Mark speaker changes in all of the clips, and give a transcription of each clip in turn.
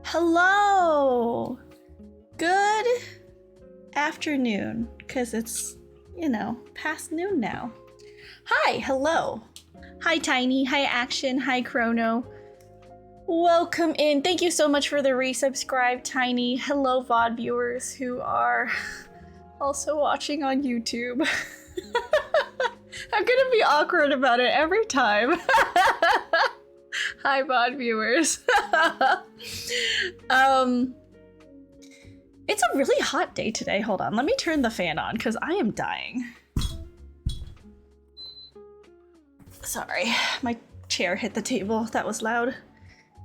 Speaker 1: Hello! Good afternoon, because it's, past noon now. Hi, hello. Hi, Tiny. Hi, Action. Hi, Chrono. Welcome in. Thank you so much for the resubscribe, Tiny. Hello, VOD viewers who are also watching on YouTube. I'm gonna be awkward about it every time. Hi, VOD viewers. It's a really hot day today. Hold on, let me turn the fan on because I am dying. Sorry, my chair hit the table. That was loud.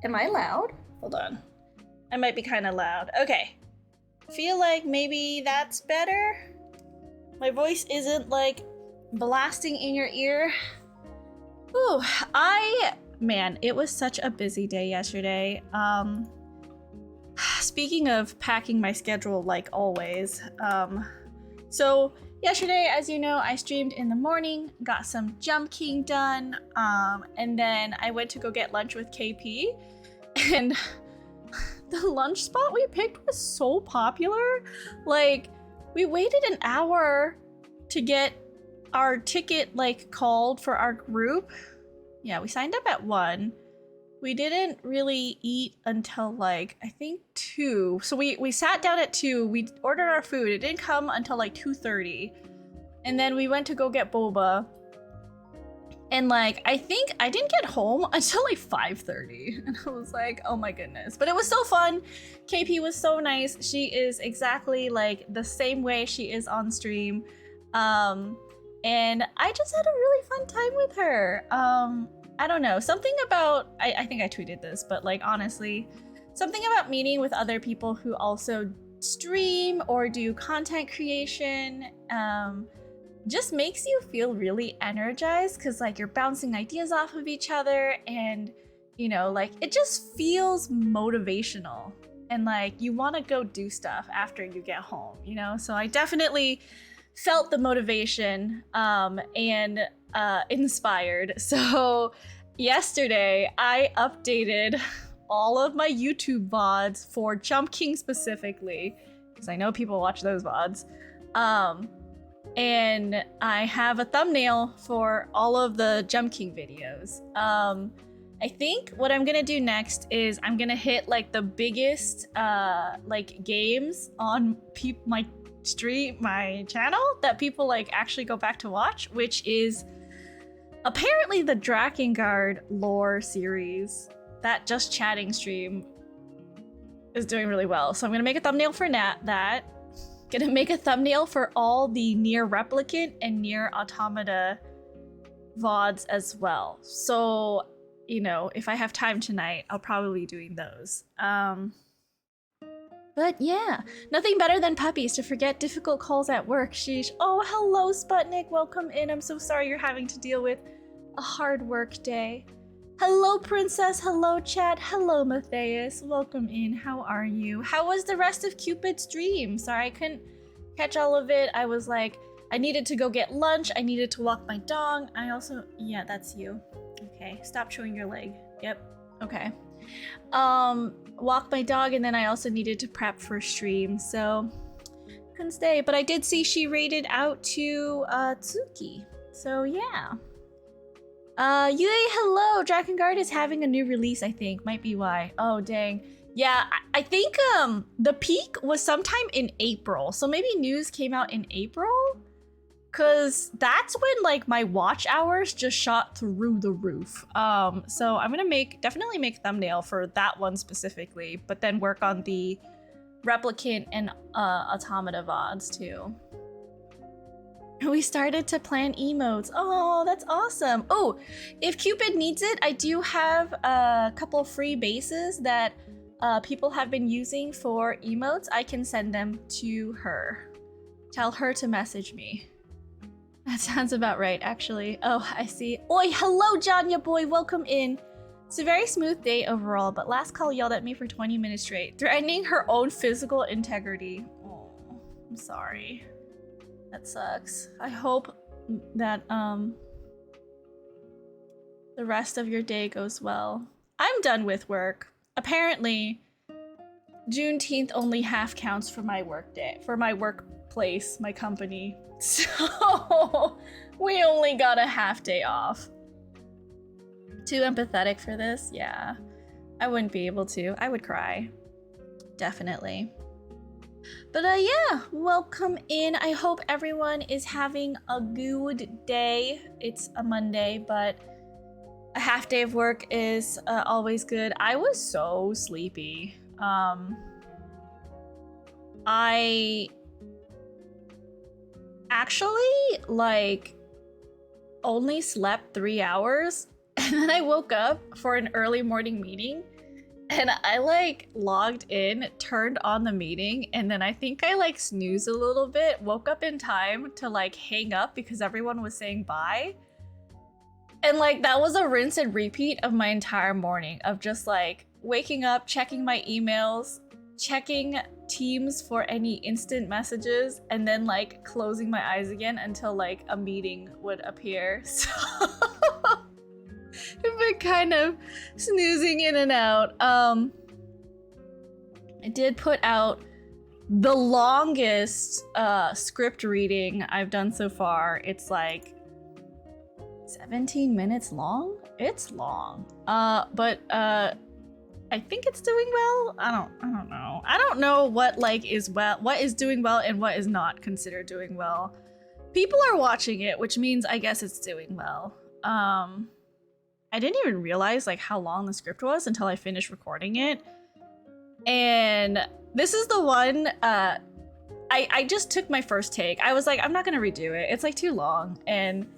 Speaker 1: Am I loud? Hold on. I might be kind of loud. Okay. Feel like maybe that's better. My voice isn't like blasting in your ear. Ooh, man, it was such a busy day yesterday. Speaking of packing my schedule like always, so yesterday, as you know, I streamed in the morning, got some Jump King done, and then I went to go get lunch with KP, and the lunch spot we picked was so popular. Like, we waited an hour to get our ticket called for our group. Yeah, we signed up at 1. We didn't really eat until I think 2. So we sat down at 2. We ordered our food. It didn't come until 2:30. And then we went to go get boba. And I think I didn't get home until 5:30. And I was like, oh my goodness. But it was so fun. KP was so nice. She is exactly the same way she is on stream. And I just had a really fun time with her. I don't know, something about, I think I tweeted this, but honestly, something about meeting with other people who also stream or do content creation just makes you feel really energized because you're bouncing ideas off of each other and it just feels motivational and you want to go do stuff after you get home, so I definitely felt the motivation and inspired. So yesterday I updated all of my YouTube VODs for Jump King specifically, because I know people watch those VODs. And I have a thumbnail for all of the Jump King videos. I think what I'm gonna do next is I'm gonna hit the biggest games on my channel that people actually go back to watch, which is apparently the Drakengard lore series. That Just Chatting stream is doing really well, so I'm gonna make a thumbnail for that. Gonna make a thumbnail for all the Nier Replicant and Nier Automata VODs as well. So, if I have time tonight, I'll probably be doing those. But yeah, nothing better than puppies to forget difficult calls at work. Sheesh. Oh, hello, Sputnik. Welcome in. I'm so sorry you're having to deal with a hard work day. Hello, Princess. Hello, chat. Hello, Matthias. Welcome in. How are you? How was the rest of Cupid's stream? Sorry, I couldn't catch all of it. I was I needed to go get lunch. I needed to walk my dog. Yeah, that's you. Okay, stop chewing your leg. Yep. Okay. Walk my dog, and then I also needed to prep for stream, so couldn't stay. But I did see she raided out to Tsuki, so yeah. Yui, hello. Drakengard is having a new release, I think. Might be why. Oh dang. Yeah, I think the peak was sometime in April, so maybe news came out in April, cause that's when my watch hours just shot through the roof. So I'm gonna definitely make a thumbnail for that one specifically, but then work on the Replicant and Automata VODs too. We started to plan emotes. Oh, that's awesome. Oh, if Cupid needs it, I do have a couple free bases that people have been using for emotes. I can send them to her. Tell her to message me. That sounds about right, actually. Oh, I see. Oi, hello, Janya boy. Welcome in. It's a very smooth day overall, but last call yelled at me for 20 minutes straight, threatening her own physical integrity. Oh, I'm sorry. That sucks. I hope that the rest of your day goes well. I'm done with work. Apparently, Juneteenth only half counts for my work day, for my workplace, my company. So we only got a half day off. Too empathetic for this? Yeah. I wouldn't be able to. I would cry. Definitely. But yeah, welcome in. I hope everyone is having a good day. It's a Monday, but a half day of work is always good. I was so sleepy. I actually like only slept 3 hours, and then I woke up for an early morning meeting, and I like logged in, turned on the meeting, and then I think I like snoozed a little bit, woke up in time to like hang up because everyone was saying bye. And like that was a rinse and repeat of my entire morning of just like waking up, checking my emails, checking Teams for any instant messages, and then like closing my eyes again until like a meeting would appear. So I've been kind of snoozing in and out. I did put out the longest script reading I've done so far. It's like 17 minutes long? It's long. But I think it's doing well. I don't know. I don't know what like is what is doing well and what is not considered doing well. People are watching it, which means I guess it's doing well. I didn't even realize like how long the script was until I finished recording it. And this is the one I just took my first take. I was like, I'm not gonna redo it. It's like too long, and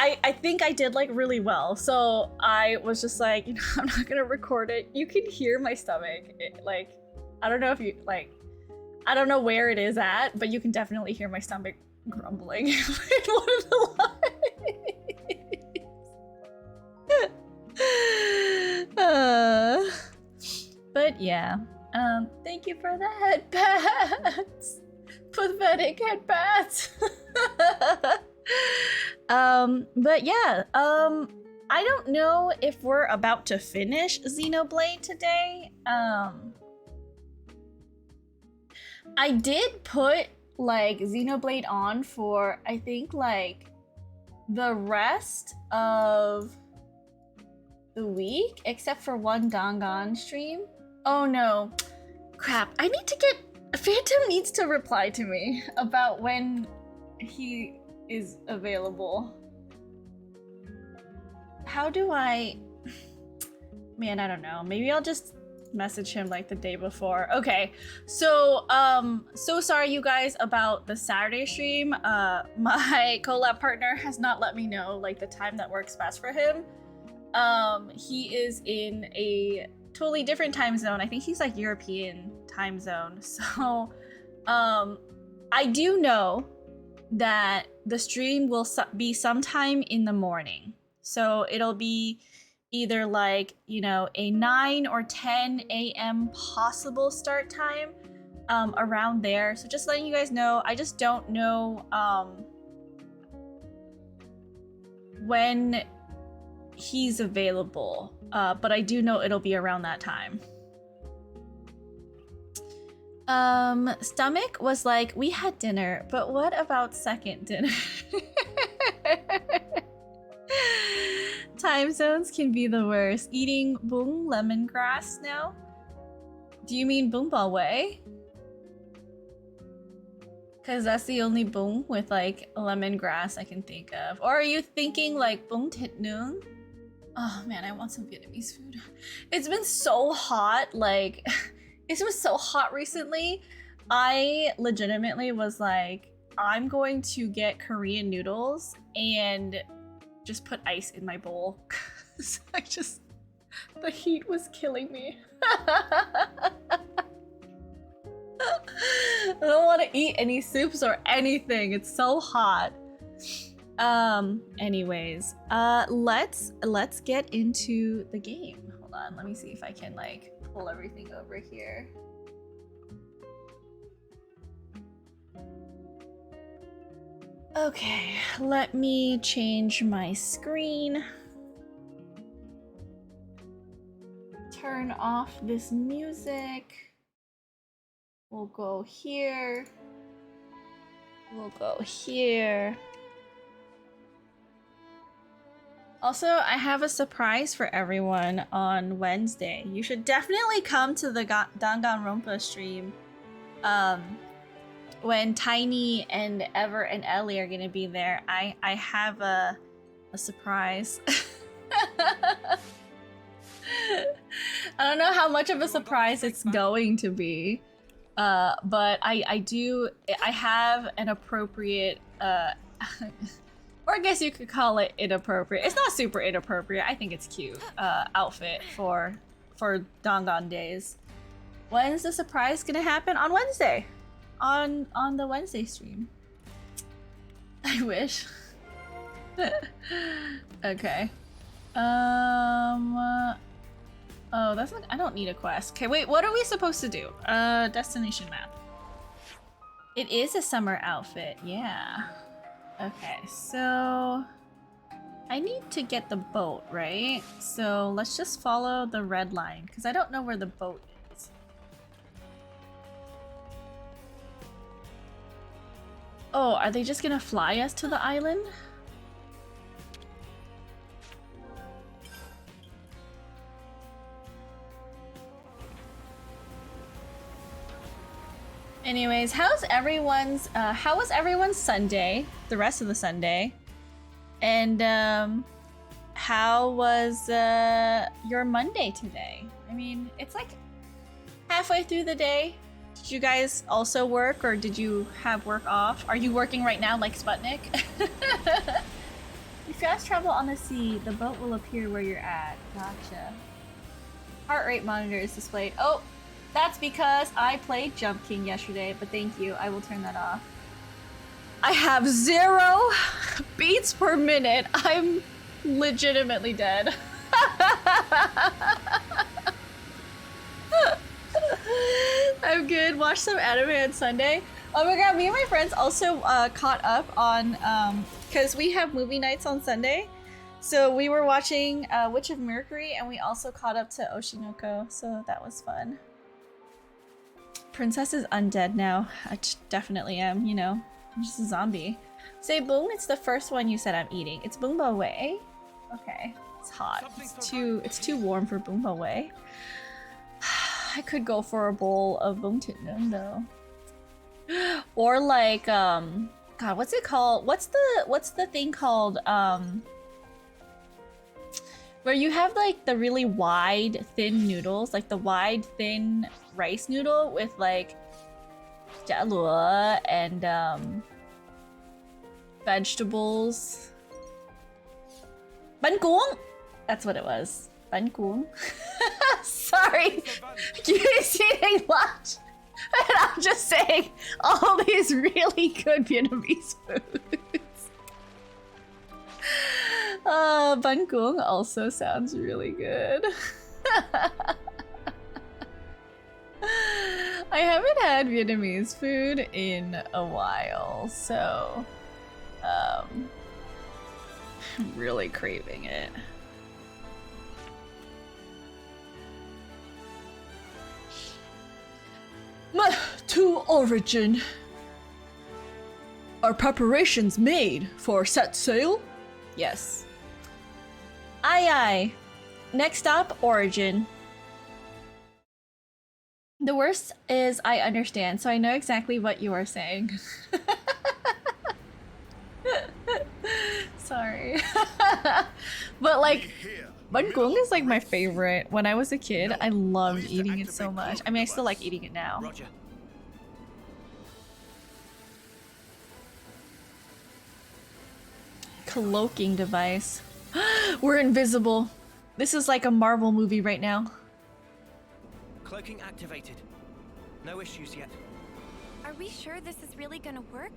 Speaker 1: I think I did like really well. So I was just like, you know, I'm not gonna record it. You can hear my stomach. Like, I don't know if you like, I don't know where it is at, but you can definitely hear my stomach grumbling in one of the lines. But yeah, thank you for the headbats. Pathetic headbats. But yeah, I don't know if we're about to finish Xenoblade today. I did put like Xenoblade on for I think like the rest of the week, except for one Dangan stream. Oh no, crap! I need to get Phantom needs to reply to me about when he is available. How do I? Man, I don't know. Maybe I'll just message him like the day before. Okay, so so sorry you guys about the Saturday stream. My collab partner has not let me know like the time that works best for him. He is in a totally different time zone. I think he's like European time zone. So I do know that the stream will be sometime in the morning. So it'll be either like, you know, a 9 or 10 a.m. possible start time, around there. So just letting you guys know, I just don't know when he's available, but I do know it'll be around that time. Stomach was like, we had dinner, but what about second dinner? Time zones can be the worst. Eating bung lemongrass now? Do you mean bungbao way? Because that's the only bung with like lemongrass I can think of. Or are you thinking like bung tit noon? Oh man, I want some Vietnamese food. It's been so hot, like it's been so hot recently. I legitimately was like, I'm going to get Korean noodles and just put ice in my bowl. The heat was killing me. I don't want to eat any soups or anything. It's so hot. Anyways, let's get into the game. Hold on, let me see if I can like pull everything over here. Okay, let me change my screen. Turn off this music. We'll go here. We'll go here. Also, I have a surprise for everyone on Wednesday. You should definitely come to the Danganronpa stream. When Tiny and Ever and Ellie are gonna be there, I have a surprise. I don't know how much of a surprise it's going to be, but I have an appropriate, or I guess you could call it inappropriate. It's not super inappropriate. I think it's cute. Outfit for Dangan days. When is the surprise gonna happen? On Wednesday, on the Wednesday stream. I wish. Okay. Oh, that's not. I don't need a quest. Okay, wait. What are we supposed to do? Destination map. It is a summer outfit. Yeah. Okay, so I need to get the boat, right? So let's just follow the red line because I don't know where the boat is. Oh, are they just gonna fly us to the island? Anyways, how was everyone's Sunday? The rest of the Sunday, and how was your Monday today? I mean, it's like halfway through the day. Did you guys also work, or did you have work off? Are you working right now, like Sputnik? If you fast travel on the sea, the boat will appear where you're at. Gotcha. Heart rate monitor is displayed. Oh. That's because I played Jump King yesterday, but thank you. I will turn that off. I have 0 beats per minute. I'm legitimately dead. I'm good. Watch some anime on Sunday. Oh my god, me and my friends also caught up on, because we have movie nights on Sunday. So we were watching Witch of Mercury, and we also caught up to Oshinoko, so that was fun. Princess is undead now. I definitely am, you know. I'm just a zombie. Say boom, it's the first one you said I'm eating. It's Boomba Way? Okay. It's hot. It's too warm for Boomba Way. I could go for a bowl of Boomtitnum though. Or like, God, what's it called? What's the thing called, where you have like the really wide, thin noodles, like the wide, thin rice noodle with like jalua and vegetables. Bánh cuốn! That's what it was. Bánh cuốn. Sorry, Q's eating lunch. And I'm just saying all these really good Vietnamese foods. Bánh cuốn also sounds really good. I haven't had Vietnamese food in a while, so I'm really craving it. To origin. Are preparations made for set sail? Yes. Aye aye. Next up, origin. The worst is I understand, so I know exactly what you are saying. Sorry. But like, bánh cuốn is like my favorite. When I was a kid, I loved eating it so much. I mean, I still like eating it now.
Speaker 2: Roger.
Speaker 1: Cloaking device. We're invisible. This is like a Marvel movie right now.
Speaker 2: Cloaking activated. No issues yet.
Speaker 3: Are we sure this is really gonna work?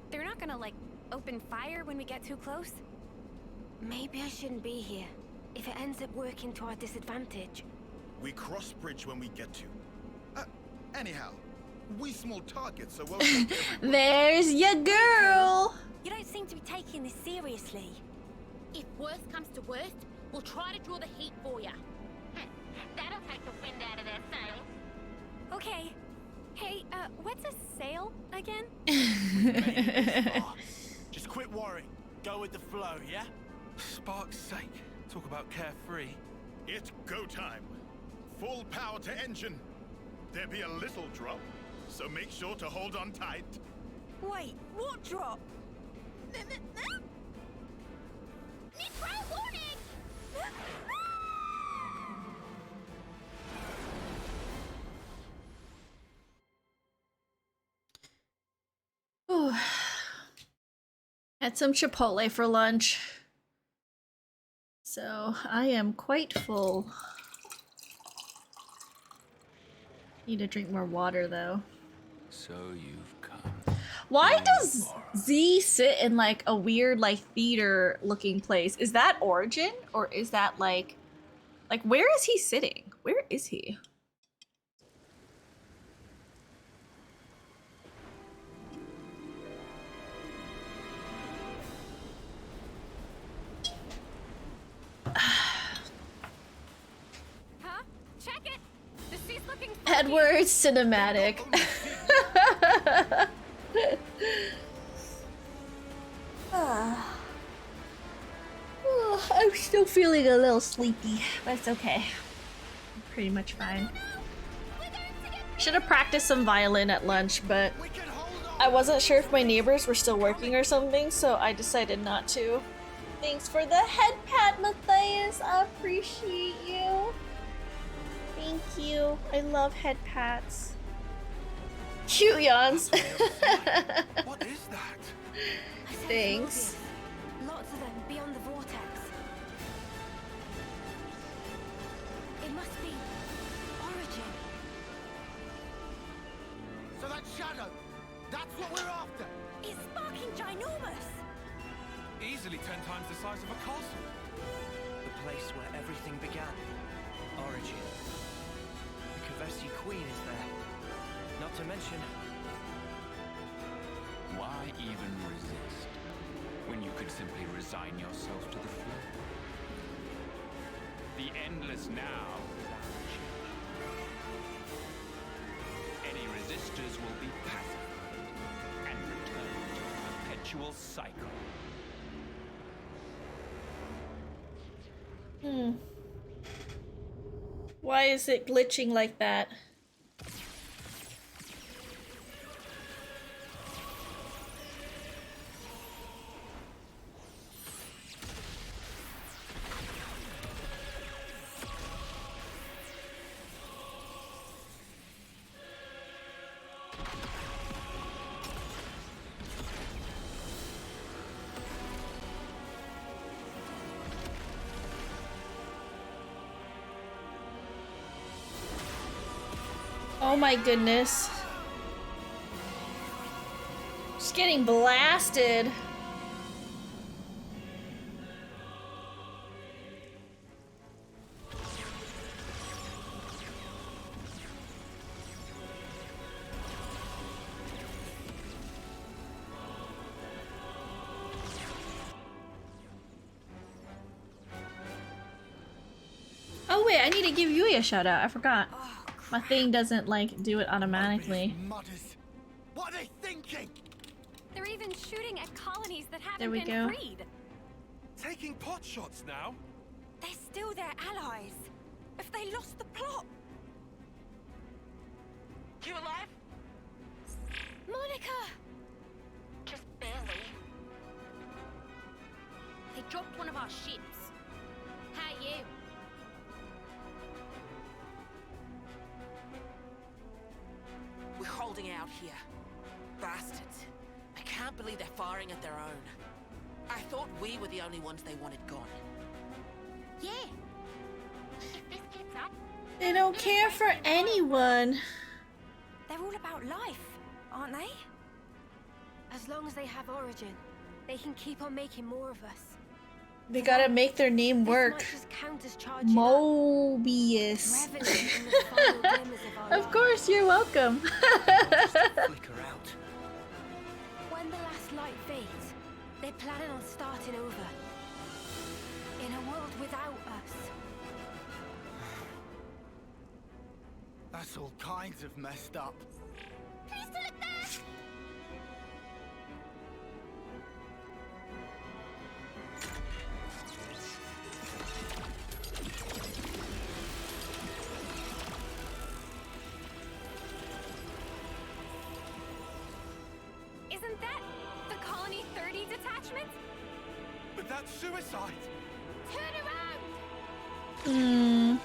Speaker 3: They're not gonna, like, open fire when we get too close?
Speaker 4: Maybe I shouldn't be here, if it ends up working to our disadvantage.
Speaker 5: We cross bridge when we get to. Anyhow, we small targets, so well.
Speaker 1: There's your girl!
Speaker 4: You don't seem to be taking this seriously.
Speaker 6: If worst comes to worst, we'll try to draw the heat for you. That'll take the wind out of their sails.
Speaker 4: Okay,
Speaker 3: Hey, what's a sail again?
Speaker 7: Just quit worrying. Go with the flow, yeah?
Speaker 2: Spark's sake. Talk about carefree.
Speaker 5: It's go time. Full power to engine. There be a little drop, so make sure to hold on tight.
Speaker 4: Wait, what drop?
Speaker 6: Nitro warning!
Speaker 1: Ooh. Had some Chipotle for lunch. So I am quite full. Need to drink more water though.
Speaker 8: So you've come.
Speaker 1: Why does Z sit in like a weird like theater looking place? Is that Origin or is that like where is he sitting? Where is he?
Speaker 3: Huh? Check it! The seat's looking funky.
Speaker 1: Edward's cinematic. I'm still feeling a little sleepy, but it's okay. I'm pretty much fine. Should have practiced some violin at lunch, but I wasn't sure if my neighbors were still working or something, so I decided not to. Thanks for the head pat, Matthias. I appreciate you. Thank you. I love head pats. Cute yawns.
Speaker 2: What is that?
Speaker 1: Thanks.
Speaker 4: Lots of them beyond the vortex. It must be Origin.
Speaker 7: So that shadow, that's what we're after.
Speaker 4: It's sparking ginormous.
Speaker 2: Easily 10 times the size of a castle. The place where everything began. Origin. The Kavesi Queen is there. Not to mention...
Speaker 8: Why even resist when you could simply resign yourself to the flow? The endless now is our change. Any resistors will be pacified and return to the perpetual cycle.
Speaker 1: Why is it glitching like that? Oh my goodness. Just getting blasted. Oh wait, I need to give Yui a shout out. I forgot. My thing doesn't like do it automatically.
Speaker 7: Mudders. What are they thinking?
Speaker 3: They're even shooting at colonies that
Speaker 1: There
Speaker 3: haven't
Speaker 1: we
Speaker 3: been
Speaker 1: go.
Speaker 3: freed.
Speaker 2: Taking pot shots now?
Speaker 4: They're still their allies. If they lost the plot.
Speaker 6: You alive?
Speaker 4: Monica!
Speaker 6: Just barely. They dropped one of our ships. How are you?
Speaker 9: We're holding out here. Bastards. I can't believe they're firing at their own. I thought we were the only ones they wanted gone.
Speaker 6: Yeah. If this gets up,
Speaker 1: They don't care for anyone.
Speaker 4: They're all about life, aren't they? As long as they have Origin, they can keep on making more of us.
Speaker 1: They gotta make their name
Speaker 4: This
Speaker 1: work.
Speaker 4: might just count as charging up,
Speaker 1: Mobius.
Speaker 4: reveling in the final glimmers of our
Speaker 1: Of
Speaker 4: lives.
Speaker 1: course, you're welcome.
Speaker 2: Flicker out.
Speaker 4: When the last light fades, they're planning on starting over. In a world without us.
Speaker 7: That's all kinds of messed up.
Speaker 3: attachments?
Speaker 7: But that's suicide!
Speaker 3: Turn around!
Speaker 1: Hmm.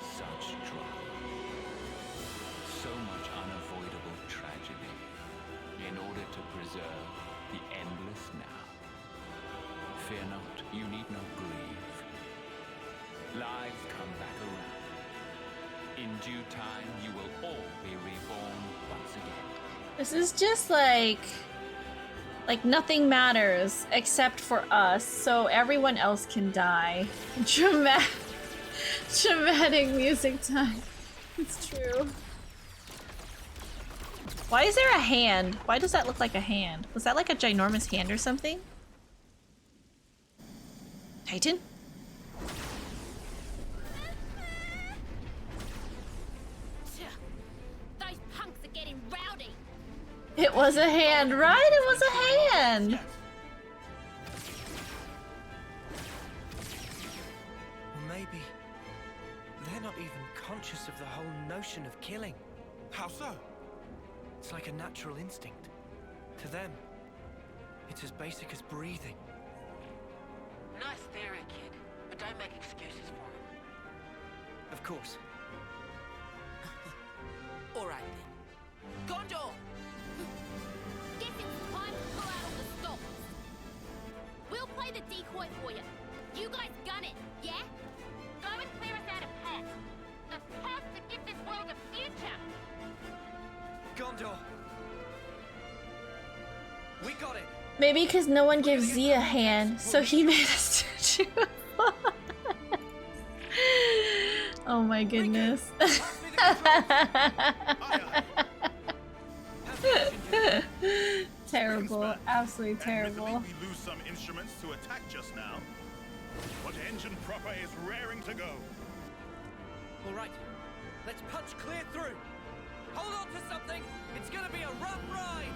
Speaker 8: Such drama. So much unavoidable tragedy. In order to preserve the endless now. Fear not, you need not grieve. Lives come back around. In due time, you will all be reborn once again.
Speaker 1: This is just like nothing matters except for us, so everyone else can die. Dramatic music time. It's true. Why is there a hand? Why does that look like a hand? Was that like a ginormous hand or something? Titan?
Speaker 6: Those punks are getting rowdy.
Speaker 1: It was a hand, right? It was a hand!
Speaker 2: Maybe they're not even conscious of the whole notion of killing.
Speaker 7: How so?
Speaker 2: It's like a natural instinct. To them, it's as basic as breathing.
Speaker 9: Nice theory, kid. But don't make excuses for him.
Speaker 2: Of course.
Speaker 9: All right then. Gondor!
Speaker 6: Guess it's time to pull out all the stops. We'll play the decoy for you. You guys gun it, yeah? Go and clear us out a path. A path to give this world a future.
Speaker 2: Gondor! We got it!
Speaker 1: Maybe because no one gives Z a hand, so he made a statue. Oh my goodness. Terrible, absolutely terrible.
Speaker 5: Admittedly, we lose some instruments to attack just now, but engine proper is raring to go.
Speaker 2: All right, let's punch clear through. Hold on to something. It's gonna be a rough ride.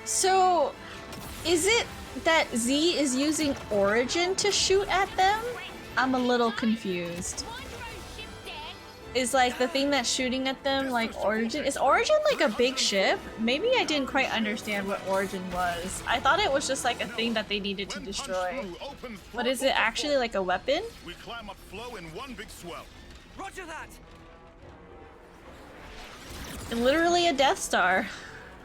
Speaker 1: So, is it that Z is using Origin to shoot at them? I'm a little confused.
Speaker 6: Mind your own ship, Dad.
Speaker 1: Is like the thing that's shooting at them like Origin? Is Origin like a big ship? Maybe I didn't quite understand what Origin was. I thought it was just like a thing that they needed to destroy. But is it actually like a weapon?
Speaker 5: We climb up flow in one big swell.
Speaker 2: Roger that.
Speaker 1: Literally a Death Star.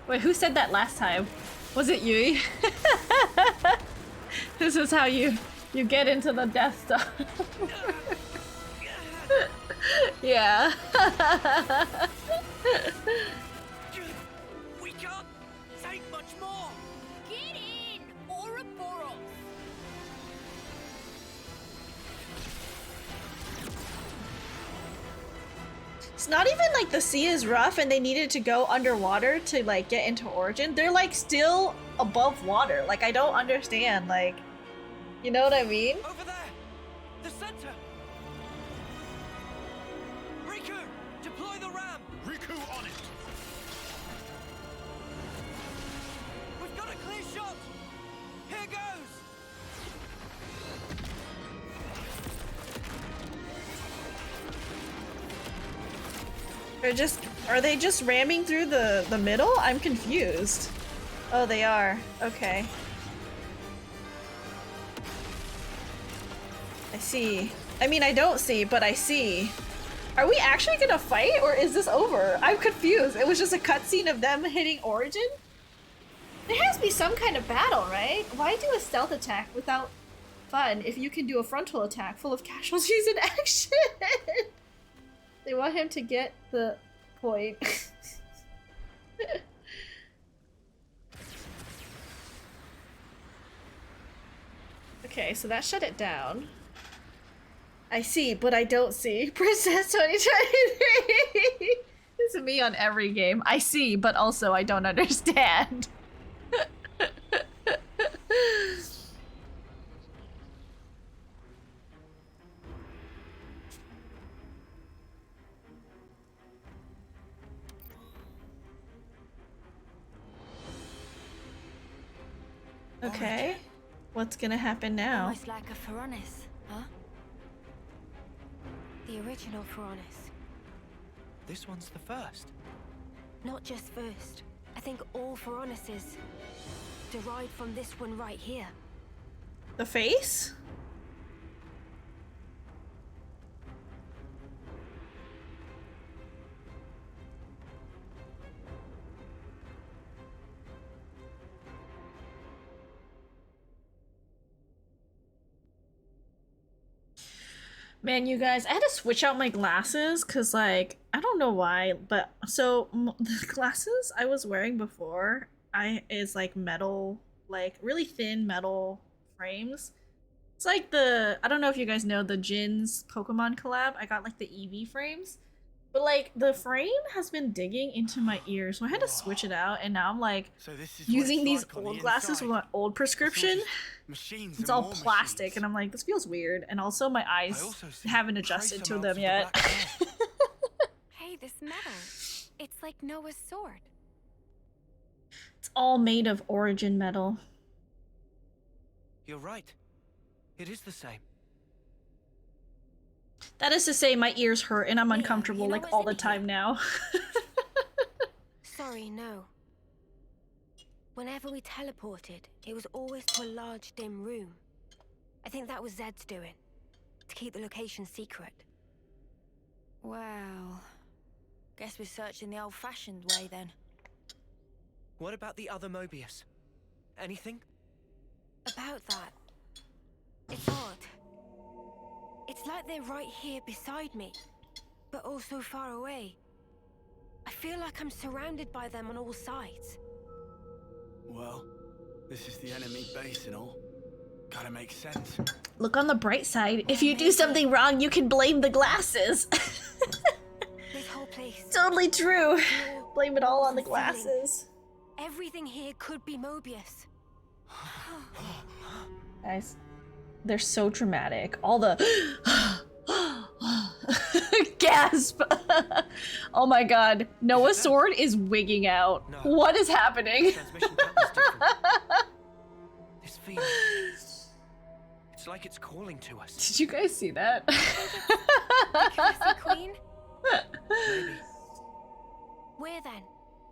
Speaker 1: Wait, who said that last time? Was it Yui? This is how you get into the Death Star. Yeah.
Speaker 2: We can't take much more.
Speaker 6: Get in, Ouroboros.
Speaker 1: It's not even like the sea is rough and they needed to go underwater to like get into Origin. They're like still above water. Like I don't understand. Like, you know what I mean?
Speaker 2: Over there, the center. Riku, deploy the ram.
Speaker 5: Riku on it.
Speaker 2: We've got a clear shot. Here goes.
Speaker 1: Are they just ramming through the middle? I'm confused. Oh, they are. Okay. I see. I mean, I don't see, but I see. Are we actually gonna fight, or is this over? I'm confused. It was just a cutscene of them hitting Origin? There has to be some kind of battle, right? Why do a stealth attack without fun if you can do a frontal attack full of casualties in action? They want him to get the point. Okay, so that shut it down. I see, but I don't see. Princess 2023! This is me on every game. I see, but also I don't understand. Okay. What's gonna happen now?
Speaker 4: Almost like a Pharaonis, huh? The original Pharaonis.
Speaker 2: This one's the first.
Speaker 4: Not just first. I think all Pharaonises derived from this one right here.
Speaker 1: The face? Man, you guys, I had to switch out my glasses because, like, I don't know why, but so the glasses I was wearing before is like metal, like really thin metal frames. It's like I don't know if you guys know the Jin's Pokemon collab. I got like the Eevee frames, but like the frame has been digging into my ear, so I had to switch it out, and now I'm like
Speaker 5: So this is
Speaker 1: using these
Speaker 5: like on
Speaker 1: old
Speaker 5: the
Speaker 1: glasses
Speaker 5: inside.
Speaker 1: from my old prescription.
Speaker 5: Machines.
Speaker 1: It's
Speaker 5: and
Speaker 1: all
Speaker 5: more
Speaker 1: plastic,
Speaker 5: machines.
Speaker 1: and I'm like, this feels weird, and also my
Speaker 7: I
Speaker 1: eyes
Speaker 7: also see
Speaker 1: haven't
Speaker 7: trace
Speaker 1: adjusted to
Speaker 7: amounts
Speaker 1: them
Speaker 7: of the
Speaker 1: yet.
Speaker 7: black hair.
Speaker 3: Hey, this metal. It's like Noah's sword.
Speaker 1: It's all made of origin metal.
Speaker 2: You're right. It is the same.
Speaker 1: That is to say, my ears hurt and I'm
Speaker 4: Leo,
Speaker 1: uncomfortable
Speaker 4: you know
Speaker 1: like
Speaker 4: what's
Speaker 1: all
Speaker 4: in
Speaker 1: the
Speaker 4: here?
Speaker 1: time now.
Speaker 4: Sorry, no. Whenever we teleported, it was always to a large, dim room. I think that was Zed's doing, to keep the location secret.
Speaker 10: Well, guess we're searching the old-fashioned way then.
Speaker 2: What about the other Mobius? Anything?
Speaker 4: About that, it's odd. It's like they're right here beside me, but also far away. I feel like I'm surrounded by them on all sides.
Speaker 11: Well, this is the enemy base and all. Kinda makes sense.
Speaker 1: Look on the bright side. If you do something wrong, you can blame the glasses.
Speaker 4: This whole place.
Speaker 1: Totally true.
Speaker 4: Floor,
Speaker 1: Blame it all on the
Speaker 4: walls and ceiling.
Speaker 1: glasses.
Speaker 4: Everything here could be Mobius.
Speaker 1: Guys, they're so dramatic. All the gasp. Oh my god. Noah's sword is wigging out.
Speaker 2: No.
Speaker 1: What is happening?
Speaker 2: Transmission pattern's different. This feeling. It's like it's calling to us.
Speaker 1: Did you guys see that?
Speaker 3: XC Queen?
Speaker 2: Maybe.
Speaker 4: Where then?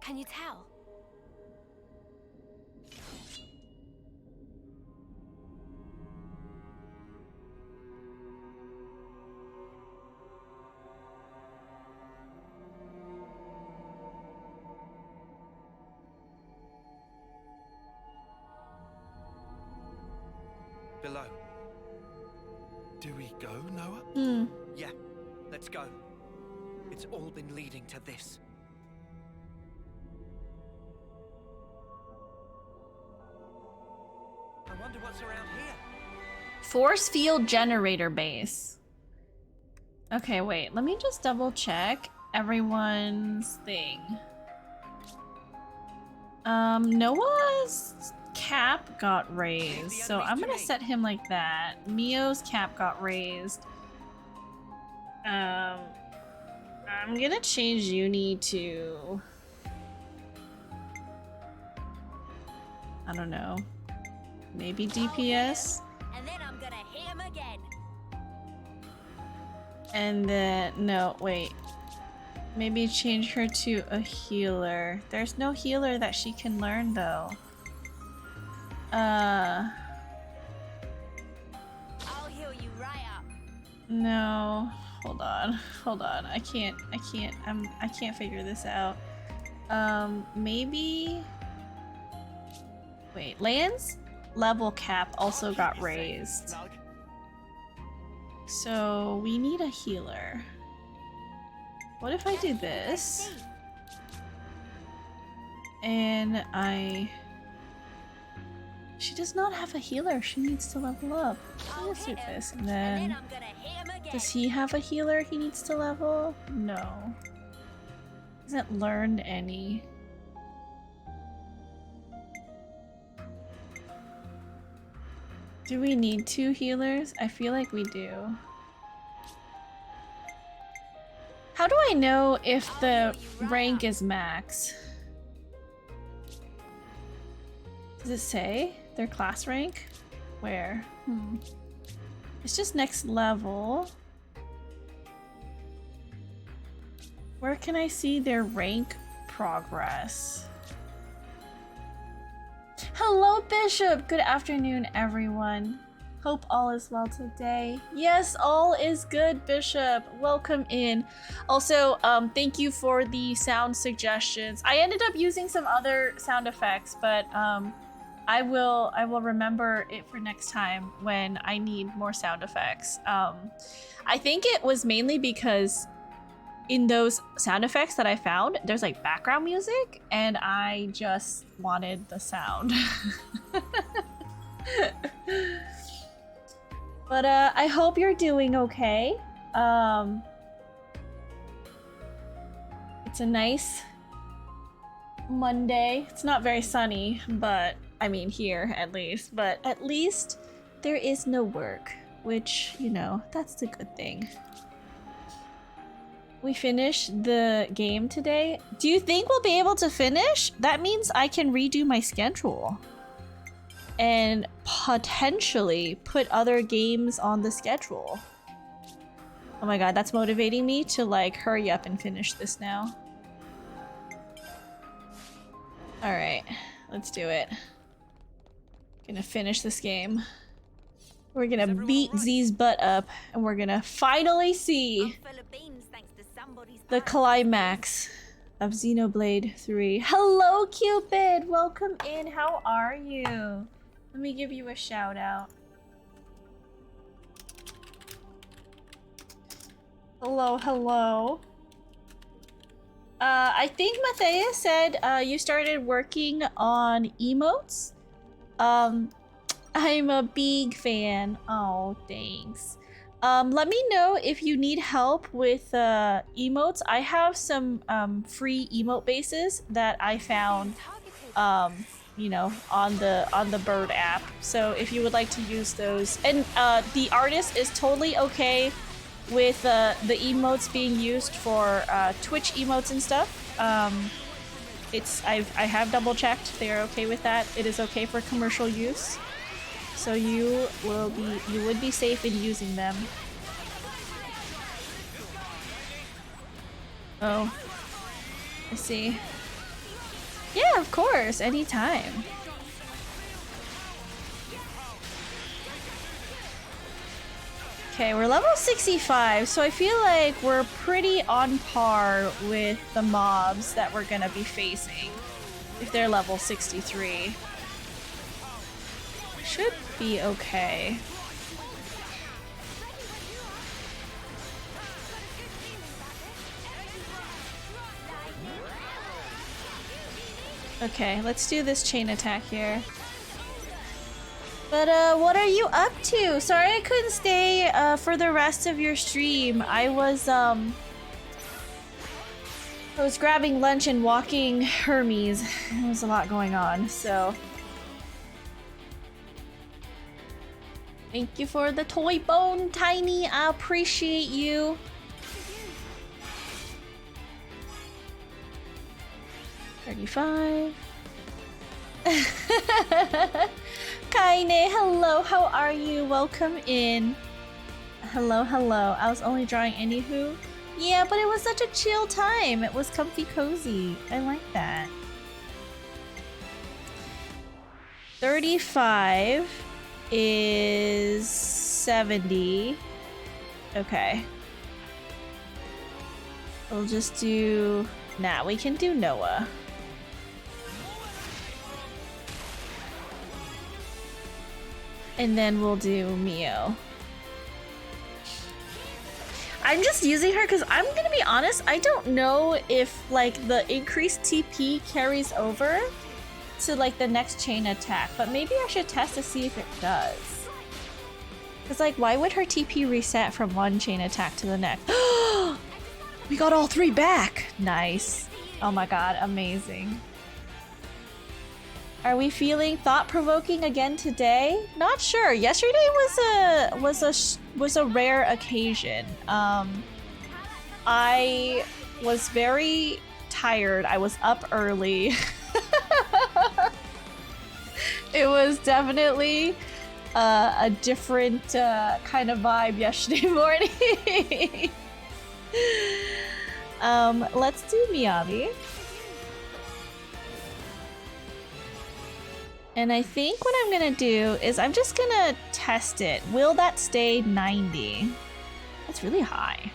Speaker 4: Can you tell?
Speaker 2: Below.
Speaker 7: Do we go, Noah?
Speaker 1: Hmm.
Speaker 2: Yeah, let's go. It's all been leading to this. I wonder what's around here.
Speaker 1: Force field generator base. Okay, wait. Let me just double check everyone's thing. Noah's cap got raised, so I'm gonna set him like that. Mio's cap got raised. I'm gonna change Uni to... I don't know. Maybe DPS?
Speaker 6: And then I'm gonna hit him again.
Speaker 1: And then, no, wait. Maybe change her to a healer. There's no healer that she can learn though.
Speaker 6: I'll heal you right up.
Speaker 1: No. Hold on. I can't figure this out. Maybe... Wait, Lan's level cap also got raised. So we need a healer. What if I do this? And she does not have a healer. She needs to level up. Let's do this. And then
Speaker 6: I'm gonna hit him again.
Speaker 1: does he have a healer he needs to level? No. Hasn't learned any. Do we need 2 healers? I feel like we do. How do I know if the rank is max? Does it say? Their class rank? Where? It's just next level. Where can I see their rank progress? Hello, Bishop! Good afternoon, everyone. Hope all is well today. Yes, all is good, Bishop. Welcome in. Also, thank you for the sound suggestions. I ended up using some other sound effects, but I will remember it for next time when I need more sound effects. I think it was mainly because in those sound effects that I found, there's like background music, and I just wanted the sound. But I hope you're doing okay. It's a nice Monday. It's not very sunny, but I mean here at least. But at least there is no work, which, you know, that's the good thing. We finished the game today. Do you think we'll be able to finish? That means I can redo my schedule and potentially put other games on the schedule. Oh my god, that's motivating me to like hurry up and finish this now. Alright, let's do it. Gonna finish this game. We're gonna beat Z's butt up, and we're gonna finally see the climax of Xenoblade 3. Hello, Cupid! Welcome in. How are you? Let me give you a shout out. Hello, hello. I think Mathea said you started working on emotes. I'm a big fan. Oh, thanks. Let me know if you need help with emotes. I have some free emote bases that I found you know, on the Bird app. So if you would like to use those, and the artist is totally okay with the emotes being used for Twitch emotes and stuff. I have double checked. They are okay with that. It is okay for commercial use. So you would be safe in using them. Oh, I see. Yeah, of course, anytime. Okay, we're level 65, so I feel like we're pretty on par with the mobs that we're gonna be facing if they're level 63. Should be okay. Okay, let's do this chain attack here. But what are you up to? Sorry I couldn't stay for the rest of your stream. I was grabbing lunch and walking Hermes. There was a lot going on, so thank you for the toy bone, Tiny. I appreciate you. $35. Kaine, hello, how are you? Welcome in. Hello, hello. I was only drawing anywho. Yeah, but it was such a chill time. It was comfy cozy. I like that. 35 is 70. Okay. We'll just do... Nah, we can do Noah. And then we'll do Mio. I'm just using her because I'm gonna be honest, I don't know if like the increased TP carries over to like the next chain attack, but maybe I should test to see if it does. Because like, why would her TP reset from one chain attack to the next? We got all three back! Nice. Oh my god, amazing. Are we feeling thought-provoking again today? Not sure. Yesterday was a rare occasion. I was very tired. I was up early. It was definitely a different kind of vibe yesterday morning. Let's do Miyabi. And I think what I'm gonna do is I'm just gonna test it. Will that stay 90? That's really high.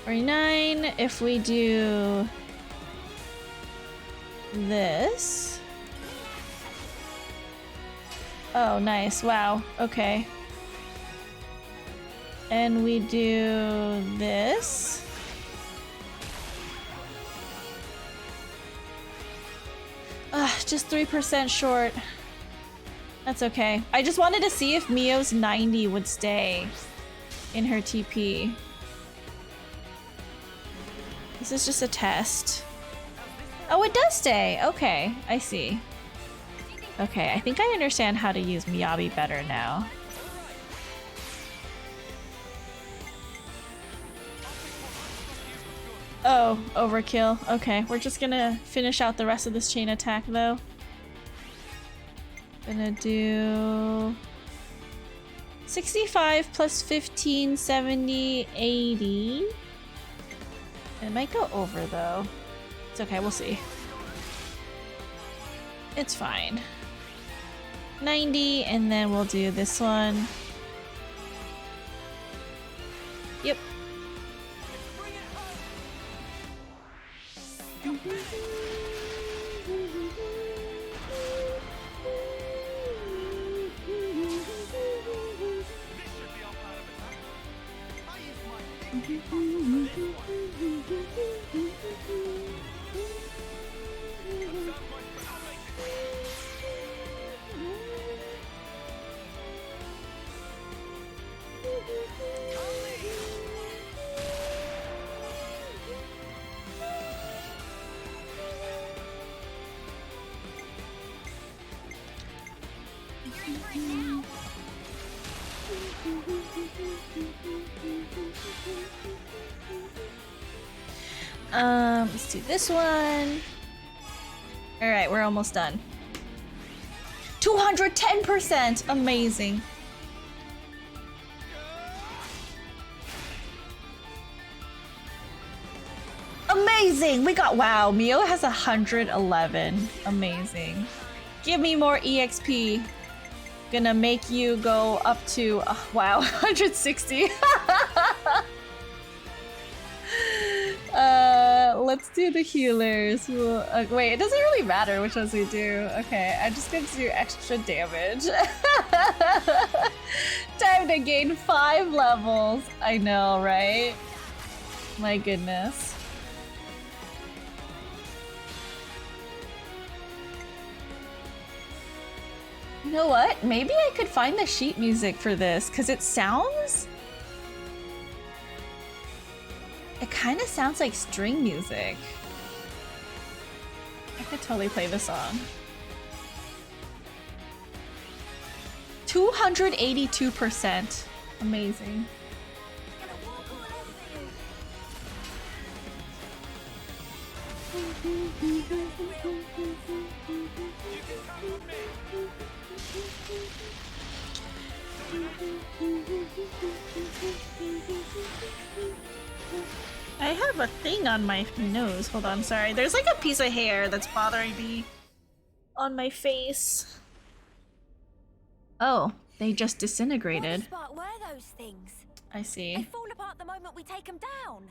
Speaker 1: $49. If we do this. Oh, nice. Wow. Okay. And we do this. Just 3% short. That's okay. I just wanted to see if Mio's 90 would stay in her TP. This is just a test. Oh, it does stay. Okay, I see. Okay, I think I understand how to use Miyabi better now. Oh, overkill. Okay, we're just gonna finish out the rest of this chain attack though. Gonna do 65 plus 15, 70, 80. It might go over though. It's okay, we'll see. It's fine. 90, and then we'll do this one. Yep. Let's do this one. All right, we're almost done. 210%, amazing. Amazing, we got, wow, Mio has 111, amazing. Give me more EXP. Gonna make you go up to, wow, 160. Let's do the healers. Wait, it doesn't really matter which ones we do. Okay, I'm just gonna do extra damage. Time to gain 5 levels. I know, right? My goodness. You know what? Maybe I could find the sheet music for this, because it sounds... It kind of sounds like string music. I could totally play the song. 282%. Amazing. I have a thing on my nose. Hold on, sorry. There's like a piece of hair that's bothering me on my face. Oh, they just disintegrated.
Speaker 4: What were those things?
Speaker 1: I see.
Speaker 3: They fall apart the moment we take them down.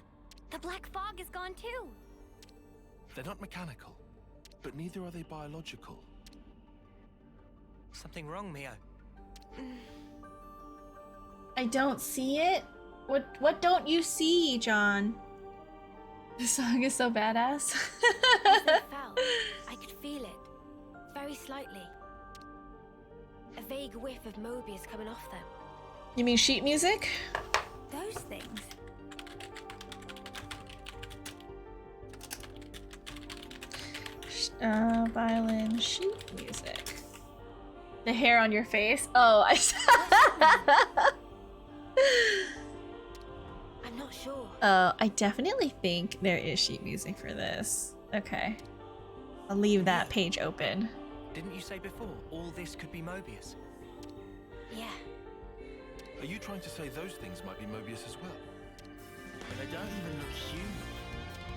Speaker 3: The black fog is gone too.
Speaker 7: They're not mechanical, but neither are they biological.
Speaker 2: Something wrong, Mio?
Speaker 1: I don't see it. What don't you see, John? This song is so badass.
Speaker 4: As they fell, I could feel it, very slightly. A vague whiff of Mobius coming off them.
Speaker 1: You mean sheet music?
Speaker 4: Those things.
Speaker 1: Violin sheet music. The hair on your face? Oh,
Speaker 4: I'm not sure.
Speaker 1: I definitely think there is sheet music for this. Okay. I'll leave that page open.
Speaker 2: Didn't you say before all this could be Mobius?
Speaker 4: Yeah.
Speaker 7: Are you trying to say those things might be Mobius as well?
Speaker 2: But they don't even look human.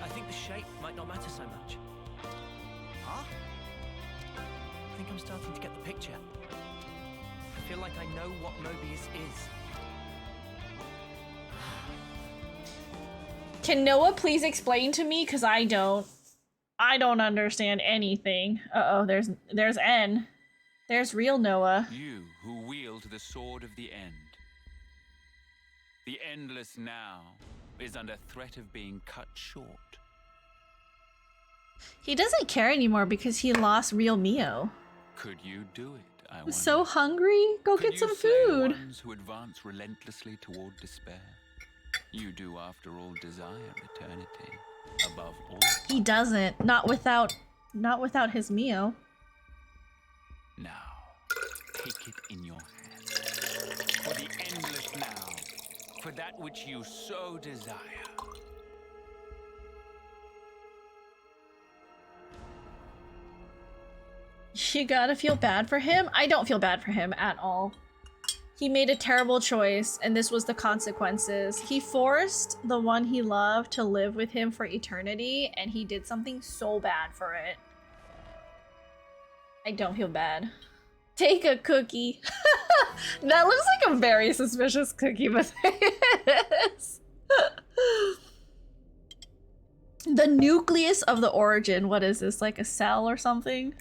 Speaker 2: I think the shape might not matter so much. Huh? I think I'm starting to get the picture. I feel like I know what Mobius is.
Speaker 1: Can Noah please explain to me? Cause I don't understand anything. Uh-oh, there's N. There's real Noah.
Speaker 8: You who wield the sword of the end. The endless now is under threat of being cut short.
Speaker 1: He doesn't care anymore because he lost real Mio.
Speaker 8: Could you do it? I
Speaker 1: I'm
Speaker 8: wonder.
Speaker 1: so hungry. Go
Speaker 8: Could
Speaker 1: get some
Speaker 8: you slay
Speaker 1: food.
Speaker 8: Ones who advance relentlessly toward despair. You do, after all, desire eternity above all.
Speaker 1: He doesn't. Not without his Mio.
Speaker 8: Now, take it in your hand. For the endless now. For that which you so desire.
Speaker 1: You gotta feel bad for him? I don't feel bad for him at all. He made a terrible choice, and this was the consequences. He forced the one he loved to live with him for eternity, and he did something so bad for it. I don't feel bad. Take a cookie. That looks like a very suspicious cookie, but it is. The nucleus of the origin. What is this, like a cell or something?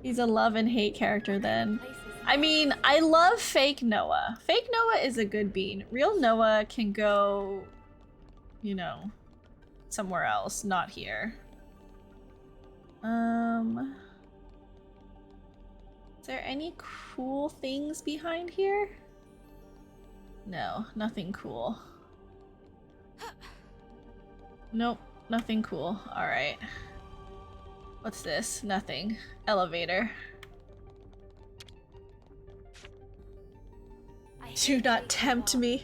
Speaker 1: He's a love and hate character then. I mean, I love fake Noah. Fake Noah is a good bean. Real Noah can go, you know, somewhere else, not here. Is there any cool things behind here? No, nothing cool. Nope, nothing cool. Alright. What's this? Nothing. Elevator. Do not tempt me.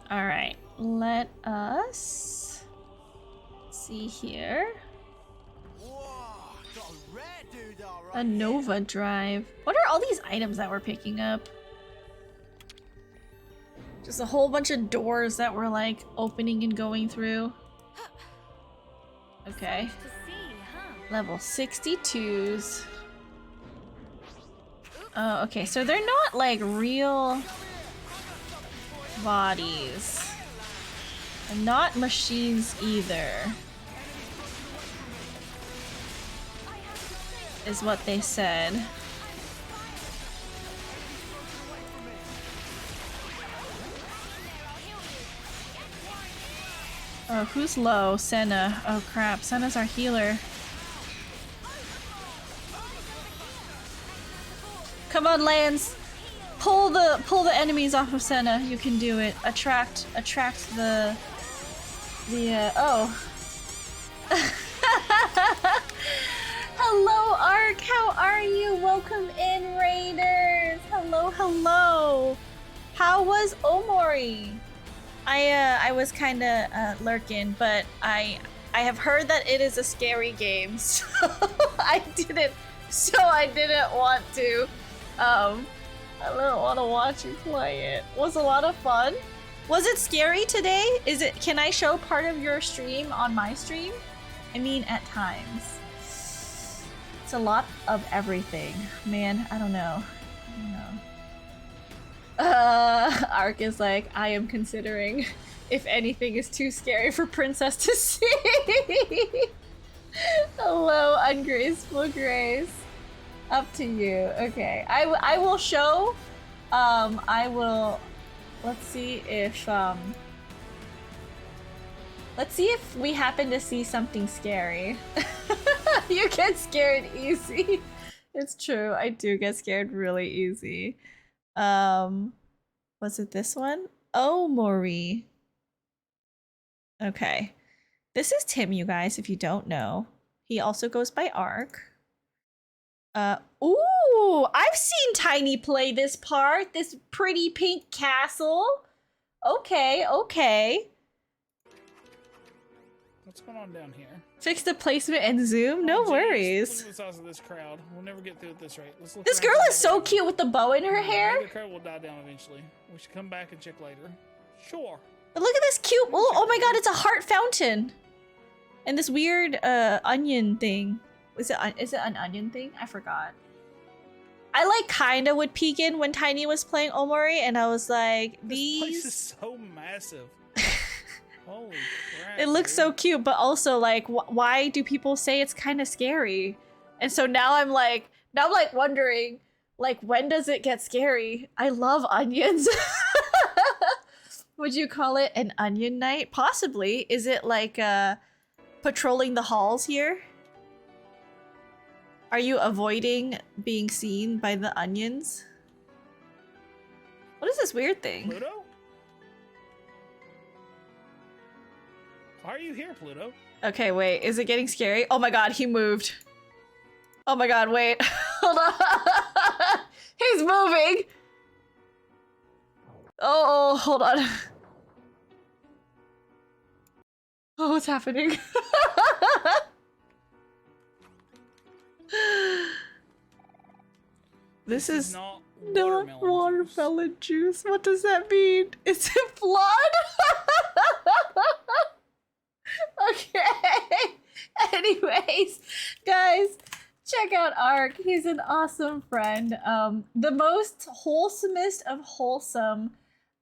Speaker 1: All right, let us see here. A Nova drive. What are all these items that we're picking up? Just a whole bunch of doors that we're like opening and going through. Okay. Level 62s. Oh, okay, so they're not like real bodies. And not machines either. Is what they said. Oh, who's low? Senna. Oh crap, Senna's our healer. Come on, Lance! Pull the enemies off of Senna. You can do it. Attract the oh. Hello, Ark. How are you? Welcome in, Raiders. Hello. How was Omori? I was kind of lurking, but I have heard that it is a scary game, so I didn't want to. I don't want to watch you play it. Was a lot of fun. Was it scary today? Can I show part of your stream on my stream? I mean, at times. It's a lot of everything. Man, I don't know. Ark is like, I am considering if anything is too scary for Princess to see. Hello, Ungraceful Grace. Up to you. Okay, I will show. Let's see if we happen to see something scary. You get scared easy. It's true. I do get scared really easy. Was it this one? Oh, Maury. Okay. This is Tim, you guys, if you don't know. He also goes by Ark. Ooh, I've seen Tiny play this part, this pretty pink castle. Okay, okay.
Speaker 12: What's going on down here?
Speaker 1: Fix the placement and zoom? No worries.
Speaker 12: Look at the size of this crowd. We'll never get through at this rate. Let's look
Speaker 1: This
Speaker 12: around
Speaker 1: girl
Speaker 12: for
Speaker 1: is so cute with the bow in her hair.
Speaker 12: The crowd will die down eventually. We should come back and check later. Sure.
Speaker 1: But look at this cute, oh my god, it's a heart fountain. And this weird onion thing. Is it an onion thing? I forgot. I like kinda would peek in when Tiny was playing Omori and I was like, these...
Speaker 12: This place is so massive. Holy crap.
Speaker 1: It looks so cute, but also like, why do people say it's kind of scary? And so now I'm like wondering, like, when does it get scary? I love onions. Would you call it an onion night? Possibly. Is it like patrolling the halls here? Are you avoiding being seen by the onions? What is this weird thing?
Speaker 12: Pluto? Why are you here, Pluto?
Speaker 1: Okay, wait. Is it getting scary? Oh my god, he moved. Oh my god, wait. Hold on. He's moving. Oh, hold on. Oh, what's happening? This is not watermelon juice. What does that mean? Is it blood? Okay. Anyways, guys, check out Ark. He's an awesome friend. The most wholesomest of wholesome.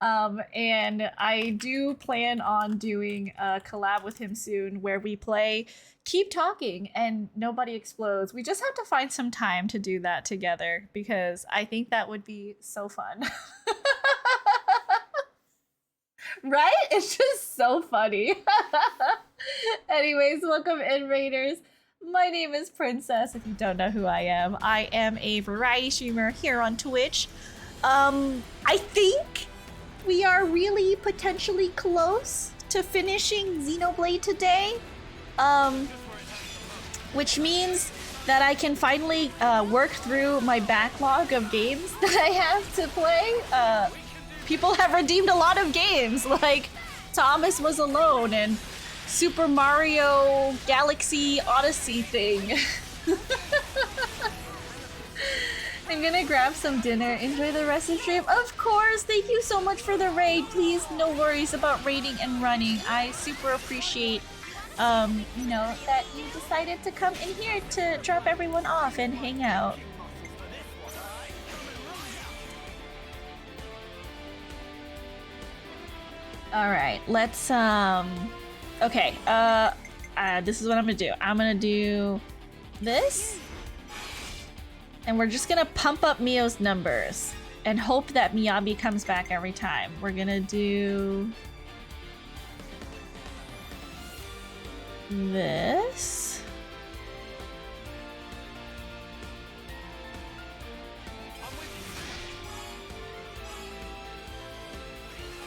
Speaker 1: And I do plan on doing a collab with him soon where we play Keep Talking and Nobody Explodes. We just have to find some time to do that together because I think that would be so fun. Right? It's just so funny. Anyways, welcome in, Raiders. My name is Princess, if you don't know who I am a variety streamer here on Twitch. I think we are really potentially close to finishing Xenoblade today. Which means that I can finally work through my backlog of games that I have to play. People have redeemed a lot of games, like Thomas Was Alone and Super Mario Galaxy Odyssey thing. I'm gonna grab some dinner, enjoy the rest of the stream. Of course, thank you so much for the raid. Please, no worries about raiding and running. I super appreciate, you know, that you decided to come in here to drop everyone off and hang out. Alright, let's, okay, this is what I'm gonna do. I'm gonna do this, and we're just gonna pump up Mio's numbers and hope that Miyabi comes back every time. We're gonna do this.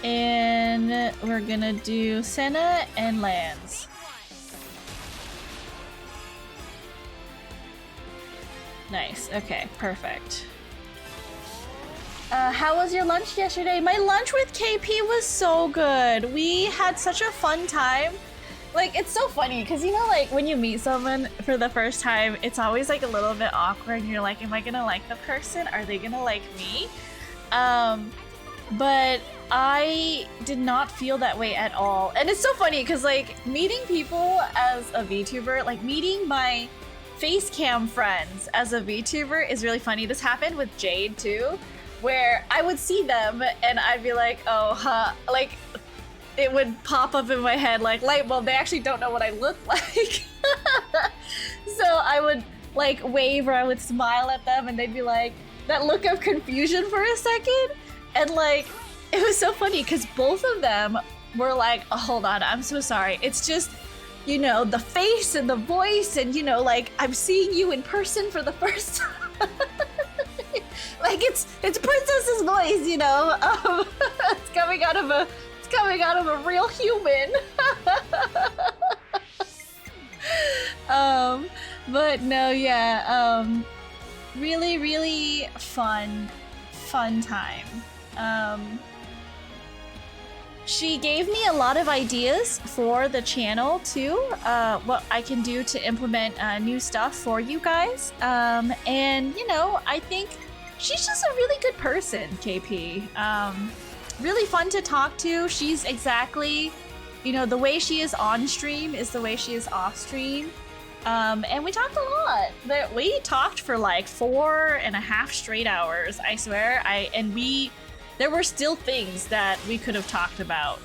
Speaker 1: And we're gonna do Senna and Lands. Nice, okay, perfect. How was your lunch yesterday? My lunch with KP was so good. We had such a fun time. Like, it's so funny, because you know, like, when you meet someone for the first time, it's always like a little bit awkward, and you're like, am I gonna like the person? Are they gonna like me? But I did not feel that way at all. And it's so funny because like meeting people as a VTuber, like meeting my face cam friends as a VTuber is really funny. This happened with Jade too, where I would see them and I'd be like, oh, huh, like it would pop up in my head like, well, they actually don't know what I look like. So I would like wave or I would smile at them and they'd be like, that look of confusion for a second. And like, it was so funny because both of them were like, oh, hold on, I'm so sorry. It's just, you know, the face and the voice and, you know, like I'm seeing you in person for the first time. Like it's Princess's voice, you know. It's coming out of a real human. But no, yeah, really, really fun time. She gave me a lot of ideas for the channel too, what I can do to implement new stuff for you guys. And you know, I think she's just a really good person, KP. Really fun to talk to. She's exactly, you know, the way she is on stream is the way she is off stream. And we talked a lot. We talked for like 4.5 straight hours, I swear. There were still things that we could have talked about.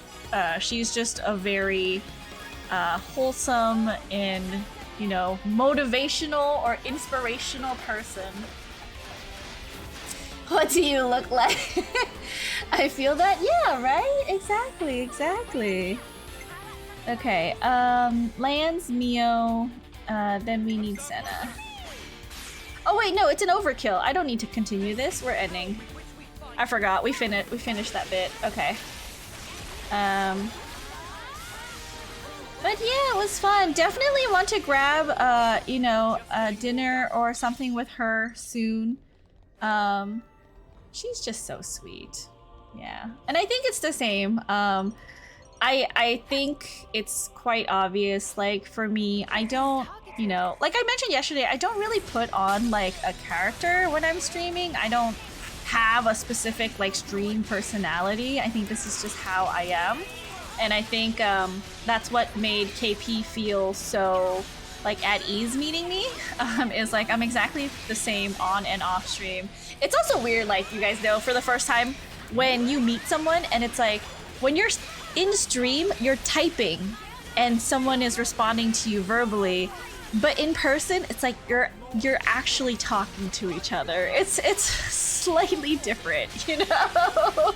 Speaker 1: She's just a very wholesome and, you know, motivational or inspirational person. What do you look like? I feel that, yeah, right? Exactly. Okay, lands Mio, then we need Senna. Oh wait, no, it's an overkill. I don't need to continue this. We're ending. I forgot. We finished that bit. Okay. But yeah, it was fun. Definitely want to grab you know, dinner or something with her soon. She's just so sweet. Yeah. And I think it's the same. I think it's quite obvious, like for me, I don't, you know, like I mentioned yesterday, I don't really put on like a character when I'm streaming. I don't have a specific like stream personality. I think this is just how I am. And I think that's what made KP feel so like at ease meeting me, is like I'm exactly the same on and off stream. It's also weird, like you guys know, for the first time when you meet someone and it's like when you're in stream, you're typing and someone is responding to you verbally, but in person, it's like you're actually talking to each other. It's slightly different, you know?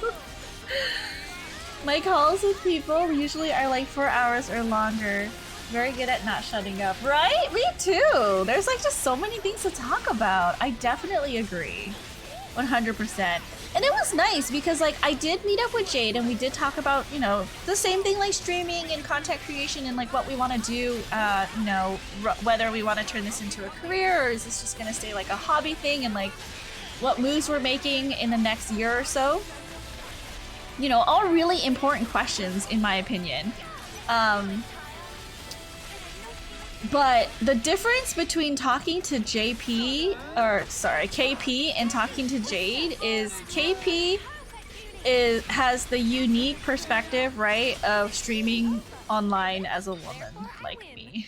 Speaker 1: My calls with people usually are like 4 hours or longer. Very good at not shutting up, right? Me too. There's like just so many things to talk about. I definitely agree. 100%. And it was nice because like I did meet up with Jade and we did talk about, you know, the same thing, like streaming and content creation and like what we want to do, you know, whether we want to turn this into a career or is this just going to stay like a hobby thing, and like what moves we're making in the next year or so. You know, all really important questions in my opinion. But the difference between talking to KP and talking to Jade is KP has the unique perspective, right, of streaming online as a woman like me.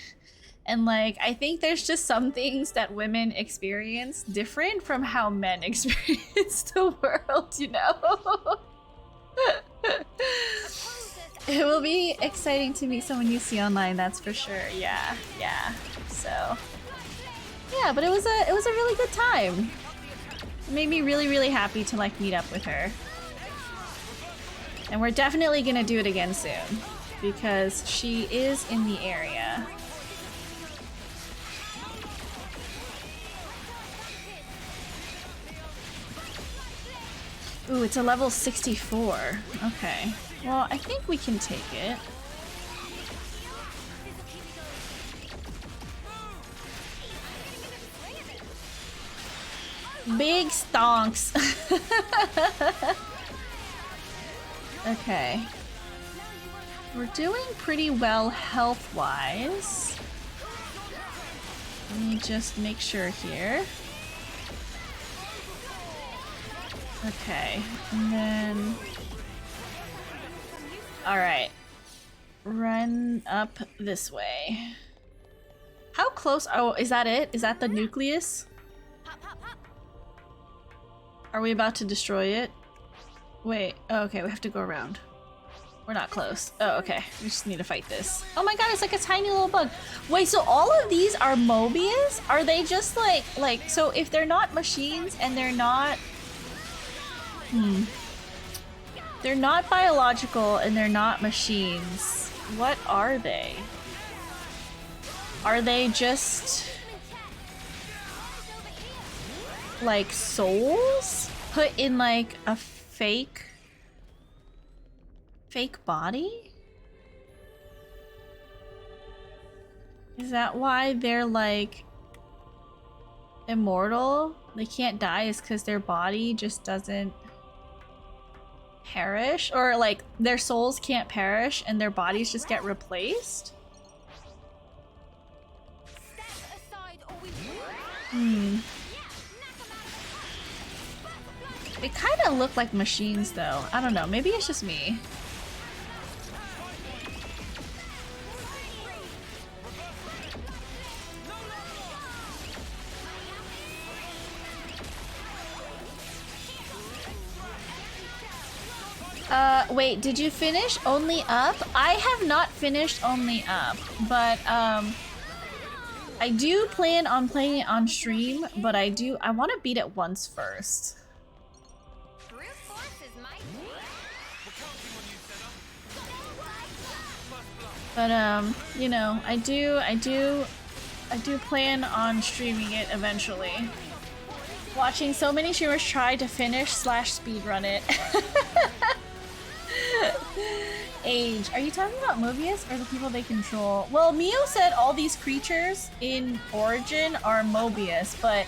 Speaker 1: And like, I think there's just some things that women experience different from how men experience the world, you know? It will be exciting to meet someone you see online, that's for sure. Yeah. So, yeah, but it was a really good time. It made me really, really happy to like meet up with her. And we're definitely gonna do it again soon because she is in the area. Ooh, it's a level 64. Okay. Well, I think we can take it. Big stonks. Okay. We're doing pretty well health-wise. Let me just make sure here. Okay, and then... Alright. Run up this way. How close? Oh, is that it? Is that the nucleus? Are we about to destroy it? Wait. Oh, okay, we have to go around. We're not close. Oh, okay. We just need to fight this. Oh my god, it's like a tiny little bug. Wait, so all of these are Mobius? Are they just like, so if they're not machines and they're not... They're not biological and they're not machines. What are they? Are they just... like souls? Put in like a fake body? Is that why they're like immortal? They can't die is because their body just doesn't perish? Or like their souls can't perish and their bodies just get replaced? Hmm. They kind of look like machines though. I don't know, maybe it's just me. Wait, did you finish Only Up? I have not finished Only Up, but, I do plan on playing it on stream, but I want to beat it once first. But, you know, I do plan on streaming it eventually. Watching so many streamers try to finish / speedrun it. Age. Are you talking about Mobius or the people they control? Well, Mio said all these creatures in Origin are Mobius, but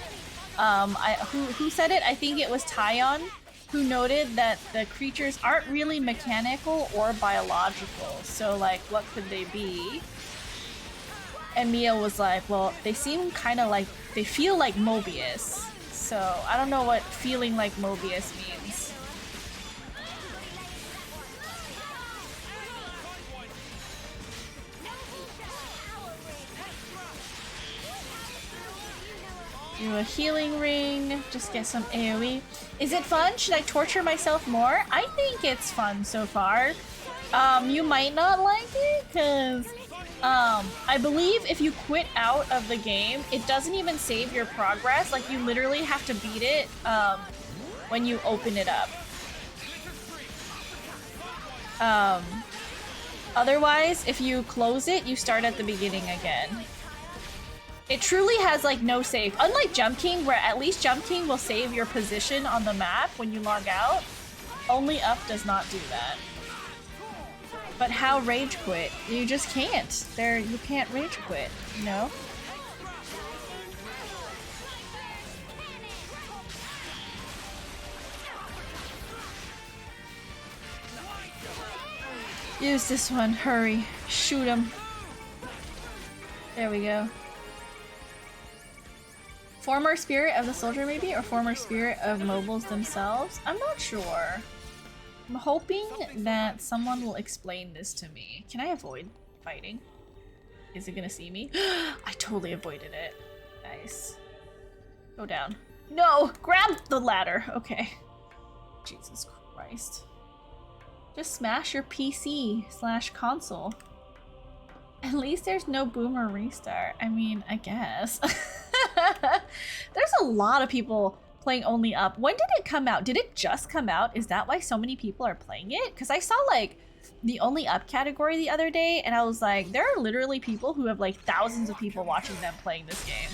Speaker 1: who said it? I think it was Tyon who noted that the creatures aren't really mechanical or biological. So like, what could they be? And Mio was like, well, they seem kind of like, they feel like Mobius. So I don't know what feeling like Mobius means. Do a healing ring, just get some AoE. Is it fun? Should I torture myself more? I think it's fun so far. You might not like it, because I believe if you quit out of the game, it doesn't even save your progress. Like, you literally have to beat it when you open it up. Otherwise, if you close it, you start at the beginning again. It truly has like no save. Unlike Jump King, where at least Jump King will save your position on the map when you log out, Only Up does not do that. But how rage quit? You just can't. You can't rage quit, you know? Use this one, hurry. Shoot him. There we go. Former spirit of the soldier maybe? Or former spirit of mobiles themselves? I'm not sure. I'm hoping that someone will explain this to me. Can I avoid fighting? Is it gonna see me? I totally avoided it. Nice. Go down. No! Grab the ladder! Okay. Jesus Christ. Just smash your PC / console. At least there's no boomer restart. I mean, I guess. There's a lot of people playing Only Up. When did it come out? Did it just come out? Is that why so many people are playing it? Because I saw like the Only Up category the other day and I was like, there are literally people who have like thousands of people watching them playing this game.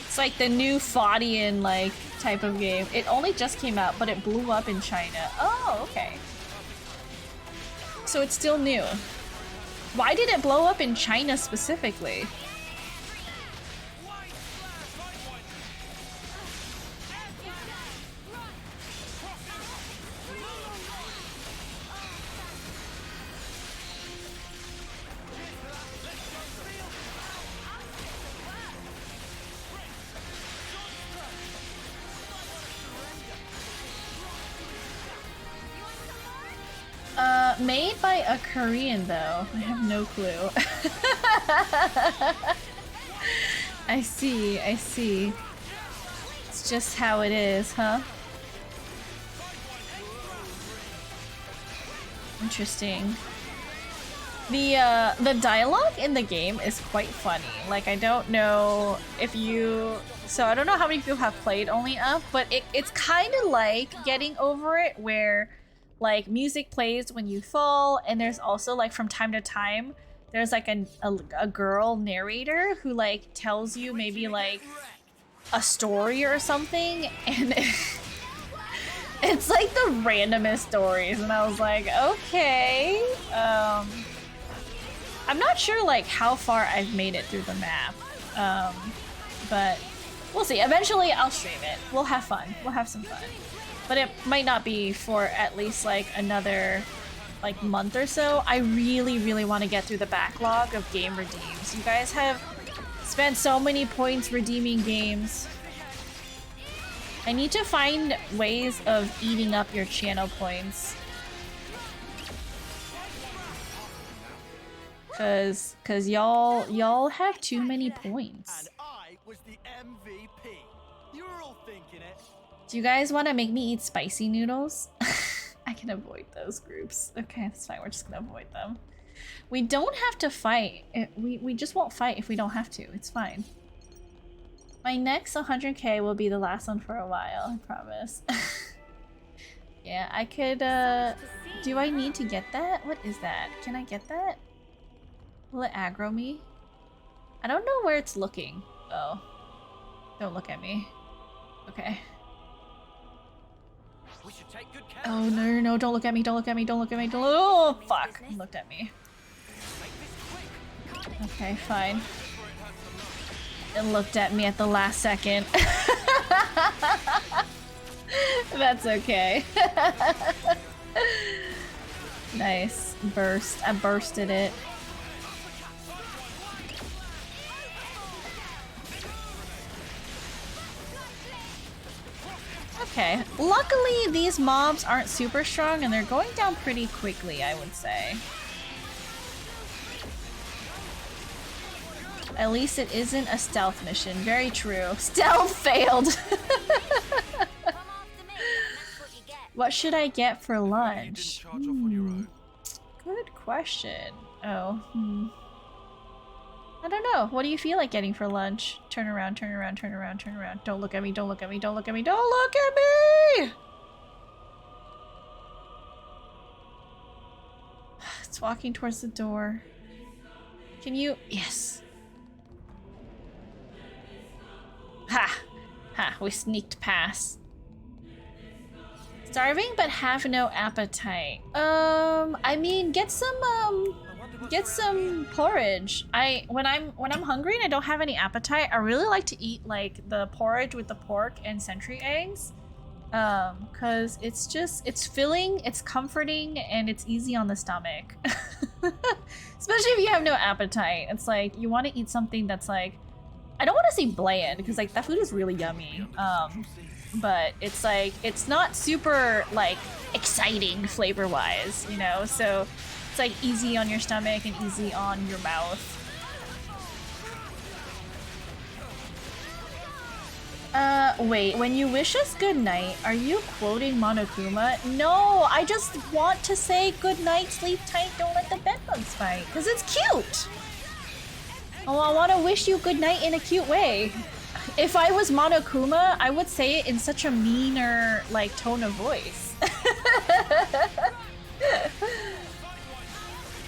Speaker 1: It's like the new Faudian like type of game. It only just came out, but it blew up in China. Oh, okay. So it's still new. Why did it blow up in China specifically? Made by a Korean though. I have no clue. I see, I see. It's just how it is, huh? Interesting. The dialogue in the game is quite funny. Like, I don't know if you... So I don't know how many people have played Only Up, but it's kind of like Getting Over It, where like music plays when you fall, and there's also like from time to time there's like a girl narrator who like tells you maybe like a story or something, and It's like the randomest stories, and I was like, okay. I'm not sure like how far I've made it through the map, but we'll see. Eventually, I'll stream it. We'll have fun. We'll have some fun, but it might not be for at least like another like month or so. I really want to get through the backlog of game redeems. You guys have spent so many points redeeming games. I need to find ways of eating up your channel points. Cause y'all have too many points.
Speaker 2: And I was the MVP. You were all thinking it.
Speaker 1: Do you guys want to make me eat spicy noodles? I can avoid those groups. Okay, that's fine. We're just gonna avoid them. We don't have to fight. We just won't fight if we don't have to. It's fine. My next 100k will be the last one for a while, I promise. Yeah, I could, do I need to get that? What is that? Can I get that? Will it aggro me? I don't know where it's looking. Oh. Don't look at me. Okay.
Speaker 2: We should take good care
Speaker 1: Oh, no, don't look at me, don't look at me, don't look at me, don't look. Oh, fuck. It looked at me. Okay, fine. It looked at me at the last second. That's okay. Nice. Burst. I bursted it. Okay. Luckily, these mobs aren't super strong and they're going down pretty quickly, I would say. At least it isn't a stealth mission. Very true. Stealth failed! What should I get for lunch? Good question. Oh, I don't know. What do you feel like getting for lunch? Turn around, turn around, turn around, turn around. Don't look at me, don't look at me, don't look at me, don't look at me! It's walking towards the door. Can you? Yes. Ha! Ha, we sneaked past. Starving but have no appetite. I mean, get some porridge. When I'm hungry and I don't have any appetite, I really like to eat like the porridge with the pork and sentry eggs. Cause it's filling, it's comforting, and it's easy on the stomach. Especially if you have no appetite. It's like, you want to eat something that's like, I don't want to say bland, because like that food is really yummy. But it's like, it's not super like exciting flavor-wise, you know? So it's like easy on your stomach and easy on your mouth. Wait, when you wish us good night, are you quoting Monokuma? No, I just want to say good night, sleep tight, don't let the bedbugs bite, because it's cute! Oh, I want to wish you good night in a cute way. If I was Monokuma, I would say it in such a meaner, like, tone of voice.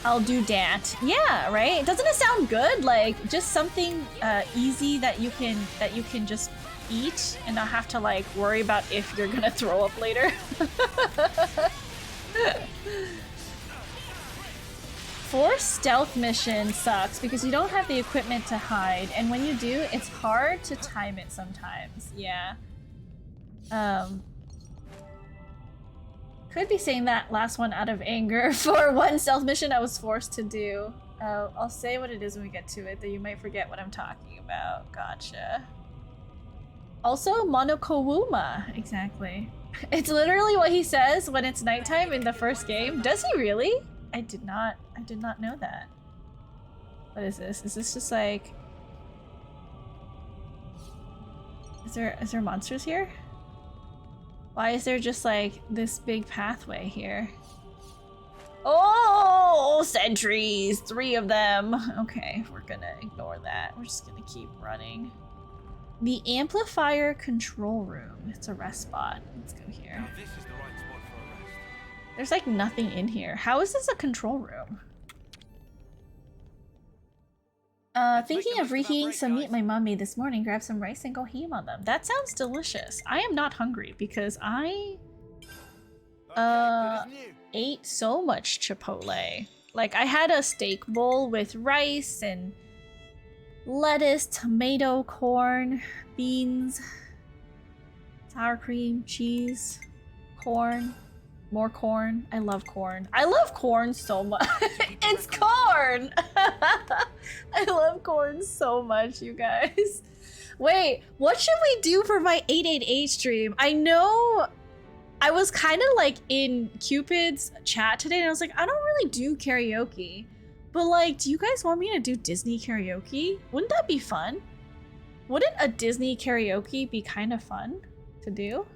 Speaker 1: I'll do that. Yeah, right? Doesn't it sound good? Like, just something easy that you can just eat and not have to, like, worry about if you're gonna throw up later. Forced stealth mission sucks because you don't have the equipment to hide, and when you do, it's hard to time it sometimes. Yeah. Could be saying that last one out of anger for one stealth mission I was forced to do. I'll say what it is when we get to it, though you might forget what I'm talking about. Gotcha. Also, Monokowuma. Exactly. It's literally what he says when it's nighttime in the first game. Does he really? I did not know that. What is this? Is this just like... Is there monsters here? Why is there just like this big pathway here? Oh, sentries! 3 of them. Okay, we're gonna ignore that. We're just gonna keep running. The amplifier control room. It's a rest spot. Let's go here.
Speaker 7: Now this is the right spot for a rest.
Speaker 1: There's like nothing in here. How is this a control room? Thinking of reheating some meat my mom made this morning. Grab some rice and go ham on them. That sounds delicious. I am not hungry because I Ate so much Chipotle. Like, I had a steak bowl with rice and lettuce, tomato, corn, beans, sour cream, cheese, corn, more corn. I love corn. I love corn so much. It's corn! I love corn so much, you guys. Wait, what should we do for my 888 stream? I know I was kind of like in Cupid's chat today and I was like, I don't really do karaoke. But like, do you guys want me to do Disney karaoke? Wouldn't that be fun? Wouldn't a Disney karaoke be kind of fun to do?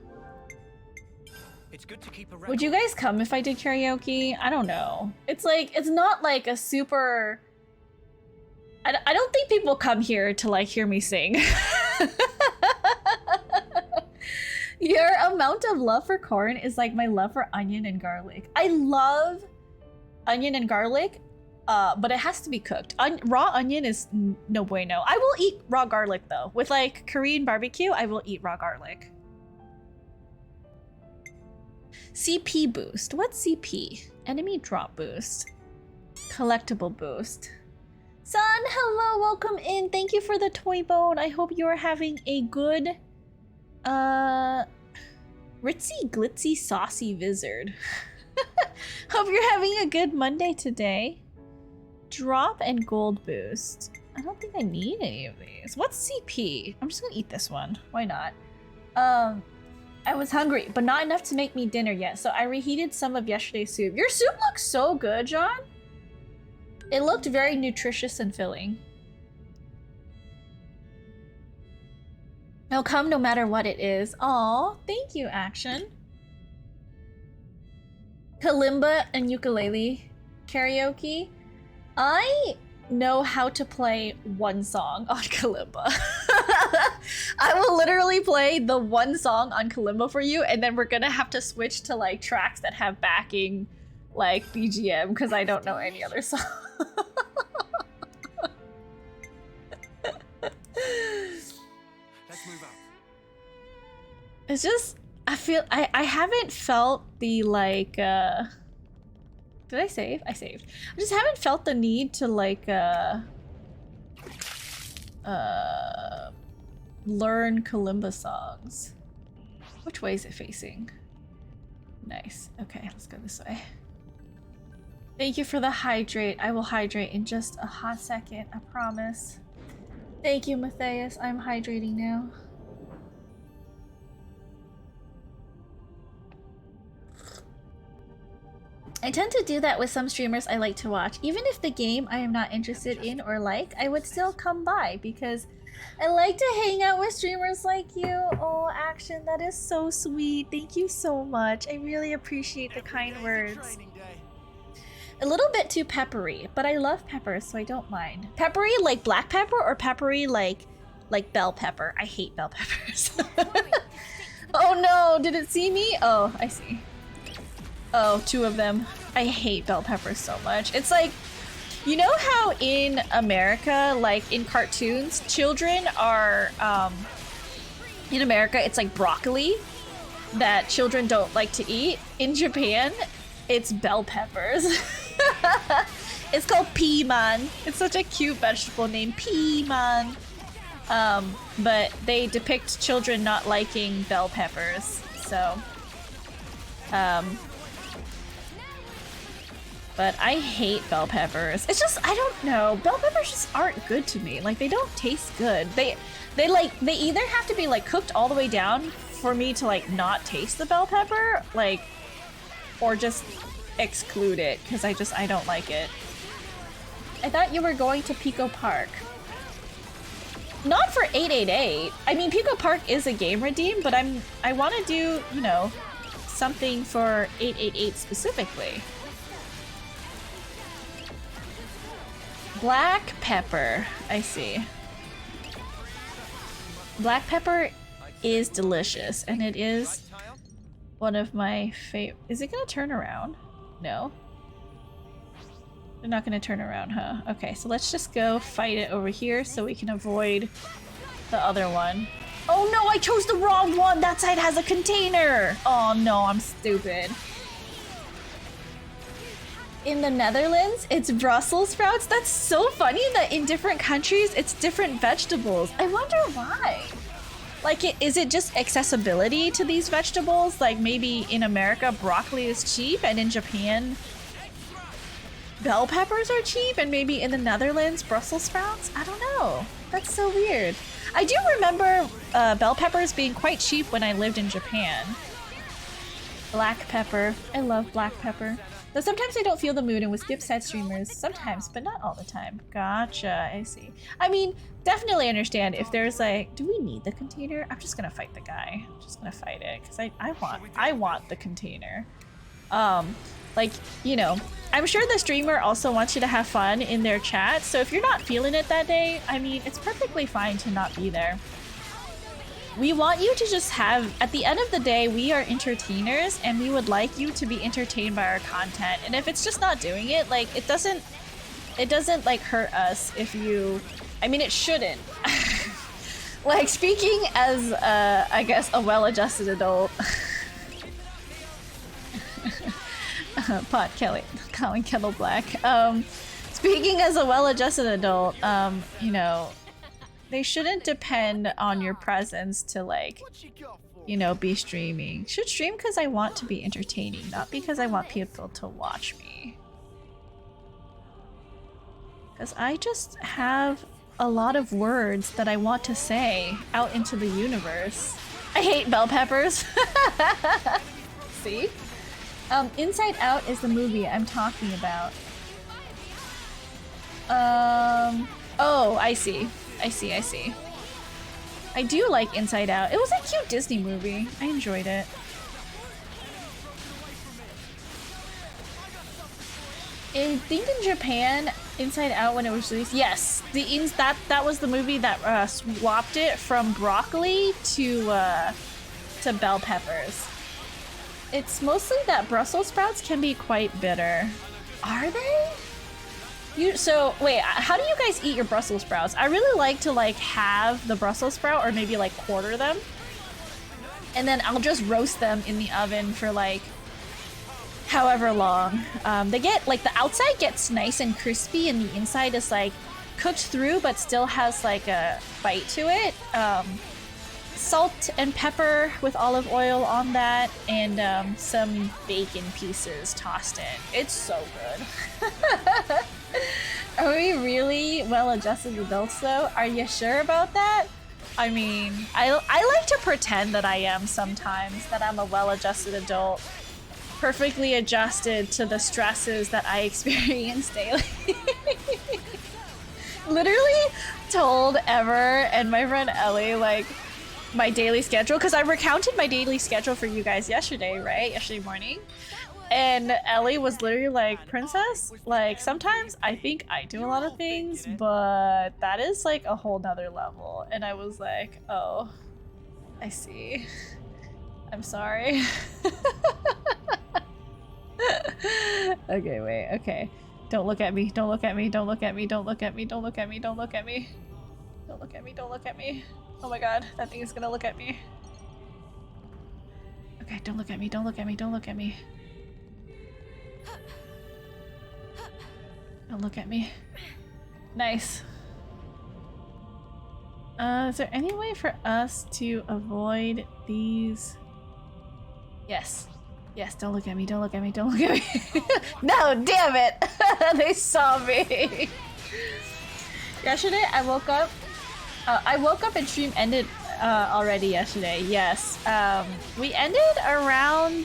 Speaker 2: It's good to keep a
Speaker 1: Would you guys come if I did karaoke? I don't know. It's like, it's not like a super... I don't think people come here to like hear me sing. Your amount of love for corn is like my love for onion and garlic. I love onion and garlic, but it has to be cooked. Raw onion is no bueno. I will eat raw garlic though. With like Korean barbecue, I will eat raw garlic. CP boost. What's CP? Enemy drop boost. Collectible boost. Son, hello, welcome in. Thank you for the toy bone. I hope you're having a good, ritzy, glitzy, saucy wizard. Hope you're having a good Monday today. Drop and gold boost. I don't think I need any of these. What's CP? I'm just gonna eat this one. Why not? I was hungry, but not enough to make me dinner yet, so I reheated some of yesterday's soup. Your soup looks so good, John. It looked very nutritious and filling. It'll come no matter what it is. Aw, thank you, Action. Kalimba and ukulele karaoke. I know how to play one song on kalimba. I will literally play the one song on kalimba for you, and then we're gonna have to switch to like tracks that have backing like BGM because I don't know any other song.
Speaker 2: Let's move out.
Speaker 1: It's just I haven't felt the like did I save? I saved. I just haven't felt the need to like learn kalimba songs. Which way is it facing? Nice. Okay, let's go this way. Thank you for the hydrate. I will hydrate in just a hot second, I promise. Thank you, Matthias. I'm hydrating now. I tend to do that with some streamers I like to watch. Even if the game I am not interested in or like, I would still come by because I like to hang out with streamers like you. Oh, Action, that is so sweet. Thank you so much. I really appreciate the kind words. A little bit too peppery, but I love peppers, so I don't mind. Peppery like black pepper or peppery like bell pepper? I hate bell peppers. Oh no, did it see me? Oh, I see. Oh, two of them. I hate bell peppers so much. It's like, you know how in America, like in cartoons, children are, in America, it's like broccoli that children don't like to eat. In Japan, it's bell peppers. It's called piman. It's such a cute vegetable name, piman. But they depict children not liking bell peppers, so but I hate bell peppers. It's just, I don't know, bell peppers just aren't good to me. Like, they don't taste good. They either have to be like cooked all the way down for me to like not taste the bell pepper, like, or just exclude it because I don't like it. I thought you were going to Pico Park. Not for 888. I mean, Pico Park is a game redeem, but I want to do, you know, something for 888 specifically. Black pepper. I see. Black pepper is delicious, and it is one of my favorite. Is it gonna turn around? No. They're not gonna turn around, huh? Okay, so let's just go fight it over here so we can avoid the other one. Oh no, I chose the wrong one! That side has a container! Oh no, I'm stupid. In the Netherlands, it's Brussels sprouts. That's so funny that in different countries, it's different vegetables. I wonder why. Like, is it just accessibility to these vegetables? Like maybe in America, broccoli is cheap, and in Japan, bell peppers are cheap, and maybe in the Netherlands, Brussels sprouts? I don't know. That's so weird. I do remember bell peppers being quite cheap when I lived in Japan. Black pepper. I love black pepper. Though sometimes I don't feel the mood and will skip side streamers. Sometimes, but not all the time. Gotcha, I see. I mean, definitely understand if there's like, do we need the container? I'm just gonna fight the guy. I'm just gonna fight it, because I want the container. Like, you know, I'm sure the streamer also wants you to have fun in their chat, so if you're not feeling it that day, I mean, it's perfectly fine to not be there. We want you to just have, at the end of the day, we are entertainers and we would like you to be entertained by our content. And if it's just not doing it, like, it doesn't like hurt us if you, I mean, it shouldn't. Like, speaking as, I guess, a well-adjusted adult. Pot Kelly, Colin Kettle Black. Speaking as a well-adjusted adult, you know, they shouldn't depend on your presence to, like, you know, be streaming. Should stream because I want to be entertaining, not because I want people to watch me. Because I just have a lot of words that I want to say out into the universe. I hate bell peppers. See? Inside Out is the movie I'm talking about. Oh, I see. I see. I do like Inside Out. It was a cute Disney movie. I enjoyed it. I think in Japan, Inside Out when it was released, yes, that was the movie that swapped it from broccoli to bell peppers. It's mostly that Brussels sprouts can be quite bitter. Are they? So wait, how do you guys eat your Brussels sprouts? I really like to like have the Brussels sprout or maybe like quarter them. And then I'll just roast them in the oven for like however long. They get like the outside gets nice and crispy and the inside is like cooked through but still has like a bite to it. Salt and pepper with olive oil on that and some bacon pieces tossed in. It's so good. Are we really well-adjusted adults though? Are you sure about that? I mean, I like to pretend that I am sometimes, that I'm a well-adjusted adult, perfectly adjusted to the stresses that I experience daily. Literally told Ever and my friend Ellie like my daily schedule, because I recounted my daily schedule for you guys yesterday, right? Yesterday morning. And Ellie was literally like, Princess, like sometimes I think I do a lot of things, but that is like a whole nother level. And I was like, oh, I see. I'm sorry. Okay, wait, okay. Don't look at me, don't look at me, don't look at me, don't look at me, don't look at me, don't look at me. Don't look at me, don't look at me. Oh my god, that thing is gonna look at me. Okay, don't look at me, don't look at me, don't look at me. Don't look at me. Nice. Is there any way for us to avoid these? Yes. Yes, don't look at me, don't look at me, don't look at me. No, damn it! They saw me! Yesterday, I woke up and stream ended already yesterday, yes. We ended around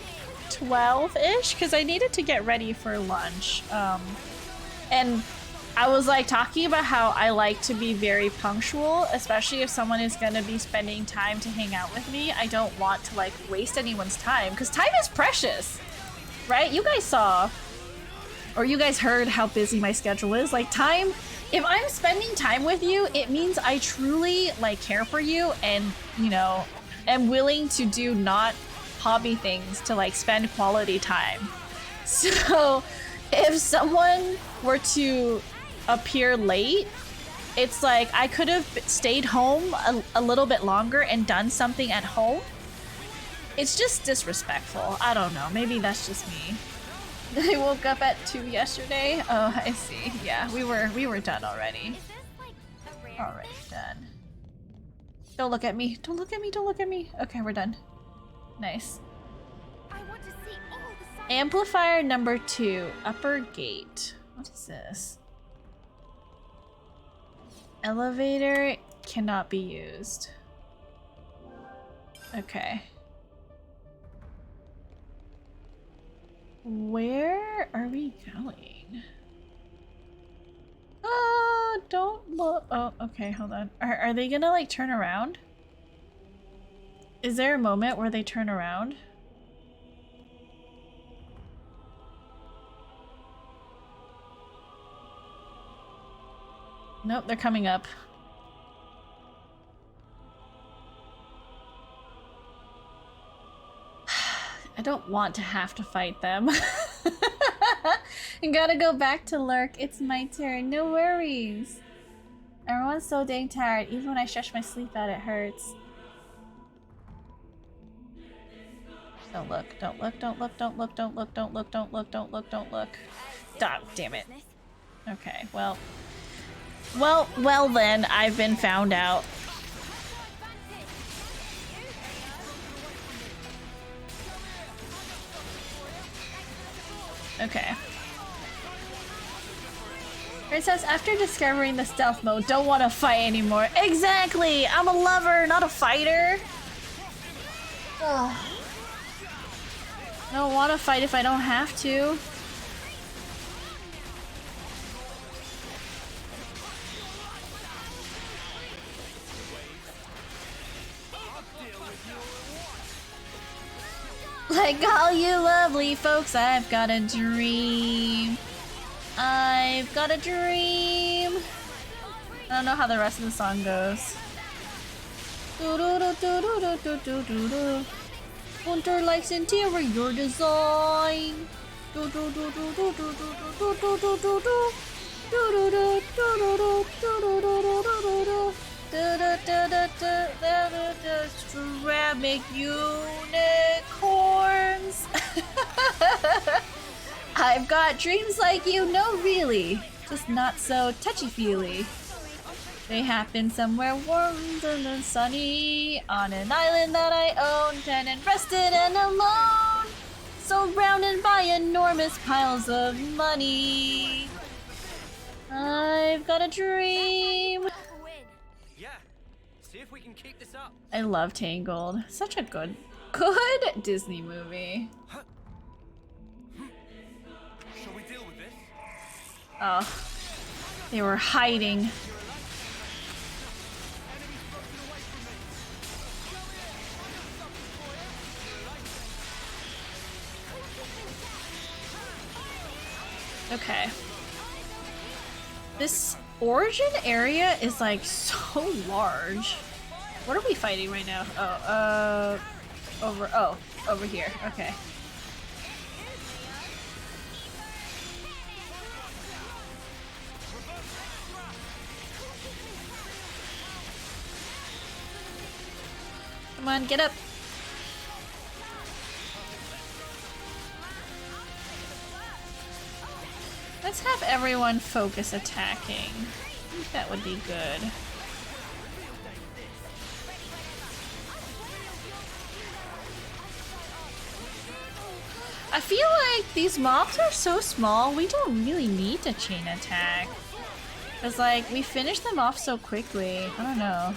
Speaker 1: 12-ish, because I needed to get ready for lunch. And I was like talking about how I like to be very punctual, especially if someone is going to be spending time to hang out with me. I don't want to like waste anyone's time, because time is precious, right? You guys saw, or you guys heard how busy my schedule is. Like time, if I'm spending time with you, it means I truly like care for you and, you know, am willing to do not hobby things to like spend quality time. So if someone were to appear late, it's like I could have stayed home a little bit longer and done something at home. It's just disrespectful. I don't know. Maybe that's just me. I woke up at 2 yesterday. Oh, I see. Yeah, we were done already. Already done. Don't look at me. Don't look at me. Don't look at me. Okay, we're done. Nice. Amplifier number 2, upper gate. What is this? Elevator cannot be used. Okay. Where are we going? Don't look. Oh, okay, hold on. Are they gonna like turn around? Is there a moment where they turn around? Nope, they're coming up. I don't want to have to fight them. I gotta go back to lurk. It's my turn. No worries. Everyone's so dang tired. Even when I stretch my sleep out, it hurts. Don't look. Don't look. Don't look. Don't look. Don't look. Don't look. Don't look. Don't look. Don't look. Stop. Damn it. Okay. Well then. I've been found out. Okay. Princess, after discovering the stealth mode, don't want to fight anymore. Exactly! I'm a lover, not a fighter. Ugh. I don't want to fight if I don't have to. Like all you lovely folks, I've got a dream. I've got a dream. I don't know how the rest of the song goes. Hunter likes interior design. Ceramic unicorns. I've got dreams like you, no really, just not so touchy-feely. They happen somewhere warm and sunny, on an island that I owned, and rested and alone, surrounded by enormous piles of money. I've got a dream.
Speaker 2: Yeah. See if we can keep this up.
Speaker 1: I love Tangled. Such a good Disney movie.
Speaker 2: Shall we deal with this?
Speaker 1: Oh, they were hiding. Okay. This origin area is like so large. What are we fighting right now? Oh, over here. Okay. Come on, get up. Let's have everyone focus attacking. I think that would be good. I feel like these mobs are so small, we don't really need to chain attack. Cause like, we finish them off so quickly. I don't know.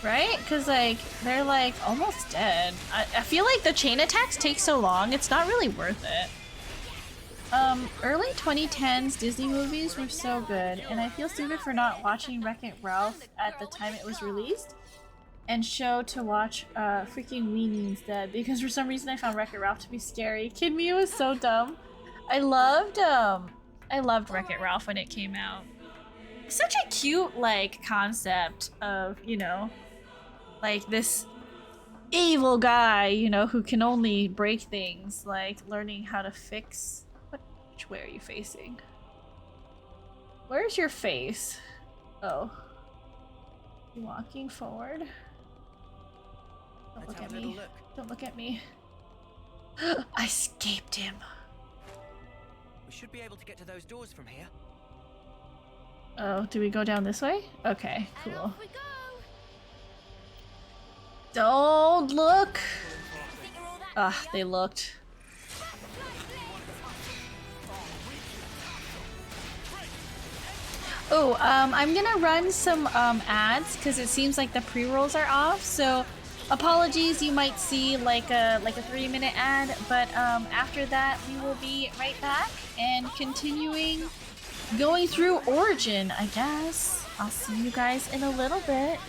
Speaker 1: Right? Because, like, they're, like, almost dead. I feel like the chain attacks take so long, it's not really worth it. Early 2010s Disney movies were so good, and I feel stupid for not watching Wreck-It Ralph at the time it was released, and to watch freaking Weenie instead, because for some reason I found Wreck-It Ralph to be scary. Kid Mew was so dumb. I loved Wreck-It Ralph when it came out. Such a cute, like, concept of, you know, like this evil guy, you know, who can only break things, like learning how to fix. Which way are you facing? Where's your face? Oh. Walking forward. Don't
Speaker 2: Let's
Speaker 1: look
Speaker 2: have
Speaker 1: at
Speaker 2: a little
Speaker 1: me.
Speaker 2: look.
Speaker 1: Don't look at me. I escaped him.
Speaker 2: We should be able to get to those doors from here.
Speaker 1: Oh, do we go down this way? Okay,
Speaker 6: And
Speaker 1: cool.
Speaker 6: off we go.
Speaker 1: Don't look! Ah, they looked. Oh, I'm gonna run some ads because it seems like the pre-rolls are off. So, apologies, you might see like a 3-minute ad, but after that we will be right back and continuing going through Origin, I guess. I'll see you guys in a little bit.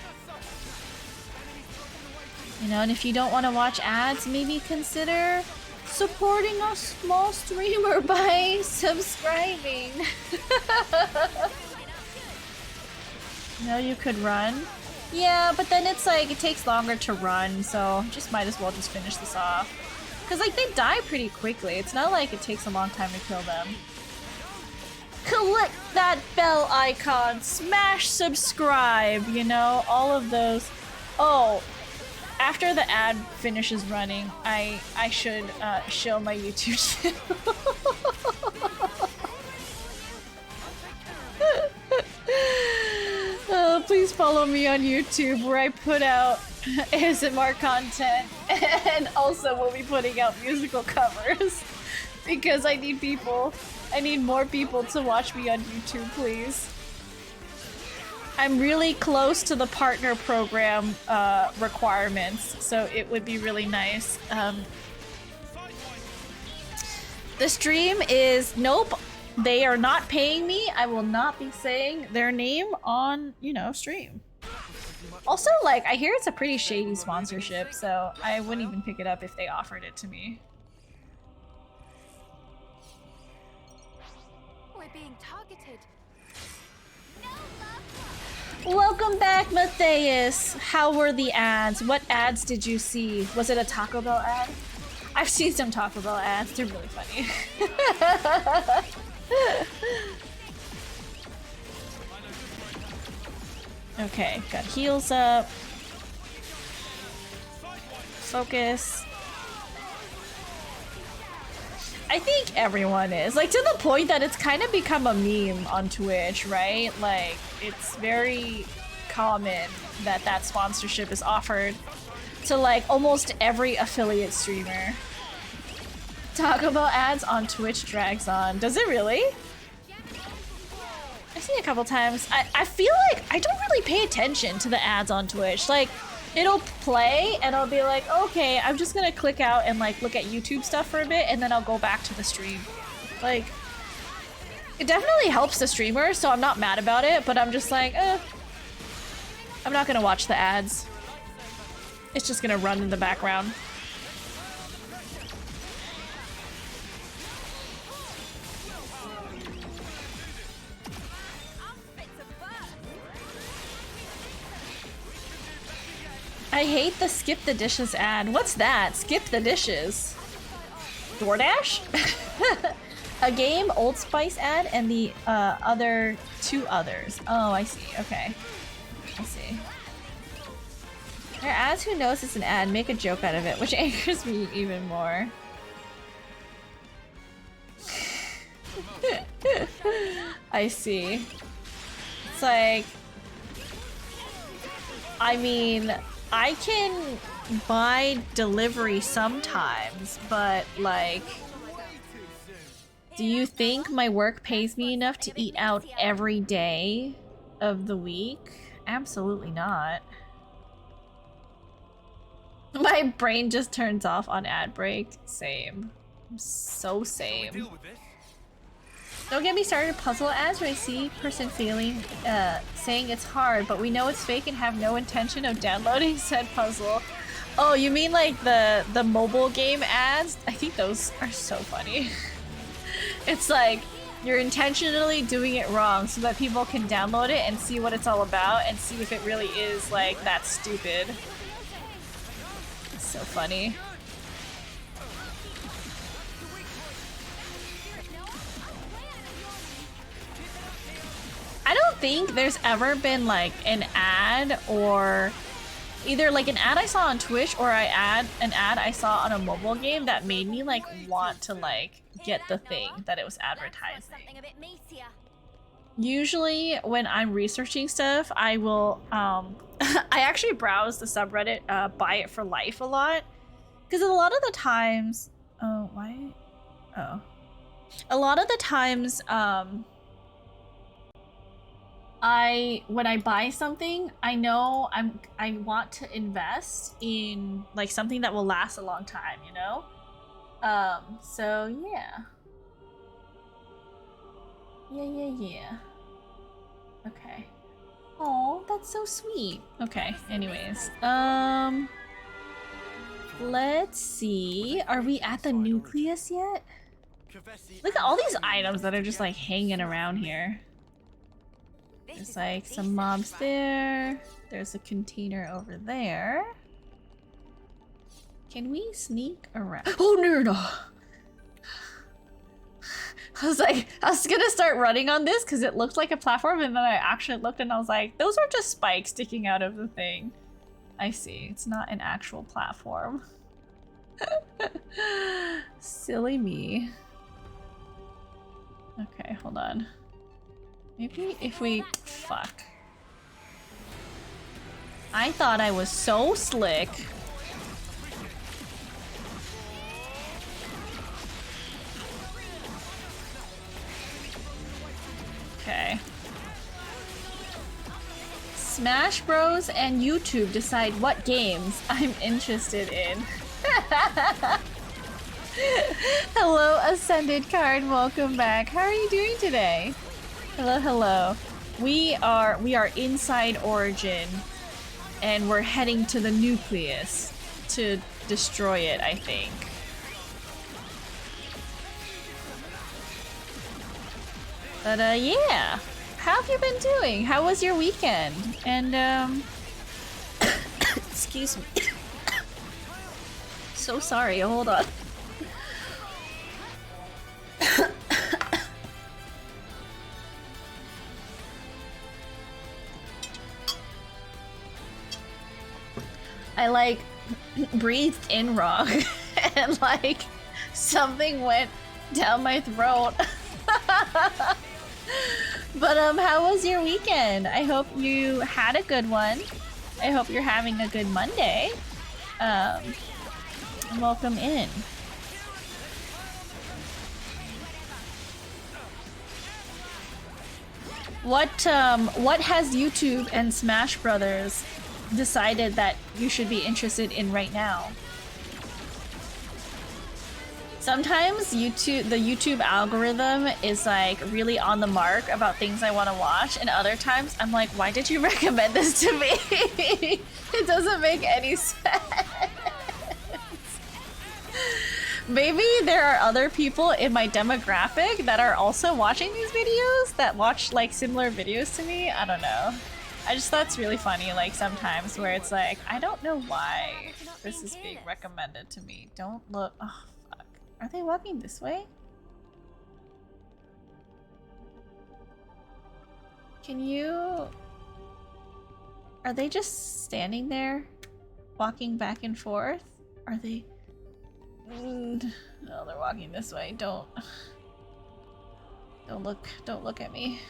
Speaker 1: You know, and if you don't want to watch ads, maybe consider supporting a small streamer by subscribing. No, you could run. Yeah, but then it's like, it takes longer to run, so just might as well just finish this off. Because, like, they die pretty quickly. It's not like it takes a long time to kill them. Click that bell icon, smash subscribe, you know, all of those. Oh, after the ad finishes running, I should show my YouTube channel. Please follow me on YouTube where I put out ASMR content and also we'll be putting out musical covers because I need more people to watch me on YouTube, please. I'm really close to the partner program requirements, so it would be really nice. The stream is, nope, they are not paying me. I will not be saying their name on, you know, stream. Also, like, I hear it's a pretty shady sponsorship, so I wouldn't even pick it up if they offered it to me.
Speaker 3: We're being targeted.
Speaker 1: Welcome back, Matthias. How were the ads? What ads did you see? Was it a Taco Bell ad? I've seen some Taco Bell ads. They're really funny. Okay, got heals up. Focus. I think everyone is. Like, to the point that it's kind of become a meme on Twitch, right? Like, it's very common that that sponsorship is offered to, like, almost every affiliate streamer. Taco Bell ads on Twitch drags on. Does it really? I've seen it a couple times. I feel like I don't really pay attention to the ads on Twitch. Like, it'll play and I'll be like, okay, I'm just gonna click out and like look at YouTube stuff for a bit and then I'll go back to the stream. Like, it definitely helps the streamer, so I'm not mad about it, but I'm just like, I'm not gonna watch the ads. It's just gonna run in the background. I hate the skip the dishes ad. What's that? Skip the dishes. DoorDash? A game, Old Spice ad, and the other two others. Oh, I see. Okay. I see. There are ads who knows it's an ad, make a joke out of it, which angers me even more. I see. It's like, I mean, I can buy delivery sometimes, but like, do you think my work pays me enough to eat out every day of the week? Absolutely not. My brain just turns off on ad break. Same. So same. Don't get me started puzzle ads where I see person saying it's hard, but we know it's fake and have no intention of downloading said puzzle. Oh, you mean like the mobile game ads? I think those are so funny. It's like you're intentionally doing it wrong so that people can download it and see what it's all about and see if it really is like that stupid. It's so funny. I don't think there's ever been like an ad or either like an ad I saw on Twitch or an ad I saw on a mobile game that made me like want to like get the thing that it was advertising. Usually when I'm researching stuff, I will I actually browse the subreddit Buy It for Life a lot, because a lot of the times a lot of the times when I buy something, I know I want to invest in like something that will last a long time, you know? So yeah. Yeah. Okay. Oh, that's so sweet. Okay, anyways. Let's see. Are we at the nucleus yet? Look at all these items that are just like hanging around here. There's like some mobs there. There's a container over there. Can we sneak around? Oh no! I was gonna start running on this because it looked like a platform, and then I actually looked and I was like, those are just spikes sticking out of the thing. I see, it's not an actual platform. Silly me. Okay, hold on. Maybe if we... Fuck. I thought I was so slick. Okay. Smash Bros and YouTube decide what games I'm interested in. Hello, Ascended Card. Welcome back. How are you doing today? Hello. We are inside Origin, and we're heading to the nucleus to destroy it, I think. But yeah. How have you been doing? How was your weekend? And excuse me. So sorry, hold on. I like breathed in wrong and like something went down my throat. But how was your weekend? I hope you had a good one. I hope you're having a good Monday. Welcome in. What has YouTube and Smash Brothers decided that you should be interested in right now? Sometimes the YouTube algorithm is like really on the mark about things I want to watch, and other times I'm like, why did you recommend this to me? It doesn't make any sense. Maybe there are other people in my demographic that are also watching these videos that watch like similar videos to me. I don't know. I just thought it's really funny, like sometimes where it's like, I don't know why this is being recommended to me. Don't look. Oh, fuck. Are they walking this way? Can you... Are they just standing there, walking back and forth? Are they... No, they're walking this way. Don't look at me.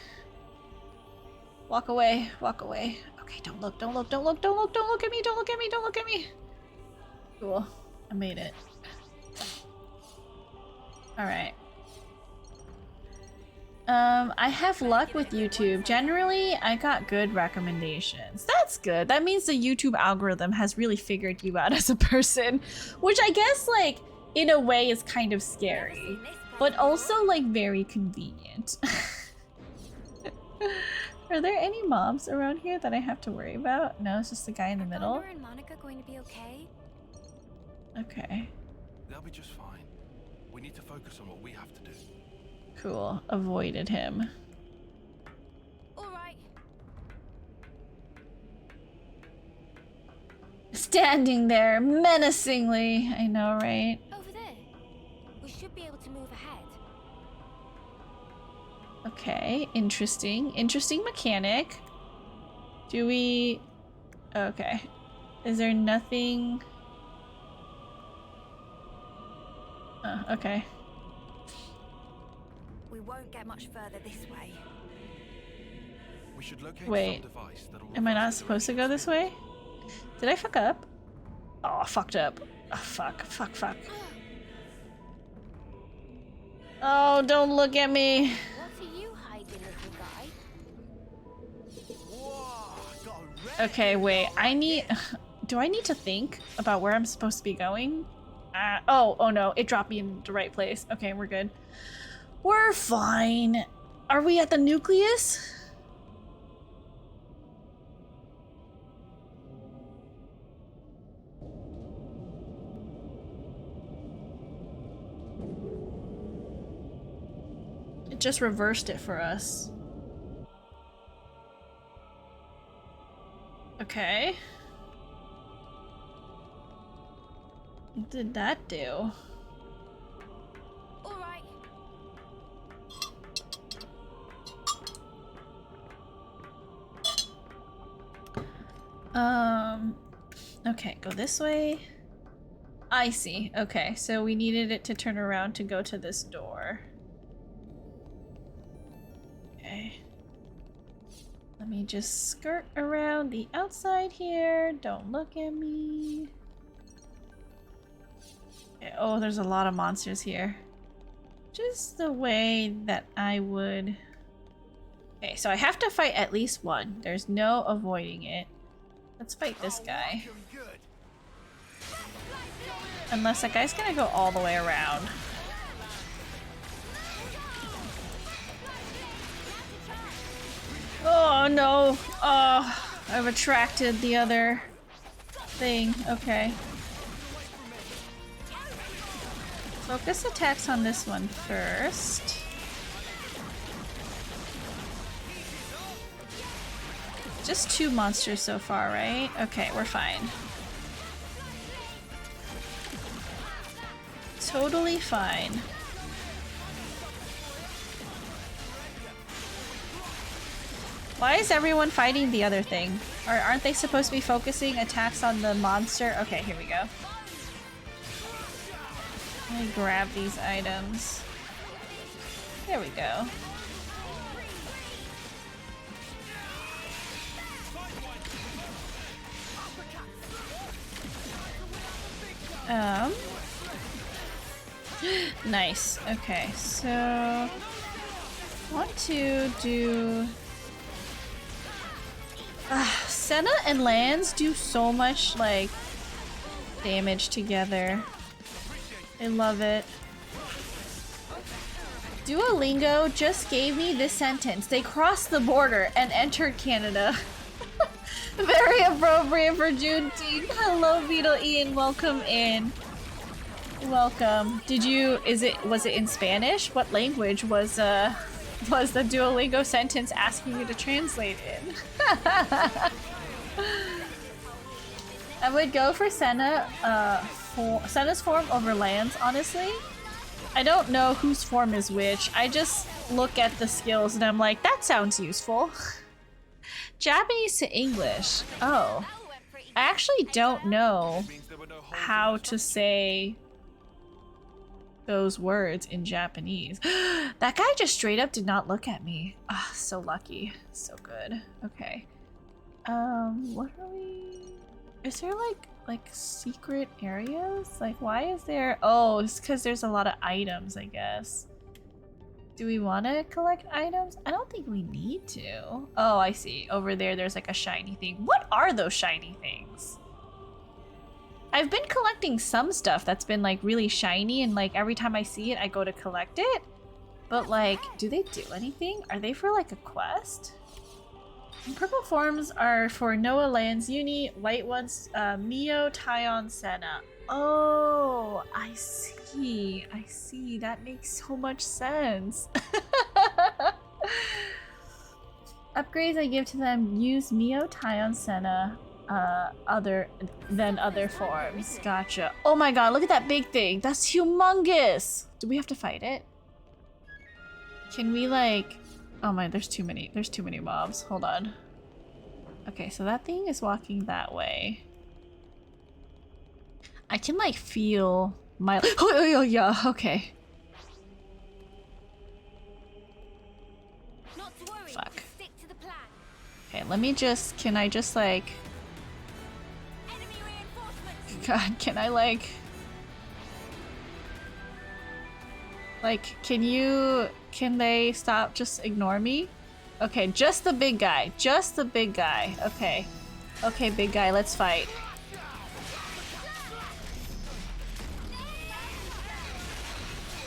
Speaker 1: Walk away, walk away. Okay, don't look at me, don't look at me. Cool, I made it. All right. I have luck with YouTube. Generally, I got good recommendations. That's good. That means the YouTube algorithm has really figured you out as a person, which I guess, like, in a way is kind of scary, but also, like, very convenient. Are there any mobs around here that I have to worry about? No, it's just the guy in the middle.
Speaker 3: Are and Monica going to be okay?
Speaker 1: Okay.
Speaker 7: They'll be just fine. We need to focus on what we have to do.
Speaker 1: Cool. Avoided him.
Speaker 3: All right.
Speaker 1: Standing there menacingly. I know, right?
Speaker 3: Over there. We should be able to move ahead.
Speaker 1: Okay, interesting. Interesting mechanic. Do we... Okay. Is there nothing... okay.
Speaker 10: We won't get much further this way.
Speaker 7: We should locate
Speaker 1: Wait.
Speaker 7: some device that'll
Speaker 1: Am I
Speaker 7: reverse
Speaker 1: not
Speaker 7: the
Speaker 1: supposed to go this way? Did I fuck up? Oh, I fucked up. Oh, fuck. Oh, don't look at me.
Speaker 6: What are you hiding, little guy?
Speaker 1: Okay, wait. I need... Do I need to think about where I'm supposed to be going? Oh no. It dropped me in the right place. Okay, we're good. We're fine. Are we at the nucleus? It just reversed it for us. Okay. What did that do?
Speaker 6: All right.
Speaker 1: Okay, go this way. I see. Okay, so we needed it to turn around to go to this door. Okay. Let me just skirt around the outside here. Don't look at me. Okay, oh, there's a lot of monsters here. Just the way that I would... Okay, so I have to fight at least one. There's no avoiding it. Let's fight this guy. Unless that guy's gonna go all the way around. Oh no! Oh, I've attracted the other thing. Okay. Focus attacks on this one first. Just 2 monsters so far, right? Okay, we're fine. Totally fine. Why is everyone fighting the other thing? Or aren't they supposed to be focusing attacks on the monster? Okay, here we go. Let me grab these items. There we go. Nice. Okay, so want to do Senna and Lance do so much like damage together. I love it. Duolingo just gave me this sentence. They crossed the border and entered Canada. Very appropriate for Juneteenth. Hello, Beetle Ian. Welcome in. Welcome. Was it in Spanish? What language was the Duolingo sentence asking you to translate in? I would go for Senna, Senna's form over Lance, honestly. I don't know whose form is which. I just look at the skills and I'm like, that sounds useful. Japanese to English. Oh. I actually don't know how to say those words in Japanese. That guy just straight up did not look at me. Ah, so lucky. So good. Okay. What are we... Is there like secret areas? Like why is there... Oh, it's because there's a lot of items, I guess. Do we want to collect items? I don't think we need to. Oh, I see. Over there, there's like a shiny thing. What are those shiny things? I've been collecting some stuff that's been like really shiny and like every time I see it, I go to collect it. But like, do they do anything? Are they for like a quest? And purple forms are for Noah, Lance, Uni, white ones, Mio, Tyon, Senna. Oh, I see. I see. That makes so much sense. Upgrades I give to them use Mio, Tyon, Senna, other forms. Gotcha. Oh my god, look at that big thing. That's humongous. Do we have to fight it? Can we like... Oh my, there's too many mobs. Hold on. Okay, so that thing is walking that way. I can like feel my oh yeah, okay.
Speaker 3: Not to worry.
Speaker 1: Fuck.
Speaker 3: Just stick to the plan.
Speaker 1: Okay, let me just, can I just like,
Speaker 3: Enemy reinforcements.
Speaker 1: God, can I like, can they stop, just ignore me? Okay, just the big guy, okay. Okay, big guy, let's fight.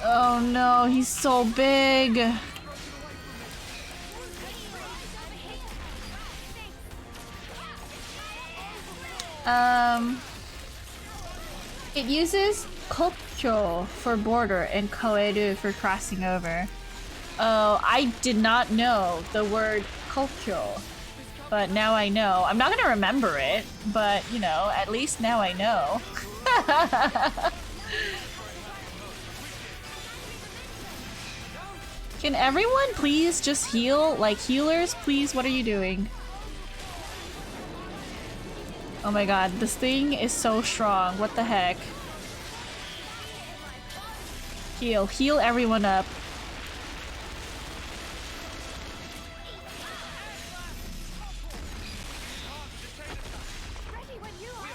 Speaker 1: Oh no, he's so big. It uses Kokyo for border and Koeru for crossing over. Oh, I did not know the word Kokyo, but now I know. I'm not gonna remember it, but you know, at least now I know. Can everyone please just heal? Like, healers, please, what are you doing? Oh my god, this thing is so strong. What the heck? Heal everyone up.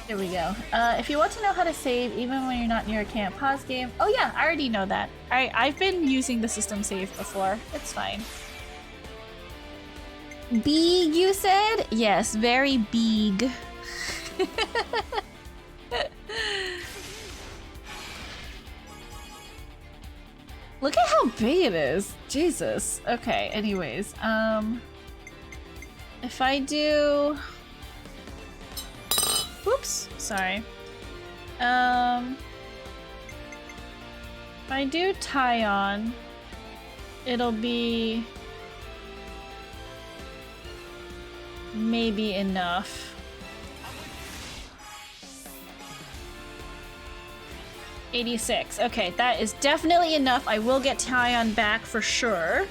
Speaker 1: There we go. If you want to know how to save even when you're not near a camp, pause game. Oh yeah, I already know that. I've been using the system save before. It's fine. Big, you said? Yes, very big. Look at how big it is. Jesus. Okay, anyways. If I do... Oops, sorry. If I do tie on, it'll be maybe enough. $86. Okay, that is definitely enough. I will get Tyon back for sure.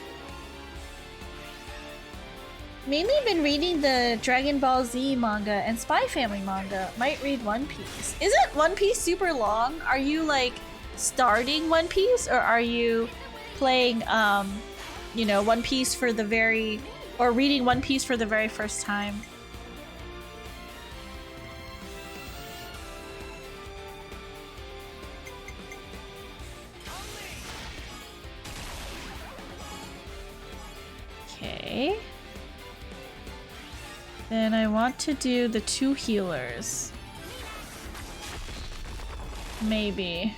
Speaker 1: Mainly been reading the Dragon Ball Z manga and Spy Family manga. Might read One Piece. Isn't One Piece super long? Are you like starting One Piece, or are you playing you know, One Piece for the very, or reading One Piece for the very first time? Okay. Then I want to do the 2 healers. Maybe.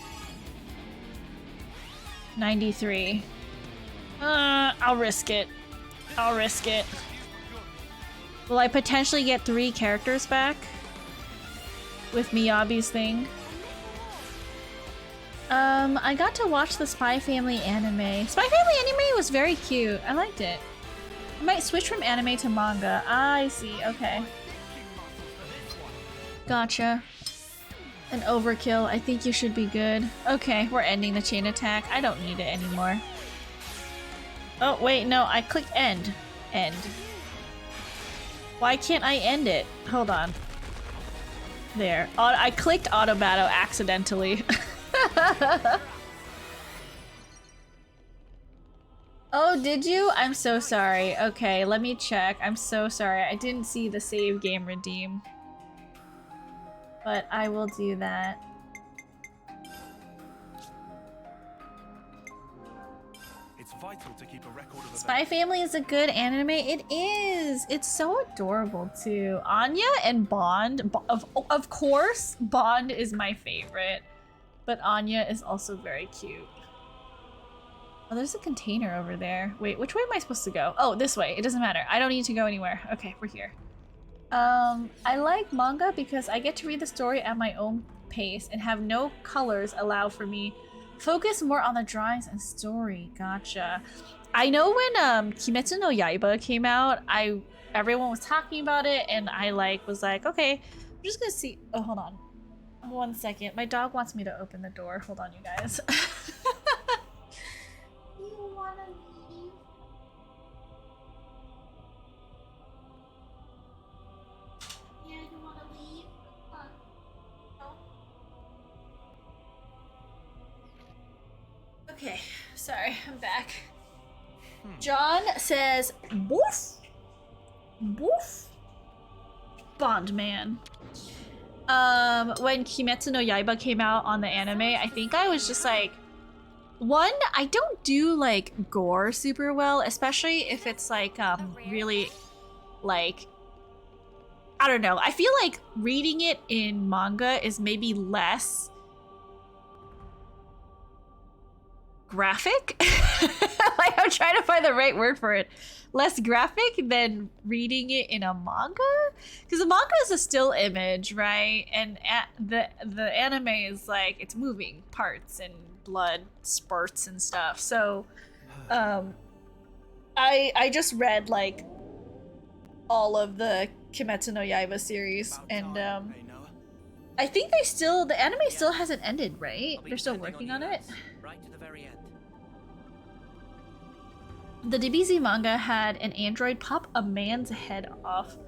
Speaker 1: 93. I'll risk it. I'll risk it. Will I potentially get 3 characters back? With Miyabi's thing? I got to watch the Spy Family anime. Spy Family anime was very cute. I liked it. I might switch from anime to manga. Ah, I see. Okay. Gotcha. An overkill. I think you should be good. Okay, we're ending the chain attack. I don't need it anymore. Oh, wait, no. I clicked end. End. Why can't I end it? Hold on. There. I clicked auto battle accidentally. Oh, did you? I'm so sorry. Okay, let me check. I'm so sorry. I didn't see the save game redeem. But I will do that.
Speaker 7: It's vital to keep a record of
Speaker 1: Spy Family is a good anime. It is. It's so adorable too. Anya and Bond. Of course, Bond is my favorite. But Anya is also very cute. Oh, there's a container over there. Wait, which way am I supposed to go? Oh, this way. It doesn't matter. I don't need to go anywhere. Okay, we're here. I like manga because I get to read the story at my own pace and have no colors allow for me. Focus more on the drawings and story. Gotcha. I know when Kimetsu no Yaiba came out, everyone was talking about it and I was like, okay, I'm just gonna see. Oh, hold on. 1 second. My dog wants me to open the door. Hold on, you guys. You wanna leave? Sorry, I'm back. John says, "Boof, boof." Bondman. When Kimetsu no Yaiba came out on the anime, I think I was just like, one, I don't do like gore super well, especially if it's like really like, I don't know. I feel like reading it in manga is maybe less graphic. Like, I'm trying to find the right word for it. Less graphic than reading it in a manga, because the manga is a still image, right? And the anime is like, it's moving parts and blood spurts and stuff. So I just read like all of the Kimetsu no Yaiba series, and I think the anime still hasn't ended, right? They're still working on it.
Speaker 2: Right to the very end.
Speaker 1: The DBZ manga had an android pop a man's head off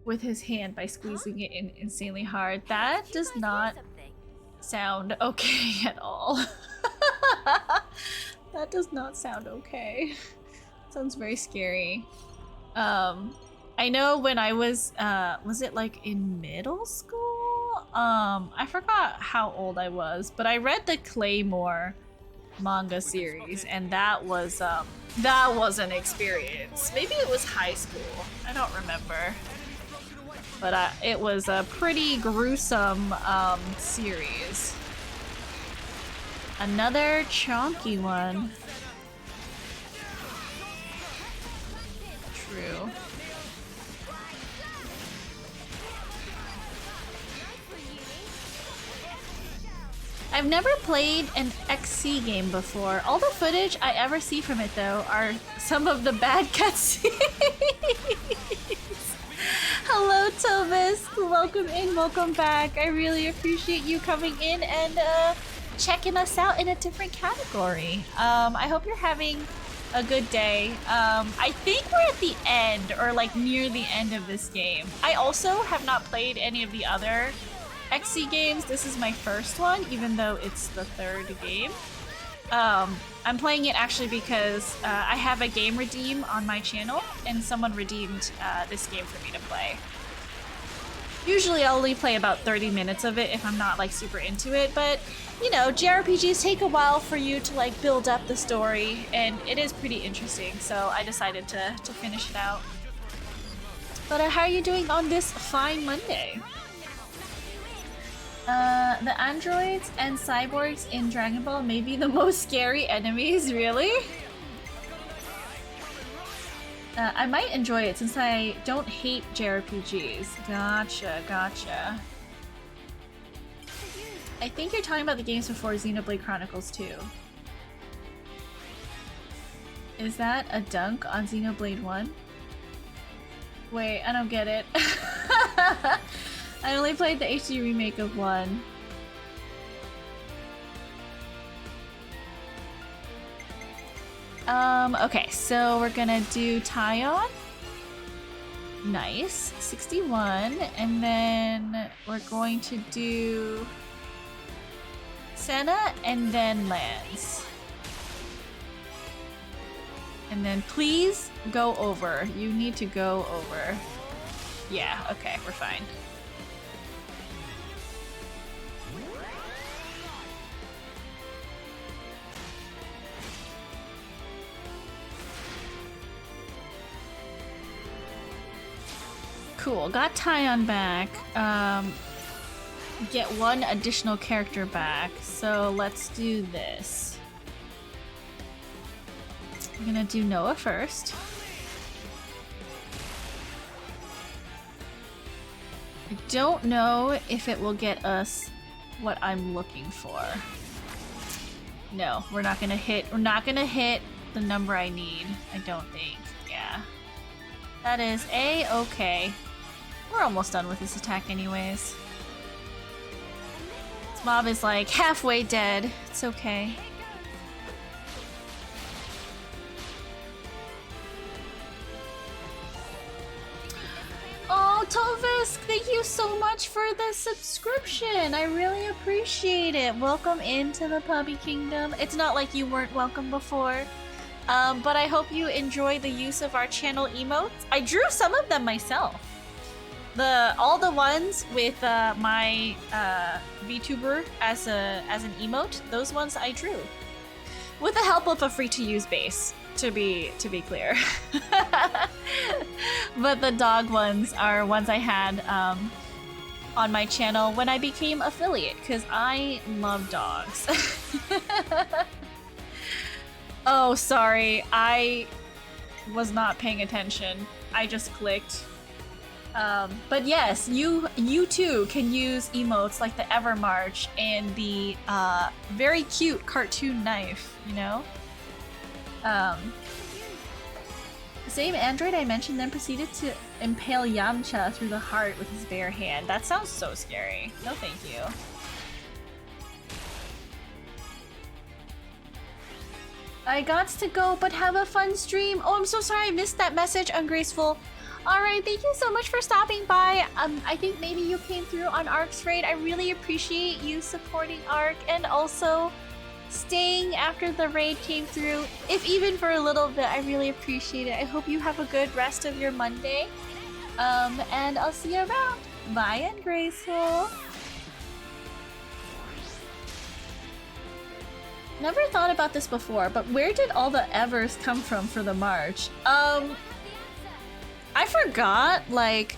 Speaker 1: with his hand by squeezing it in insanely hard. That does not sound okay at all. That does not sound okay. Sounds very scary. I know when I was it like in middle school? I forgot how old I was, but I read the Claymore manga series, and that was an experience. Maybe it was high school. I don't remember. But it was a pretty gruesome series. Another chonky one. True. I've never played an XC game before. All the footage I ever see from it, though, are some of the bad cutscenes. Hello, Thomas. Welcome in, welcome back. I really appreciate you coming in and checking us out in a different category. I hope you're having a good day. I think we're at the end, or like near the end of this game. I also have not played any of the other XC games. This is my first one, even though it's the third game. I'm playing it actually because I have a game redeem on my channel, and someone redeemed this game for me to play. Usually I'll only play about 30 minutes of it if I'm not like super into it, but you know, JRPGs take a while for you to like build up the story, and it is pretty interesting, so I decided to finish it out. But how are you doing on this fine Monday? The androids and cyborgs in Dragon Ball may be the most scary enemies, really? I might enjoy it since I don't hate JRPGs. Gotcha, gotcha. I think you're talking about the games before Xenoblade Chronicles 2. Is that a dunk on Xenoblade 1? Wait, I don't get it. I only played the HD remake of 1. Okay, so we're gonna do Taion. Nice. 61. And then we're going to do Senna and then Lance. And then please go over. You need to go over. Yeah, okay, we're fine. Cool, got Taion back. Get one additional character back. So let's do this. I'm gonna do Noah first. I don't know if it will get us what I'm looking for. No, we're not gonna hit the number I need, I don't think. Yeah. That is A-okay. We're almost done with this attack anyways. This mob is like halfway dead. It's okay. Oh, Tovisk, thank you so much for the subscription. I really appreciate it. Welcome into the Puppy Kingdom. It's not like you weren't welcome before. But I hope you enjoy the use of our channel emotes. I drew some of them myself. All the ones with my VTuber as an emote, those ones I drew. With the help of a free-to-use base, to be clear. But the dog ones are ones I had on my channel when I became affiliate, because I love dogs. Oh, sorry. I was not paying attention. I just clicked. But yes, you too can use emotes like the Evermarch and the very cute cartoon knife, you know? The same android I mentioned then proceeded to impale Yamcha through the heart with his bare hand. That sounds so scary. No thank you. I gots to go, but have a fun stream. Oh, I'm so sorry I missed that message, Ungraceful. Alright, thank you so much for stopping by. I think maybe you came through on Ark's raid. I really appreciate you supporting Ark and also staying after the raid came through. If even for a little bit, I really appreciate it. I hope you have a good rest of your Monday. And I'll see you around. Bye, Ungraceful. Never thought about this before, but where did all the Evers come from for the march? I forgot, like...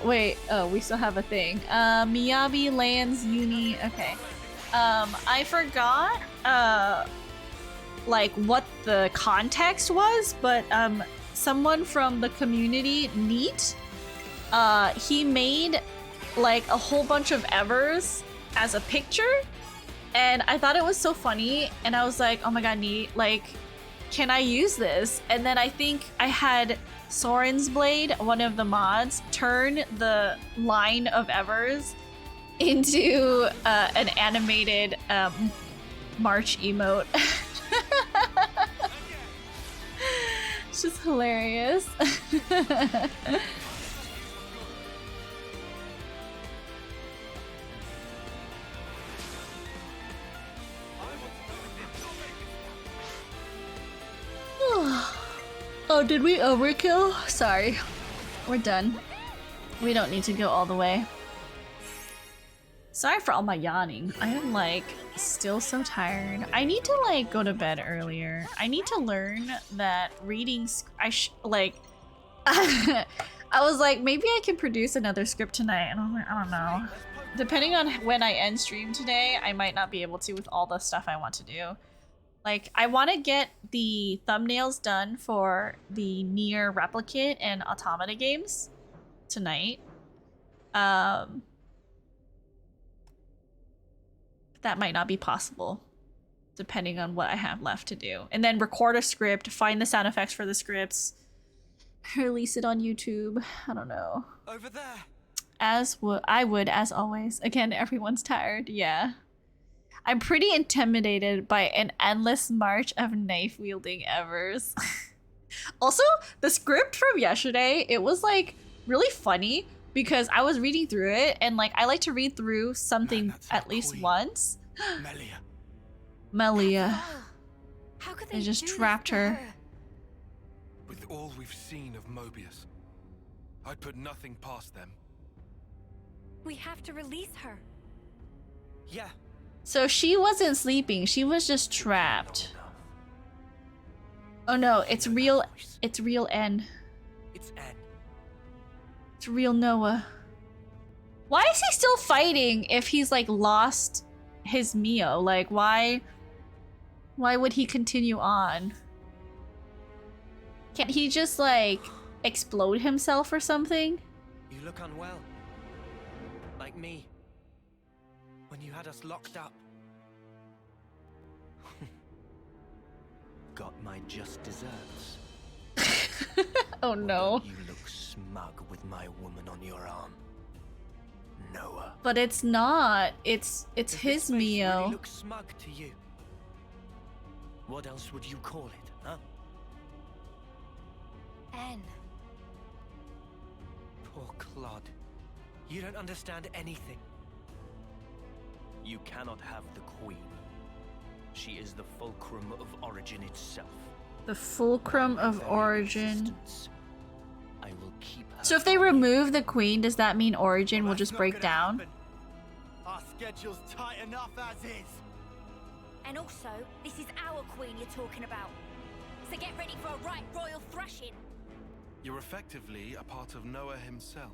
Speaker 1: wait, oh, we still have a thing. Miyabi lands uni, okay. I forgot, like, what the context was, but, someone from the community, Neat, he made, like, a whole bunch of Evers as a picture, and I thought it was so funny, and I was like, oh my god, Neat, like, can I use this? And then I think I had Soren's Blade, one of the mods, turn the line of Evers into an animated March emote. It's just hilarious. Oh, did we overkill? Sorry. We're done. We don't need to go all the way. Sorry for all my yawning. I am like still so tired. I need to like go to bed earlier. I need to learn that reading like I was like, maybe I can produce another script tonight, and I'm like, I don't know. Depending on when I end stream today, I might not be able to with all the stuff I want to do. Like, I want to get the thumbnails done for the Nier Replicant and Automata games tonight. That might not be possible, depending on what I have left to do. And then record a script, find the sound effects for the scripts, release it on YouTube. I don't know.
Speaker 2: Over there.
Speaker 1: I would, as always. Again, everyone's tired. Yeah. I'm pretty intimidated by an endless march of knife-wielding Evers. Also, the script from yesterday, it was like really funny because I was reading through it, and like I like to read through something at least once. Melia.
Speaker 4: How could
Speaker 1: they just trapped her.
Speaker 7: With all we've seen of Mobius, I'd put nothing past them.
Speaker 4: We have to release her.
Speaker 2: Yeah.
Speaker 1: So she wasn't sleeping, she was just trapped. Oh no, it's real N.
Speaker 2: It's N.
Speaker 1: It's real Noah. Why is he still fighting if he's like lost his Mio? Like why would he continue on? Can't he just like explode himself or something?
Speaker 2: You look unwell. Like me. When you had us locked up. Got my just desserts.
Speaker 1: Oh no.
Speaker 2: You look smug with my woman on your arm. Noah.
Speaker 1: But it's not. It's his Mio.
Speaker 2: Really looks smug to you. What else would you call it, huh?
Speaker 4: N.
Speaker 2: clod. You don't understand anything. You cannot have the queen. She is the fulcrum of origin itself.
Speaker 1: The fulcrum of
Speaker 2: Very
Speaker 1: origin.
Speaker 2: existence. I will keep her.
Speaker 1: So if they remove the queen, does that mean origin will just break down?
Speaker 11: Our schedule's tight enough as is.
Speaker 6: And also, this is our queen you're talking about. So get ready for a right royal thrashing.
Speaker 7: You're effectively a part of Noah himself.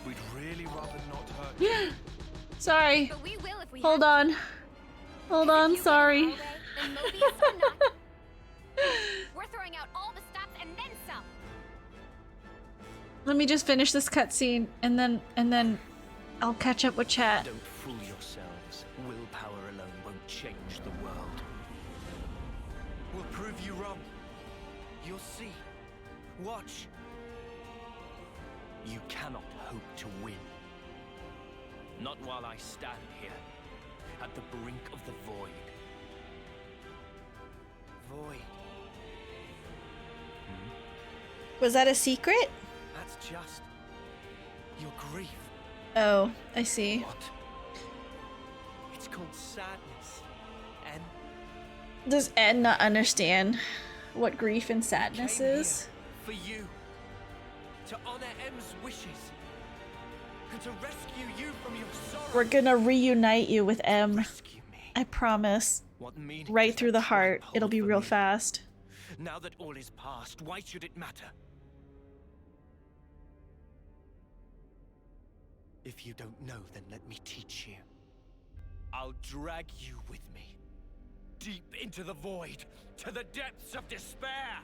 Speaker 7: We'd really rather not hurt you.
Speaker 1: Sorry.
Speaker 3: But we will if we
Speaker 1: Hold on. Hold on, sorry.
Speaker 6: Then Mobius or not. We're throwing out all the stops and then some.
Speaker 1: Let me just finish this cutscene and then I'll catch up with chat.
Speaker 2: Don't fool yourselves. Willpower alone won't change the world. We'll prove you wrong. You'll see. Watch. You cannot hope to win. Not while I stand here, at the brink of the void. Void.
Speaker 1: Was that a secret?
Speaker 2: That's just your grief.
Speaker 1: Oh, I see.
Speaker 2: What? It's called sadness. And
Speaker 1: Does Ed not understand what grief and sadness
Speaker 2: came
Speaker 1: is?
Speaker 2: here for you. To honor M's wishes. And to rescue you from your sorrow.
Speaker 1: We're gonna reunite you with M.
Speaker 2: Rescue me.
Speaker 1: I promise.
Speaker 2: What meaning
Speaker 1: Right
Speaker 2: does
Speaker 1: through
Speaker 2: that
Speaker 1: the heart.
Speaker 2: trap hold
Speaker 1: It'll be
Speaker 2: for
Speaker 1: real
Speaker 2: me?
Speaker 1: fast.
Speaker 2: Now that all is past, why should it matter? If you don't know, then let me teach you. I'll drag you with me. Deep into the void, to the depths of despair.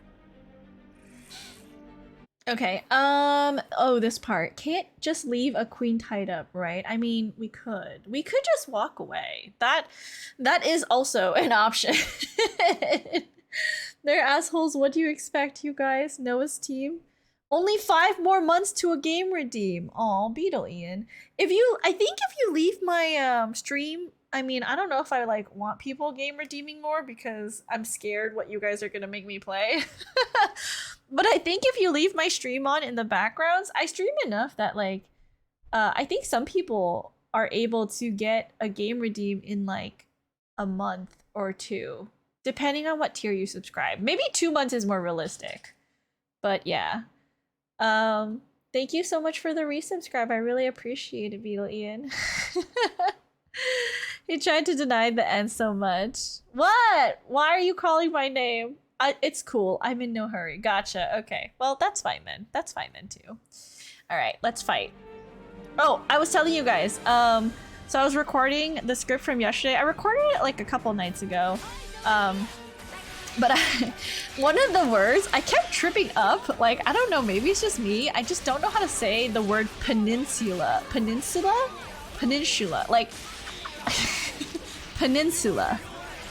Speaker 1: Okay, oh, this part. Can't just leave a queen tied up, right? I mean, we could. We could just walk away. That is also an option. They're assholes. What do you expect, you guys? Noah's team? Only 5 more months to a game redeem. Aw, Beetle Ian. I think if you leave my stream, I mean, I don't know if I like want people game redeeming more because I'm scared what you guys are gonna make me play. But I think if you leave my stream on in the backgrounds, I stream enough that like I think some people are able to get a game redeem in like a month or 2, depending on what tier you subscribe. Maybe 2 months is more realistic. But yeah. Thank you so much for the resubscribe. I really appreciate it, Beetle Ian. He tried to deny the end so much. What? Why are you calling my name? It's cool. I'm in no hurry. Gotcha. Okay. Well, that's fine then. That's fine then too. All right, let's fight. Oh, I was telling you guys. So I was recording the script from yesterday. I recorded it like a couple nights ago. But one of the words, I kept tripping up. Like, I don't know, maybe it's just me. I just don't know how to say the word peninsula. Peninsula? Peninsula. Like, peninsula.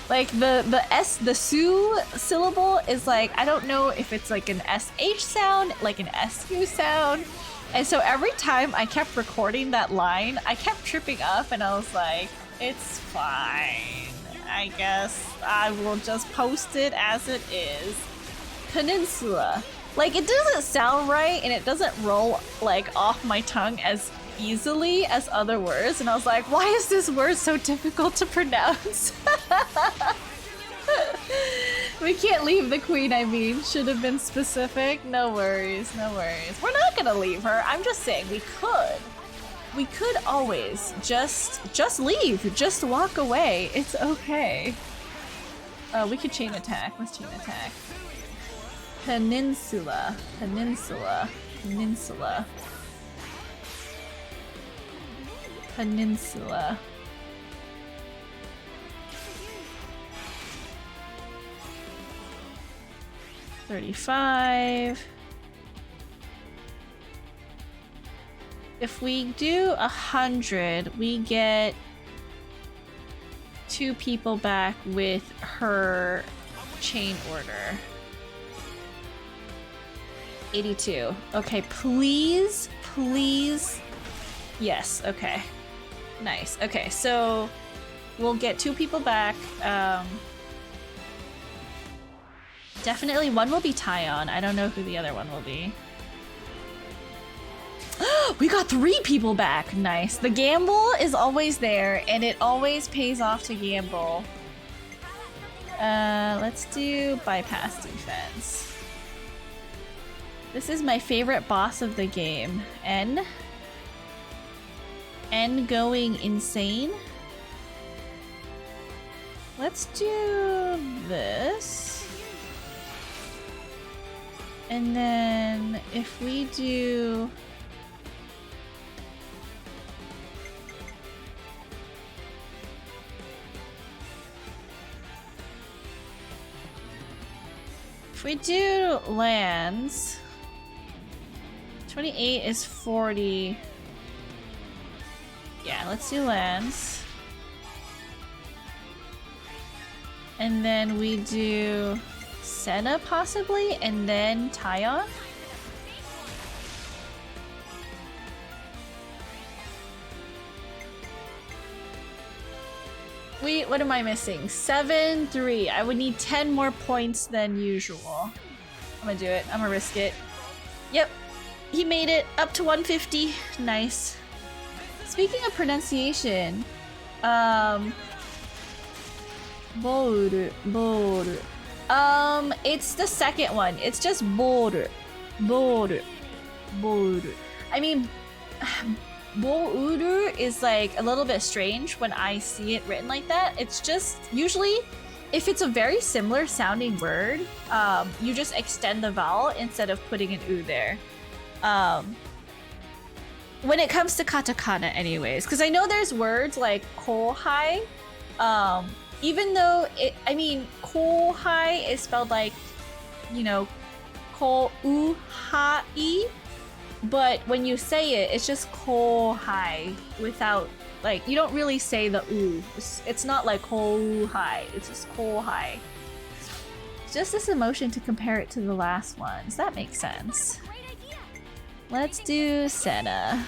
Speaker 1: Like, the Su syllable is like, I don't know if it's like an SH sound, like an SU sound. And so every time I kept recording that line, I kept tripping up and I was like, it's fine. I guess I will just post it as it is. Peninsula. Like, it doesn't sound right and it doesn't roll like off my tongue as easily as other words. And I was like, why is this word so difficult to pronounce? We can't leave the queen, I mean. Should have been specific. No worries, no worries. We're not gonna leave her. I'm just saying we could. We could always just leave. Just walk away. It's okay. We could chain attack. Let's chain attack. Peninsula. Peninsula. Peninsula. Peninsula. $35. If we do 100, we get 2 people back with her chain order. 82. Okay, please, please. Yes, okay. Nice. Okay, so we'll get 2 people back. Definitely one will be Tyon. I don't know who the other one will be. We got 3 people back. Nice. The gamble is always there, and it always pays off to gamble. Let's do bypass defense. This is my favorite boss of the game. N going insane. Let's do this. And then if we do... If we do lands, 28 is 40. Yeah, let's do lands. And then we do Senna possibly, and then Tyon. Wait, what am I missing? 7-3. I would need 10 more points than usual. I'm gonna do it. I'm gonna risk it. Yep. He made it up to 150. Nice. Speaking of pronunciation, boru. It's the second one. It's just boru. Boru. I mean, boru is like a little bit strange when I see it written like that. It's just usually if it's a very similar sounding word, you just extend the vowel instead of putting an u there. When it comes to katakana anyways, because I know there's words like kohai, even though kohai is spelled like, you know, ko-u-ha-i, but when you say it, it's just kohai without, like, you don't really say the u. It's not like kohai, it's just kohai. Just this emotion to compare it to the last ones. That makes sense. Let's do Senna.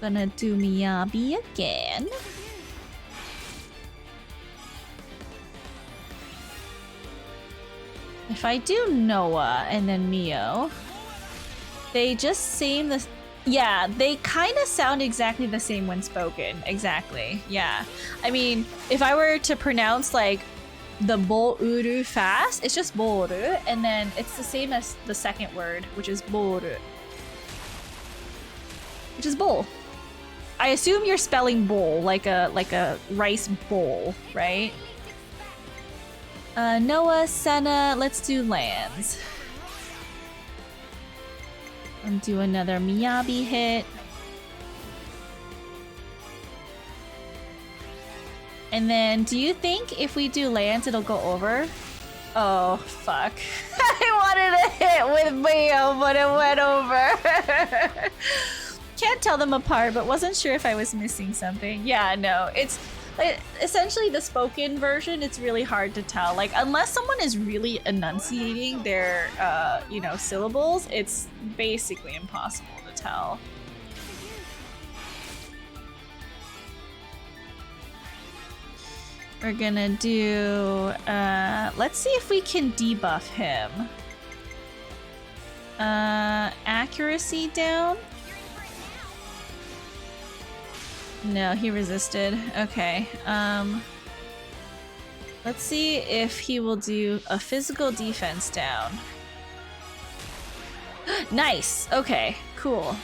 Speaker 1: Gonna do Miyabi again. If I do Noah and then Mio, they just seem the... Yeah, they kind of sound exactly the same when spoken. Exactly, yeah. I mean, if I were to pronounce like the bouru fast, it's just boru, and then it's the same as the second word, which is boru. Which is bowl. I assume you're spelling bowl like a rice bowl, right? Noah, Senna, let's do lands. And do another Miyabi hit. And then, do you think if we do lands, it'll go over? Oh, fuck. I wanted to hit with Mio, but it went over. Can't tell them apart, but wasn't sure if I was missing something. Yeah, no, it's essentially the spoken version. It's really hard to tell. Like, unless someone is really enunciating their, you know, syllables, it's basically impossible to tell. We're gonna do, let's see if we can debuff him. Accuracy down? No, he resisted. Okay, let's see if he will do a physical defense down. Nice! Okay, cool.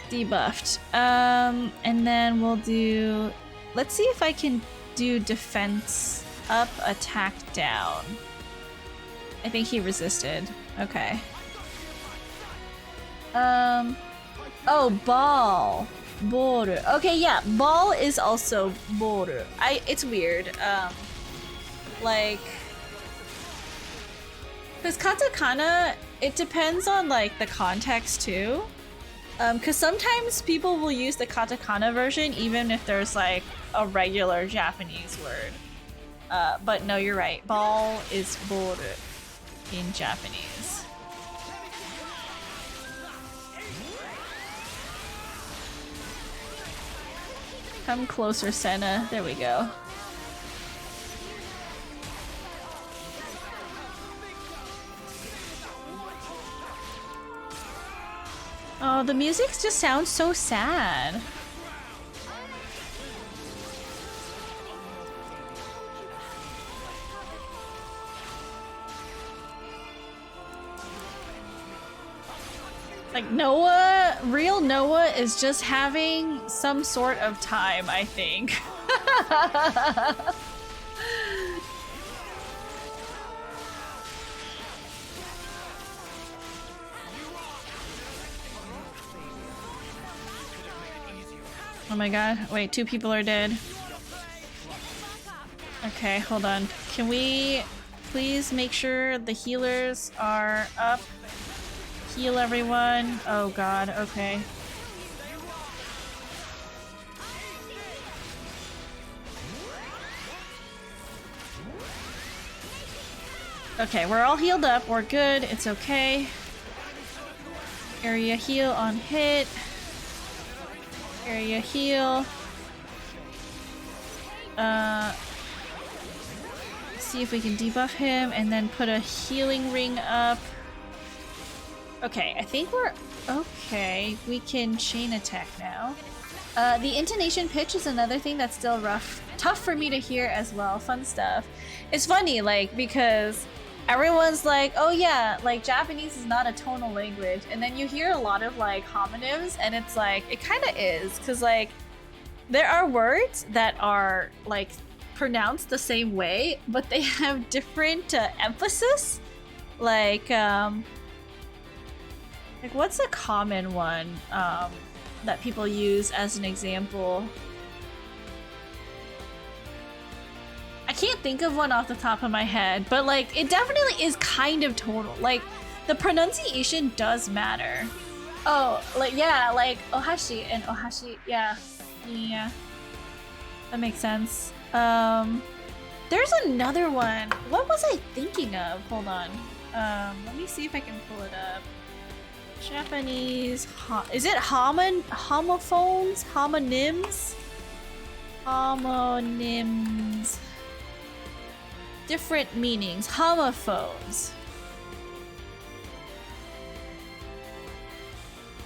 Speaker 1: Debuffed. And then we'll do... Let's see if I can do defense up, attack down. I think he resisted. Okay. Oh, ball. Boru. Okay, yeah, ball is also boru. It's weird. Like... Because katakana, it depends on, like, the context, too. Because sometimes people will use the katakana version even if there's, like, a regular Japanese word. But no, you're right. Ball is boru in Japanese. Come closer, Senna. There we go. Oh, the music just sounds so sad. Like Noah, real Noah is just having some sort of time, I think. Oh my god, wait, 2 people are dead. Okay, hold on. Can we please make sure the healers are up? Heal everyone. Oh god, okay. Okay, we're all healed up. We're good. It's okay. Area heal on hit. Area heal. See if we can debuff him and then put a healing ring up. Okay, I think we're okay. We can chain attack now. The intonation pitch is another thing that's still tough for me to hear as well. Fun stuff. It's funny, like, because everyone's like, oh yeah, like Japanese is not a tonal language, and then you hear a lot of like homonyms, and it's like, it kind of is, because like there are words that are like pronounced the same way, but they have different emphasis. Like what's a common one that people use as an example? I can't think of one off the top of my head, but like it definitely is kind of tonal. Like the pronunciation does matter. Oh, like yeah, like ohashi and ohashi. Yeah, yeah, that makes sense. There's another one. What was I thinking of? Hold on. Let me see if I can pull it up. Japanese. Is it homophones? Homonyms? Homonyms. Different meanings. Homophones.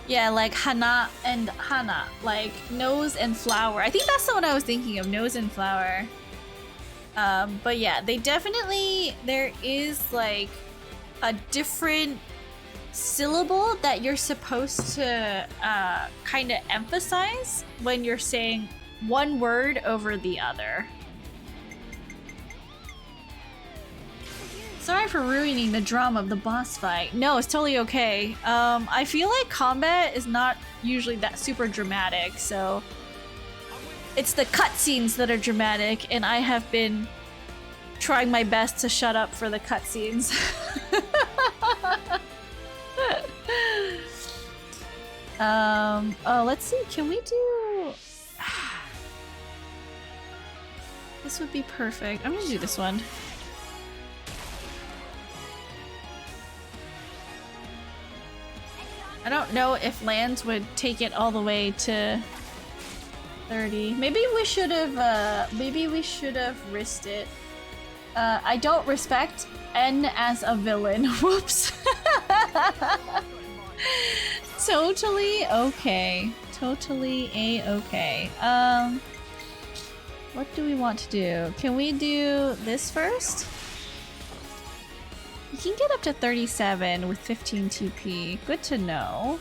Speaker 1: Yeah, like hana and hana. Like nose and flower. I think that's the one I was thinking of. Nose and flower. But yeah, they definitely, there is like a different syllable that you're supposed to kind of emphasize when you're saying one word over the other. Sorry for ruining the drama of the boss fight. No, it's totally okay. I feel like combat is not usually that super dramatic, so it's the cutscenes that are dramatic, and I have been trying my best to shut up for the cutscenes. Oh, let's see. Can we do... This would be perfect. I'm gonna do this one. I don't know if lands would take it all the way to 30. Maybe we should have risked it. I don't respect N as a villain. Whoops. Totally okay. Totally a-okay. What do we want to do? Can we do this first? You can get up to 37 with 15 TP. Good to know.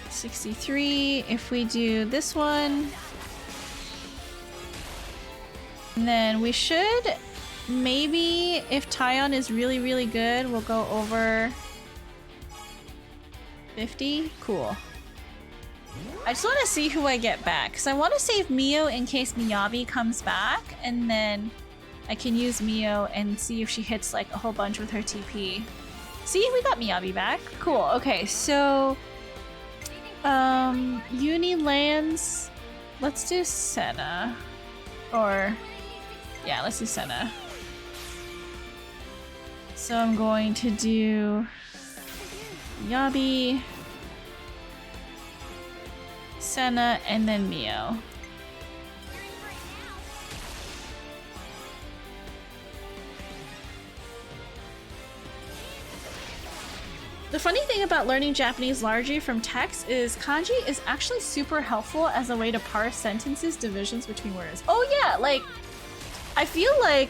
Speaker 1: $63 if we do this one. And then we should, maybe if Tyon is really, really good, we'll go over 50. Cool. I just want to see who I get back, because I want to save Mio in case Miyabi comes back, and then I can use Mio and see if she hits like a whole bunch with her TP. See, we got Miyabi back. Cool. Okay, so Uni lands. Let's do Senna. Or yeah, let's do Senna. So I'm going to do Miyabi, Senna, and then Mio. The funny thing about learning Japanese largely from text is kanji is actually super helpful as a way to parse sentences, divisions between words. Oh yeah, like, I feel like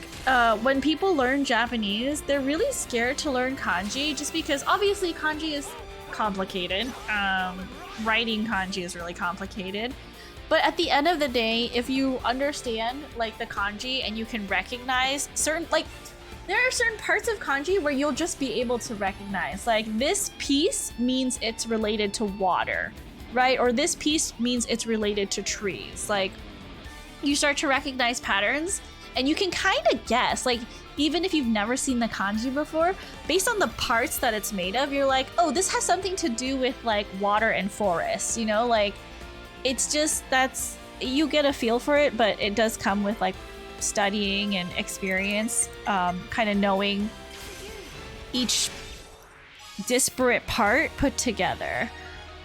Speaker 1: when people learn Japanese, they're really scared to learn kanji just because obviously kanji is complicated. Writing kanji is really complicated. But at the end of the day, if you understand like the kanji and you can recognize certain, like, there are certain parts of kanji where you'll just be able to recognize, like, this piece means it's related to water, right? Or this piece means it's related to trees. Like, you start to recognize patterns and you can kind of guess, like, even if you've never seen the kanji before, based on the parts that it's made of, you're like, oh, this has something to do with like water and forests, you know? Like, it's just, that's, you get a feel for it, but it does come with like studying and experience, kind of knowing each disparate part put together.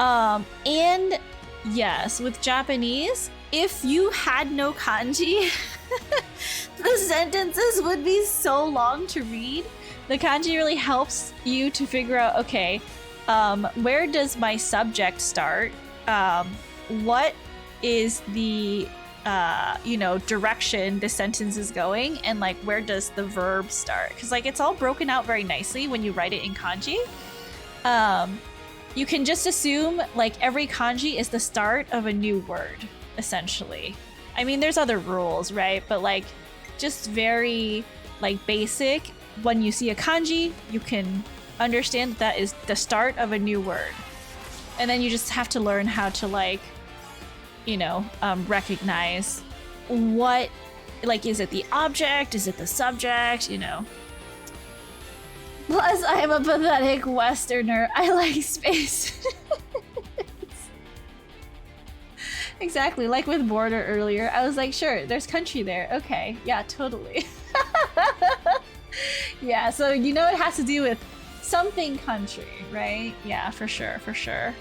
Speaker 1: And yes, with Japanese, if you had no kanji, the sentences would be so long to read. The kanji really helps you to figure out, okay, where does my subject start? What is the direction the sentence is going, and like where does the verb start? Because like it's all broken out very nicely when you write it in kanji. You can just assume like every kanji is the start of a new word, essentially. I mean, there's other rules, right? But like just very like basic, when you see a kanji, you can understand that is the start of a new word. And then you just have to learn how to like, recognize what, like, is it the object? Is it the subject? Plus, I am a pathetic Westerner. I like space. Exactly, like with border earlier. I was like, sure, there's country there. Okay, yeah, totally. Yeah, so it has to do with something country, right? Yeah, for sure, for sure.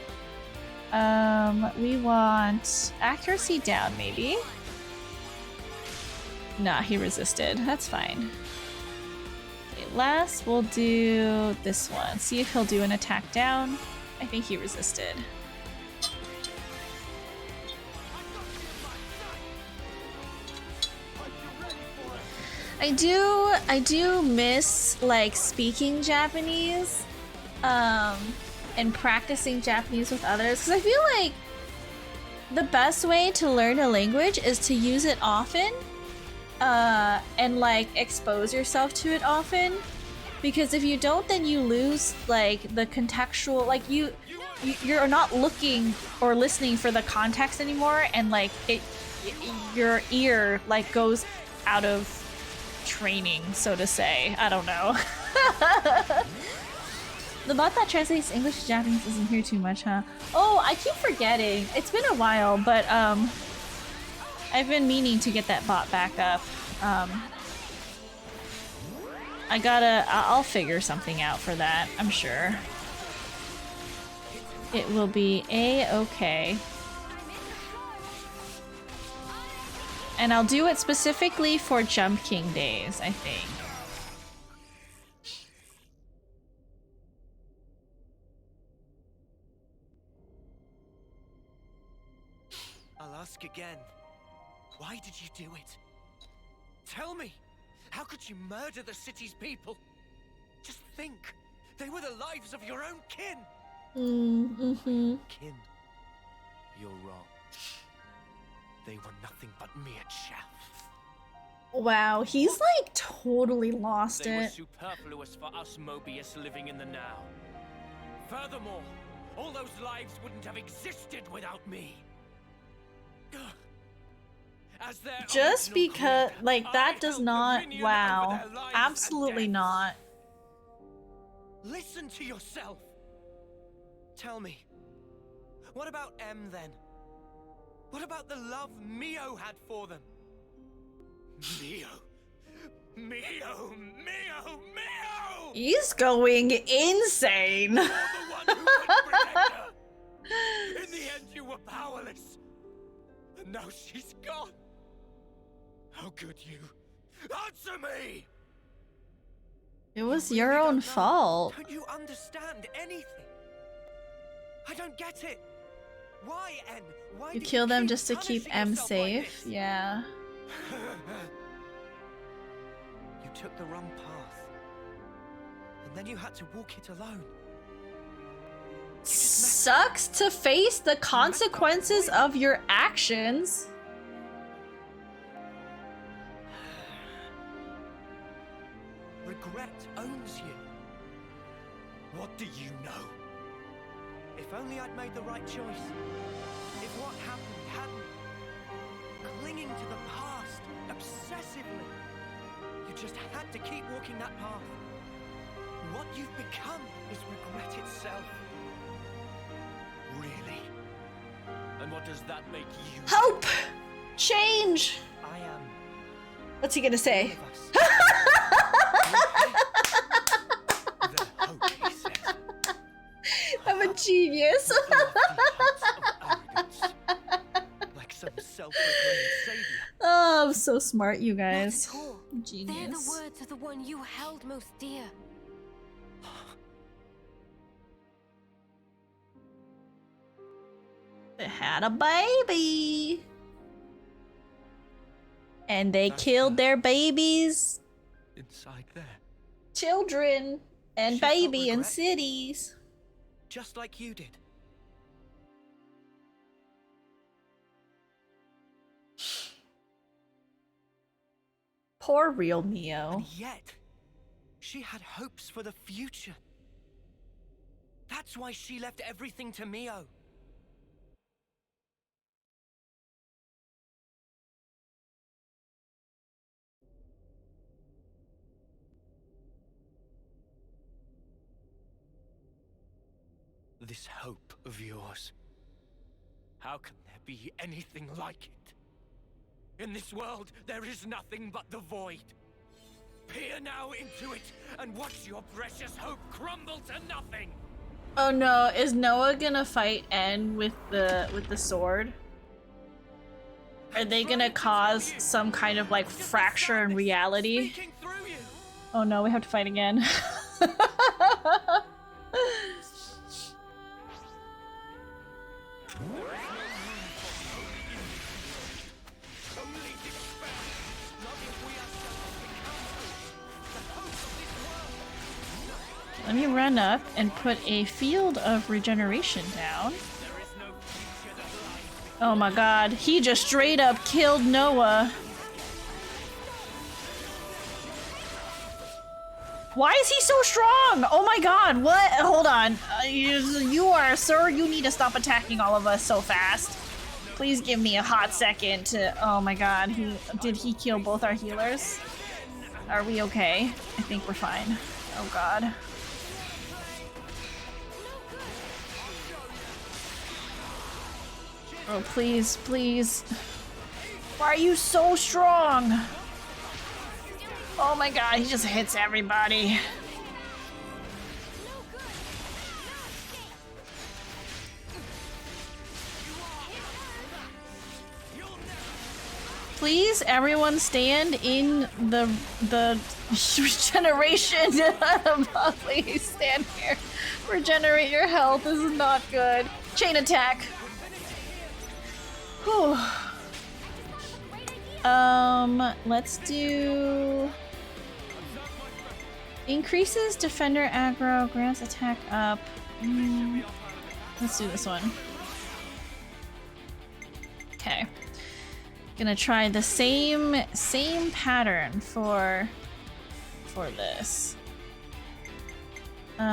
Speaker 1: We want accuracy down, maybe. Nah, he resisted. That's fine. Okay, last we'll do this one. See if he'll do an attack down. I think he resisted. I do miss like speaking Japanese and practicing Japanese with others, because I feel like the best way to learn a language is to use it often and like expose yourself to it often, because if you don't, then you lose like the contextual, like you're not looking or listening for the context anymore, and like your ear like goes out of training, so to say. I don't know. The bot that translates English to Japanese isn't here too much, huh? Oh, I keep forgetting. It's been a while, but I've been meaning to get that bot back up. I'll figure something out for that, I'm sure. It will be a-okay. And I'll do it specifically for Jump King days, I think.
Speaker 2: I'll ask again. Why did you do it? Tell me! How could you murder the city's people? Just think! They were the lives of your own kin!
Speaker 1: Mm-hmm.
Speaker 2: Kin. You're wrong. They were nothing but mere chaff.
Speaker 1: Wow, he's like totally lost
Speaker 2: They were
Speaker 1: it.
Speaker 2: superfluous for us Mobius living in the now. Furthermore, all those lives wouldn't have existed without me. As their
Speaker 1: Just
Speaker 2: original
Speaker 1: because,
Speaker 2: creator,
Speaker 1: like, that
Speaker 2: I
Speaker 1: does
Speaker 2: held
Speaker 1: not,
Speaker 2: dominion
Speaker 1: wow.
Speaker 2: over their lives
Speaker 1: Absolutely
Speaker 2: and
Speaker 1: not.
Speaker 2: Listen to yourself. Tell me, what about M then? What about the love Mio had for them? Mio! Mio! Mio! Mio!
Speaker 1: He's going insane.
Speaker 2: You're the one who could protect her! In the end, you were powerless. And now she's gone. How could you? Answer me!
Speaker 1: It was your own fault.
Speaker 2: Don't you understand anything? I don't get it. Why, N? Why
Speaker 1: You
Speaker 2: do
Speaker 1: kill them
Speaker 2: keep
Speaker 1: just to keep
Speaker 2: punishing
Speaker 1: M
Speaker 2: yourself like
Speaker 1: safe.
Speaker 2: this?
Speaker 1: Yeah.
Speaker 2: You took the wrong path. And then you had to walk it alone.
Speaker 1: Sucks to face the consequences of your actions.
Speaker 2: Regret owns you. What do you know? If only I'd made the right choice. If what happened hadn't... Clinging to the past, obsessively. You just had to keep walking that path. What you've become is regret itself. Really? And what does that make you?
Speaker 1: Hope! Change!
Speaker 2: I am.
Speaker 1: What's he gonna say? I'm a genius.
Speaker 2: Like some self-proclaimed savior.
Speaker 1: Oh, I'm so smart, you guys.
Speaker 4: Not at all.
Speaker 1: Genius.
Speaker 4: They're the words of the one you held most dear.
Speaker 1: They had a baby. And they killed their babies.
Speaker 2: Inside there.
Speaker 1: Children and
Speaker 2: She felt
Speaker 1: baby in
Speaker 2: regret.
Speaker 1: cities.
Speaker 2: Just like you did.
Speaker 1: Poor real Neo.
Speaker 2: And yet, she had hopes for the future. That's why she left everything to Mio. This hope of yours. How can there be anything like it? In this world, there is nothing but the void. Peer now into it and watch your precious hope crumble to nothing.
Speaker 1: Oh no, is Noah gonna fight N with the sword? Are they gonna cause some kind of like fracture in reality? Oh no, we have to fight again. Let me run up and put a field of regeneration down. Oh my god, he just straight up killed Noah. Why is he so strong? Oh my god, what? Hold on. You are, sir, you need to stop attacking all of us so fast. Please give me a hot second to, oh my god, did he kill both our healers? Are we okay? I think we're fine. Oh god. Oh, please, please. Why are you so strong? Oh my god, he just hits everybody. Please, everyone stand in the regeneration. Please stand here. Regenerate your health. This is not good. Chain attack. Whew. Let's do... Increases defender aggro, grants attack up. Let's do this one. Okay. Gonna try the same pattern for this.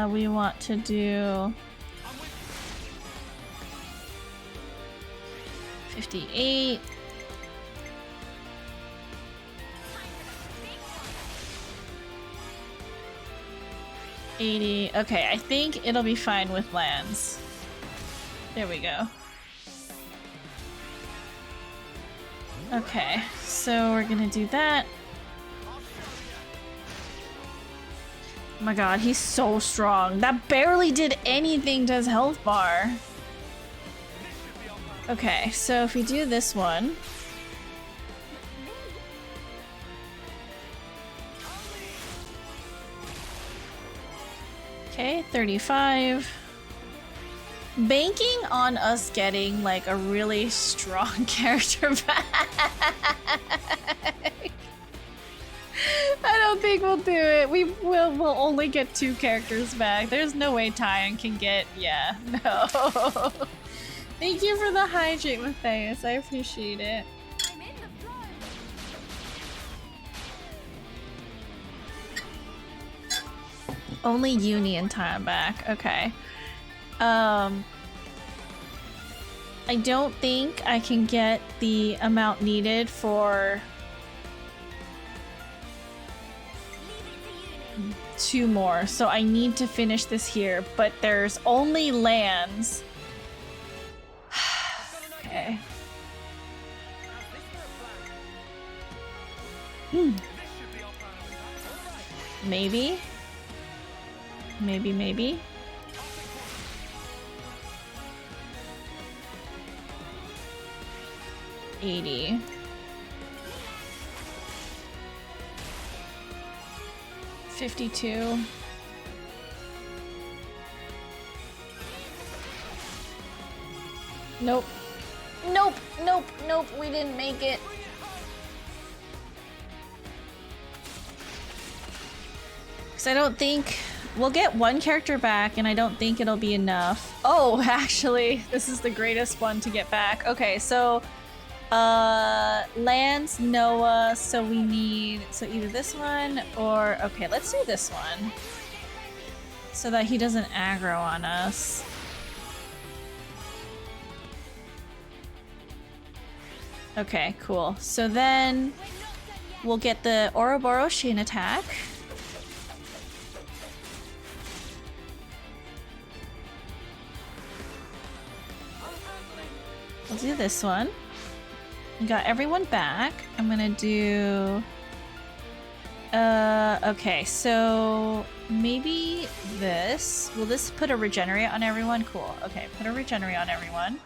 Speaker 1: We want to do 58. $80. Okay, I think it'll be fine with lands. There we go. Okay, so we're gonna do that. Oh my god, he's so strong. That barely did anything to his health bar. Okay, so if we do this one... Okay, 35. Banking on us getting like a really strong character back. I don't think we'll do it. We'll only get 2 characters back. There's no way Tyon can get, yeah, no. Thank you for the hydrate, Matthias. I appreciate it. Only Uni and Tyon back. Okay. I don't think I can get the amount needed for 2 more, so I need to finish this here, but there's only lands. Okay. Maybe. Maybe. 80. $52. Nope. Nope. We didn't make it. Because I don't think we'll get 1 character back, and I don't think it'll be enough. Oh, actually, this is the greatest one to get back. Okay, so lands Noah, so we need either this one or okay, let's do this one so that he doesn't aggro on us. Okay, cool. So then we'll get the Ouroboros chain attack. We'll do this one. We got everyone back. I'm gonna do... okay, so maybe this. Will this put a regenerate on everyone? Cool. Okay, put a regenerate on everyone.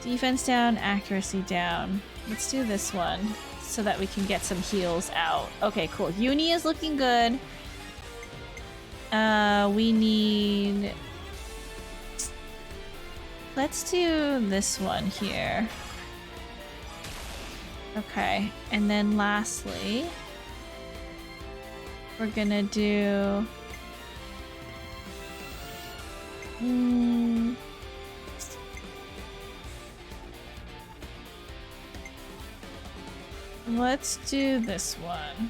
Speaker 1: Defense down, accuracy down. Let's do this one so that we can get some heals out. Okay, cool. Uni is looking good. We need... Let's do this one here. Okay, and then lastly, we're gonna do... let's do this one.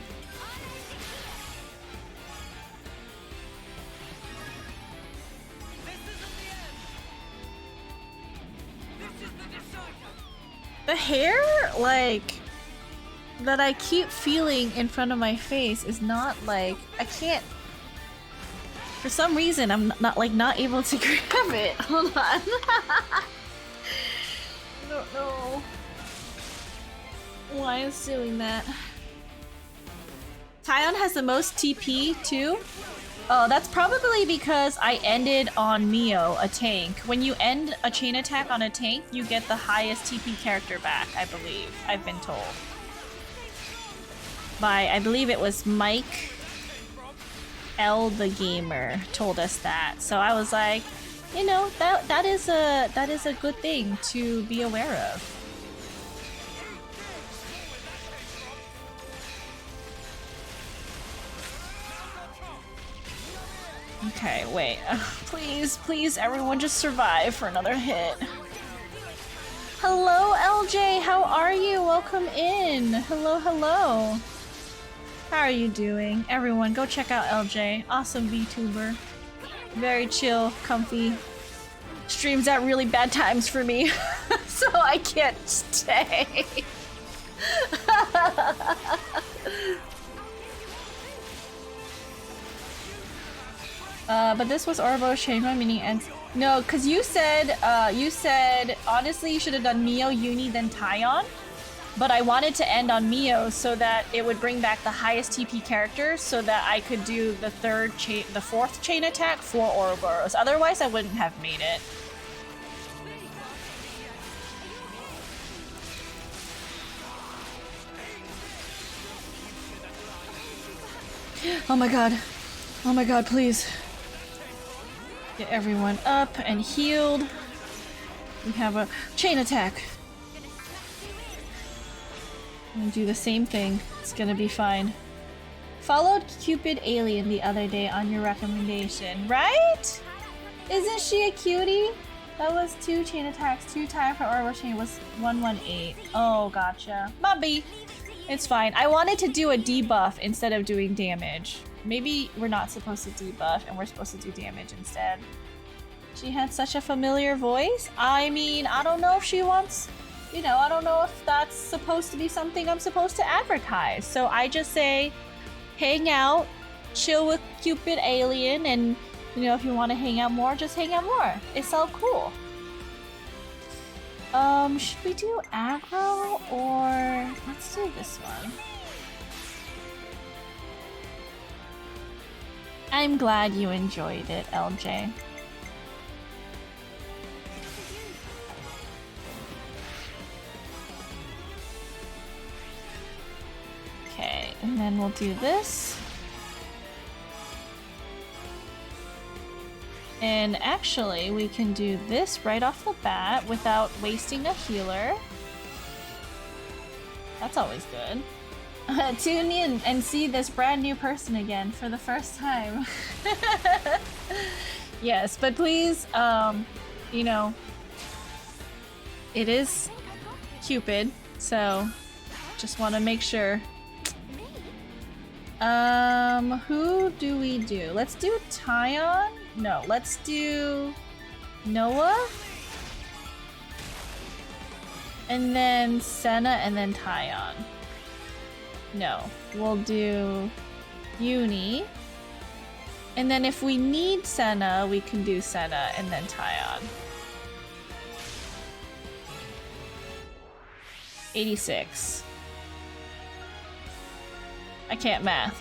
Speaker 1: The hair, like, that I keep feeling in front of my face is not, like, I can't... For some reason, I'm not able to grab it. Hold on. I don't know why it's doing that. Tyon has the most TP, too? Oh, that's probably because I ended on Mio, a tank. When you end a chain attack on a tank, you get the highest TP character back, I believe. I've been told. By, I believe it was Mike L the Gamer told us that. So I was like, you know, that is a good thing to be aware of. Okay, wait. Please, everyone just survive for another hit. Hello, LJ. How are you? Welcome in. Hello. How are you doing? Everyone, go check out LJ. Awesome VTuber. Very chill, comfy. Streams at really bad times for me, so I can't stay. But this was Ouroboros change my meaning and no, cause you said honestly you should have done Mio, Uni, then Tyon. But I wanted to end on Mio so that it would bring back the highest TP character so that I could do the fourth chain attack for Ouroboros. Otherwise I wouldn't have made it. Oh my god. Oh my god, please. Get everyone up and healed. We have a chain attack. I'm gonna do the same thing. It's gonna be fine. Followed Cupid Alien the other day on your recommendation, right? Isn't she a cutie? That was 2 chain attacks, 2 time for Orbital Chain was 118. Oh, gotcha. Mubby! It's fine. I wanted to do a debuff instead of doing damage. Maybe we're not supposed to debuff and we're supposed to do damage instead. She had such a familiar voice. I mean, I don't know if she wants... You know, I don't know if that's supposed to be something I'm supposed to advertise. So I just say, hang out, chill with Cupid Alien, and, you know, if you want to hang out more, just hang out more. It's all cool. Should we do aggro or... Let's do this one. I'm glad you enjoyed it, LJ. Okay, and then we'll do this. And actually, we can do this right off the bat without wasting a healer. That's always good. Tune in and see this brand new person again for the first time. Yes, but please, you know, it is Cupid, so just want to make sure. Who do we do? Let's do Tyon? No, let's do Noah. And then Senna and then Tyon. No, we'll do Uni. And then if we need Senna, we can do Senna and then Tyon. 86. I can't math.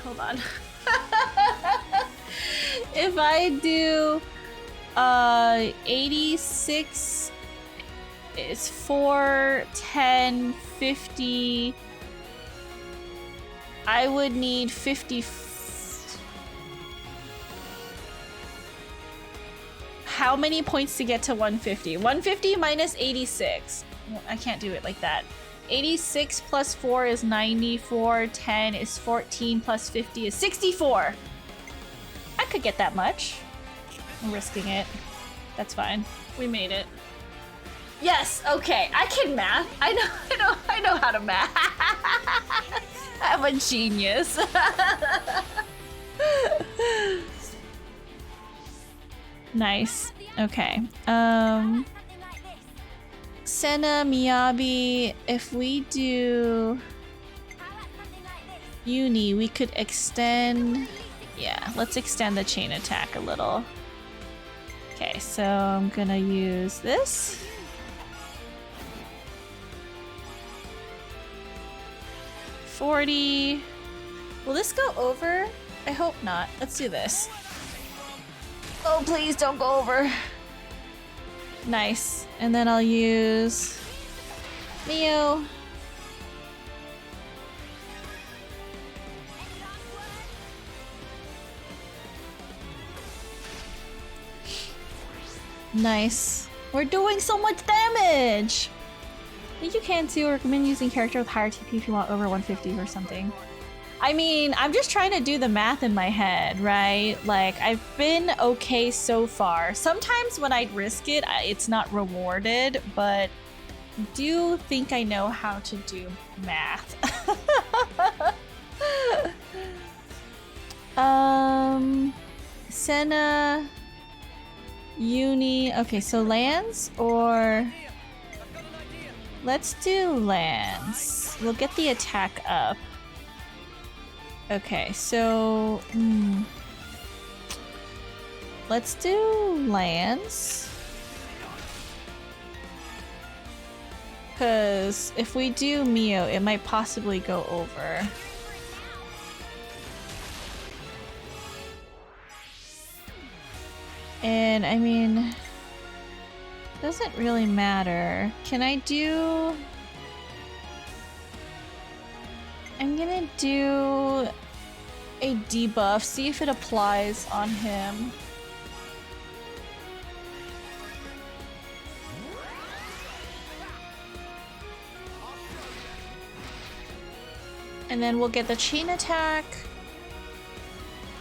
Speaker 1: Hold on. If I do 86 is 4, 10, 50. I would need 50. How many points to get to 150? 150 minus 86. Well, I can't do it like that. 86 plus 4 is 94. 10 is 14 plus 50 is 64. I could get that much. I'm risking it. That's fine. We made it. Yes, okay. I can math. I know how to math. I'm a genius. Nice. Okay. Senna, Miyabi, if we do Uni, we could extend... Yeah, let's extend the chain attack a little. Okay, so I'm gonna use this. $40. Will this go over? I hope not. Let's do this. Oh, please don't go over. Nice. And then I'll use Mio. Nice. We're doing so much damage! I think you can too, or recommend using character with higher TP if you want over 150 or something. I mean, I'm just trying to do the math in my head, right? Like, I've been okay so far. Sometimes when I risk it, it's not rewarded, but I do think I know how to do math. Senna, Uni. Okay, so lands or... Let's do lands. We'll get the attack up. Okay, so... Let's do lands. Because if we do Mio, it might possibly go over. And I mean... Doesn't really matter. Can I do... I'm gonna do a debuff, see if it applies on him. And then we'll get the chain attack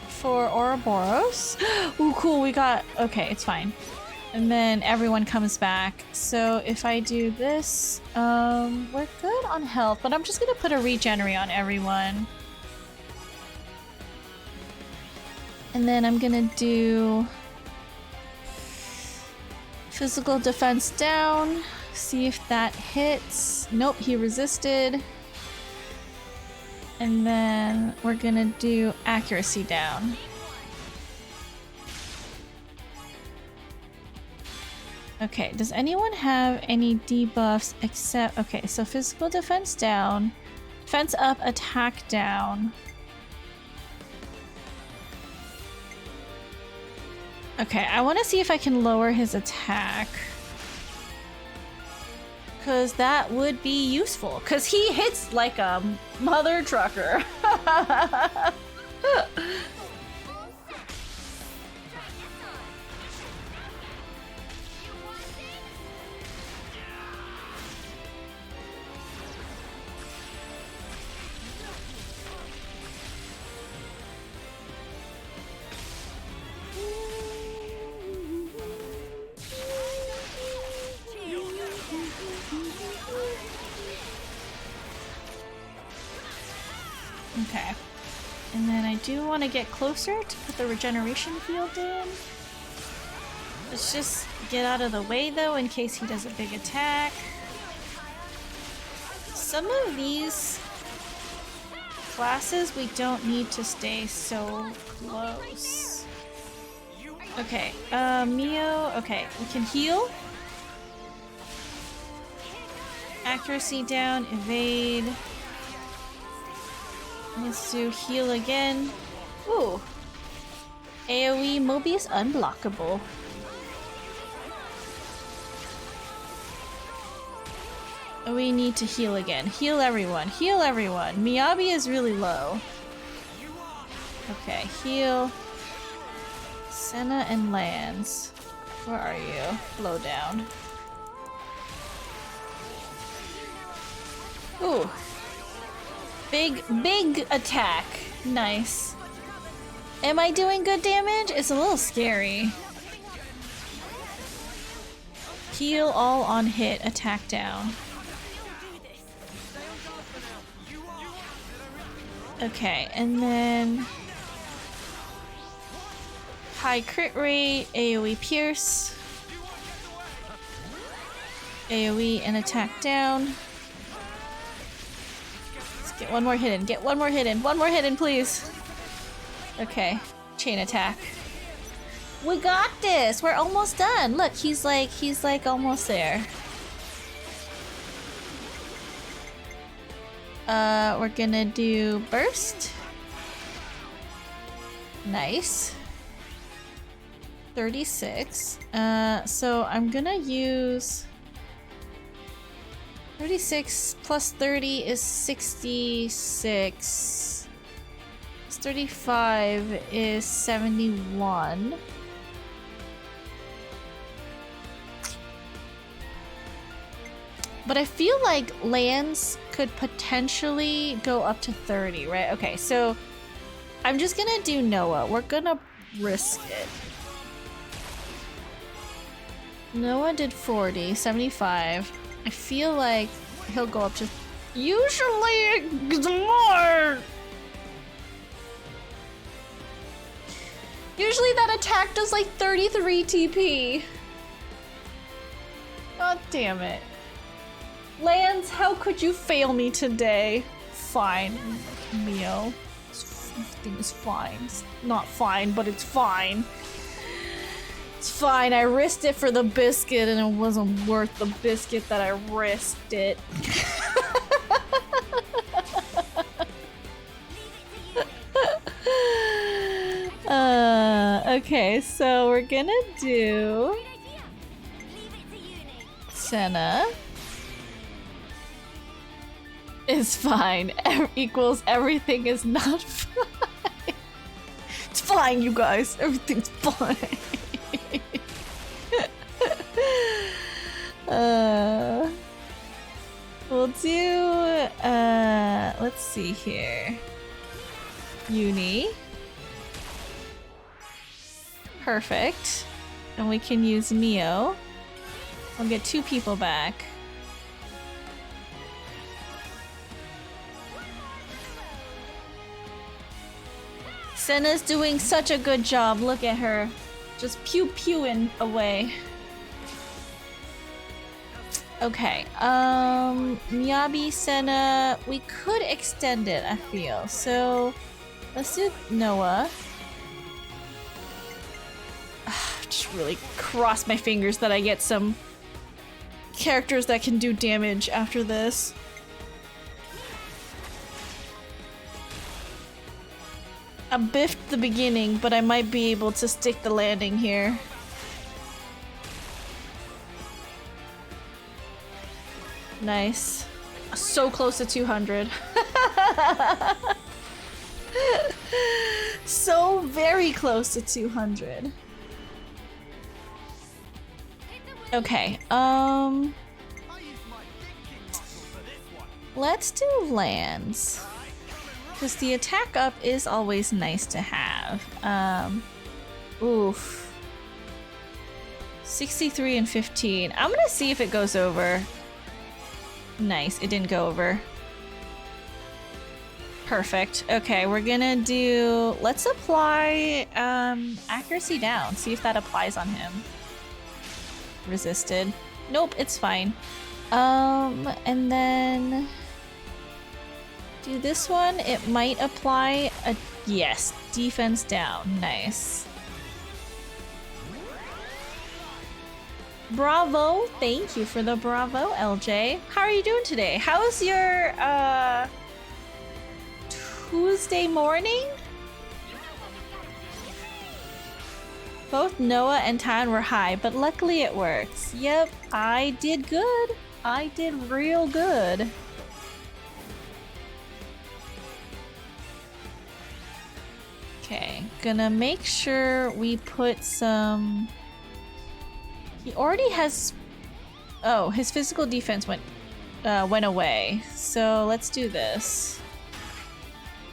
Speaker 1: for Ouroboros. Ooh, cool, we got... Okay, it's fine. And then everyone comes back. So if I do this, we're good on health, but I'm just gonna put a regenerate on everyone. And then I'm gonna do physical defense down, see if that hits. Nope, he resisted. And then we're gonna do accuracy down. Okay, does anyone have any debuffs except... Okay, so physical defense down, defense up, attack down. Okay, I want to see if I can lower his attack. Because that would be useful. Because he hits like a mother trucker. Okay. And then I do want to get closer to put the regeneration field in. Let's just get out of the way though in case he does a big attack. Some of these classes we don't need to stay so close. Okay, Mio, okay, we can heal. Accuracy down, evade. Let's do heal again. Ooh. AoE Mobius unblockable. We need to heal again. Heal everyone. Heal everyone. Miyabi is really low. Okay, heal. Senna and Lance. Where are you? Blow down. Ooh. Big attack. Nice. Am I doing good damage? It's a little scary. Heal all on hit. Attack down. Okay, and then high crit rate, AoE pierce, AoE and attack down. Let's get one more hit in. Get one more hit in. One more hit in, please. Okay, chain attack. We got this. We're almost done. Look, he's like almost there. We're gonna do burst. Nice. 36. So I'm gonna use 36 plus 30 is 66. 35 is 71. But I feel like Lance could potentially go up to 30, right? Okay, so I'm just gonna do Noah. We're gonna risk it. Noah did 40, 75. I feel like he'll go up to... Usually it's more! Usually that attack does like 33 TP. God damn it. Lance, how could you fail me today? Fine, Mio. Everything is fine. It's not fine, but it's fine. It's fine. I risked it for the biscuit, and it wasn't worth the biscuit that I risked it. Okay, so we're gonna do... Senna is fine. Equals everything is not fine. It's fine, you guys. Everything's fine. We'll do, let's see here. Uni. Perfect. And we can use Mio. We'll get 2 people back. Senna's doing such a good job. Look at her. Just pew-pewing away. Okay, Miyabi, Senna, we could extend it, I feel. So, let's do Noah. Just really cross my fingers that I get some characters that can do damage after this. I biffed the beginning, but I might be able to stick the landing here. Nice. So close to 200. So very close to 200. Okay, let's do lands. Because the attack up is always nice to have. Oof. 63 and 15. I'm gonna see if it goes over. Nice, it didn't go over. Perfect. Okay, we're gonna do... Let's apply accuracy down. See if that applies on him. Resisted. Nope, it's fine. And then... do this one. It might apply a... Yes, defense down. Nice. Bravo. Thank you for the bravo, LJ. How are you doing today? How's your, Tuesday morning? Both Noah and Tan were high, but luckily it works. Yep, I did good. I did real good. Okay, gonna make sure we put some... He already has... Oh, his physical defense went away. So let's do this.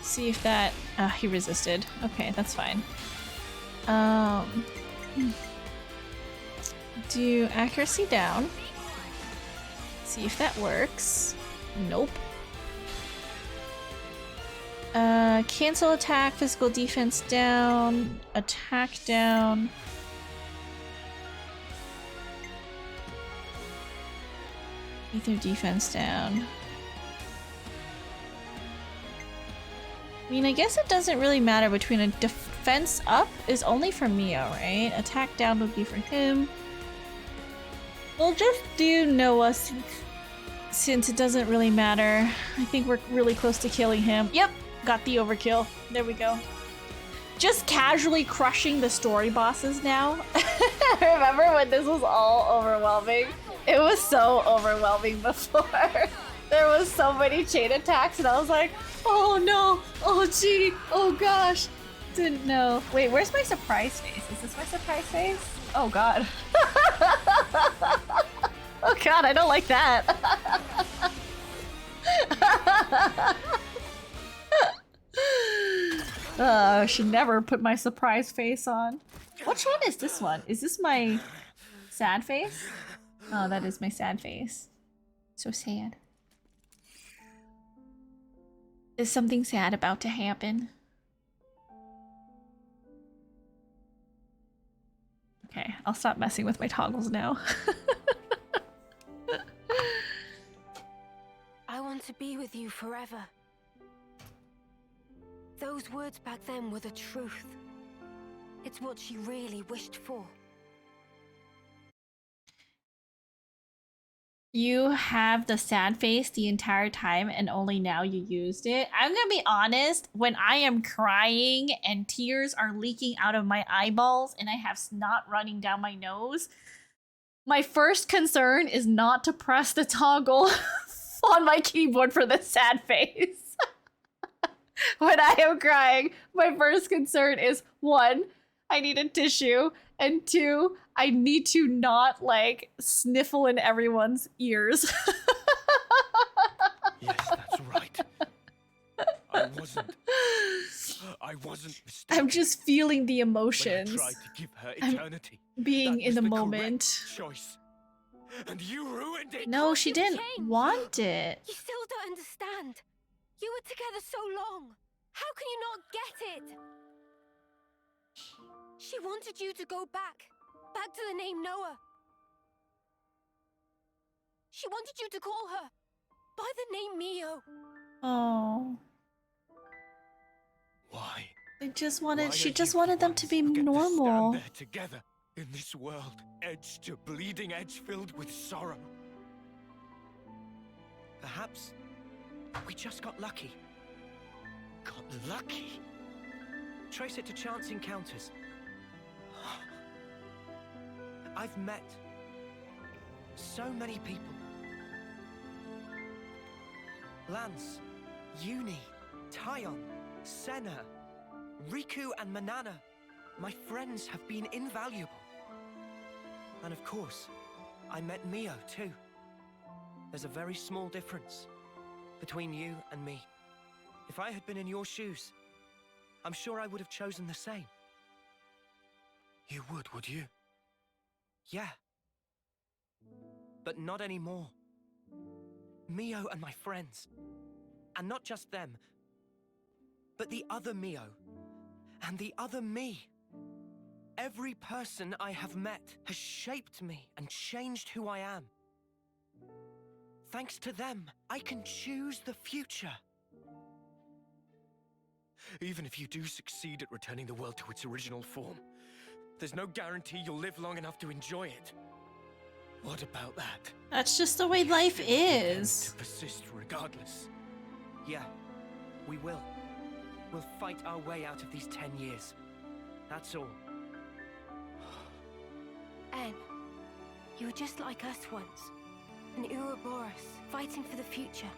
Speaker 1: See if that... he resisted. Okay, that's fine. Do accuracy down. See if that works. Nope. Cancel attack, physical defense down, attack down. Ether defense down. I mean, I guess it doesn't really matter between a defense up is only for Mio, right? Attack down would be for him. We'll just do Noah since it doesn't really matter. I think we're really close to killing him. Yep, got the overkill. There we go. Just casually crushing the story bosses now. Remember when this was all overwhelming? It was so overwhelming before. There was so many chain attacks and I was like, oh no, oh gee, oh gosh. Didn't know. Wait, where's my surprise face? Is this my surprise face? Oh god. Oh god, I don't like that. I should never put my surprise face on. Which one is this one? Is this my sad face? Oh, that is my sad face. So sad. Is something sad about to happen? Okay, I'll stop messing with my toggles now.
Speaker 4: I want to be with you forever. Those words back then were the truth. It's what she really wished for.
Speaker 1: You have the sad face the entire time and only now you used it. I'm gonna be honest, when I am crying and tears are leaking out of my eyeballs and I have snot running down my nose, My first concern is not to press the toggle on my keyboard for the sad face. When I am crying, my first concern is 1, I need a tissue, and 2, I need to not like sniffle in everyone's ears.
Speaker 2: Yes, that's right. I wasn't mistaken.
Speaker 1: I'm just feeling the
Speaker 2: When
Speaker 1: emotions.
Speaker 2: I tried to give her eternity.
Speaker 1: Being
Speaker 2: That
Speaker 1: in
Speaker 2: was
Speaker 1: the
Speaker 2: the
Speaker 1: moment.
Speaker 2: correct choice. And you ruined it.
Speaker 1: No, she didn't
Speaker 4: changed.
Speaker 1: want it.
Speaker 4: You still don't understand. You were together so long. How can you not get it? She wanted you to go back to the name Noah. She wanted you to call her by the name Mio.
Speaker 1: Oh.
Speaker 2: Why?
Speaker 1: She just wanted them to be normal.
Speaker 2: Stand there together in this world, edge to bleeding edge, filled with sorrow. Perhaps we just got lucky. Got lucky? Trace it to chance encounters. I've met so many people. Lance, Uni, Tyon, Senna, Riku and Manana. My friends have been invaluable. And of course, I met Mio too. There's a very small difference between you and me. If I had been in your shoes, I'm sure I would have chosen the same.
Speaker 7: You would you?
Speaker 2: Yeah. But not anymore. Mio and my friends. And not just them, but the other Mio. And the other me. Every person I have met has shaped me and changed who I am. Thanks to them, I can choose the future. Even if you do succeed at returning the world to its original form, there's no guarantee you'll live long enough to enjoy it. What about that?
Speaker 1: That's just the way life is.
Speaker 2: To persist regardless. Yeah, we will. We'll fight our way out of these 10 years. That's all.
Speaker 4: Anne, you were just like us once. An Ouroboros, fighting for the future.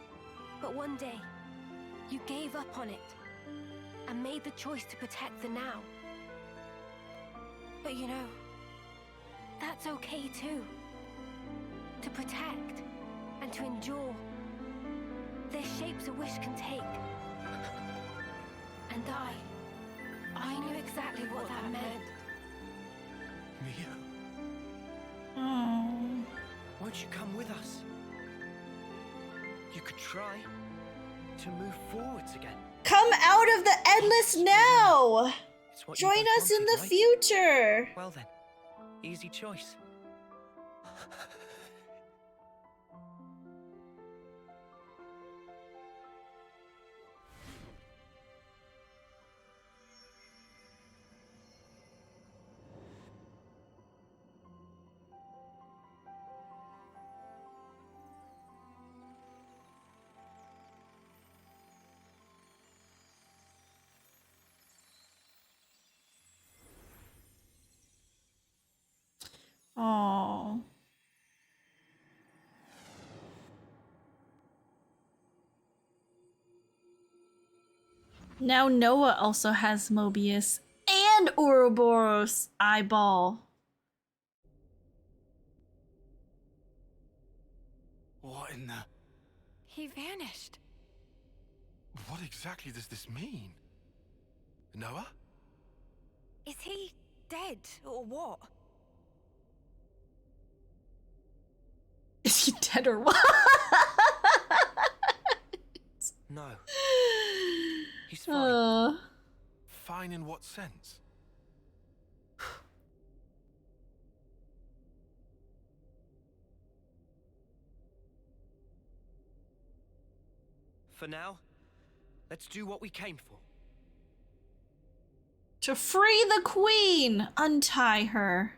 Speaker 4: But one day, you gave up on it and made the choice to protect the now. But you know, that's okay too. To protect and to endure. They're shapes a wish can take. And I knew exactly what that meant.
Speaker 2: Mio,
Speaker 1: Oh.
Speaker 2: won't you come with us? You could try to move forwards again.
Speaker 1: Come out of the endless now!
Speaker 2: It's what you
Speaker 1: Join
Speaker 2: both
Speaker 1: us in
Speaker 2: wanted,
Speaker 1: the
Speaker 2: right?
Speaker 1: future!
Speaker 2: Well then, easy choice.
Speaker 1: Oh. Now Noah also has Mobius and Ouroboros eyeball.
Speaker 7: What in the...
Speaker 3: He vanished.
Speaker 7: What exactly does this mean? Noah?
Speaker 4: Is he dead or what?
Speaker 1: Is he dead or what?
Speaker 2: No. He's fine.
Speaker 7: Fine in what sense?
Speaker 2: For now, let's do what we came for.
Speaker 1: To free the queen! Untie her.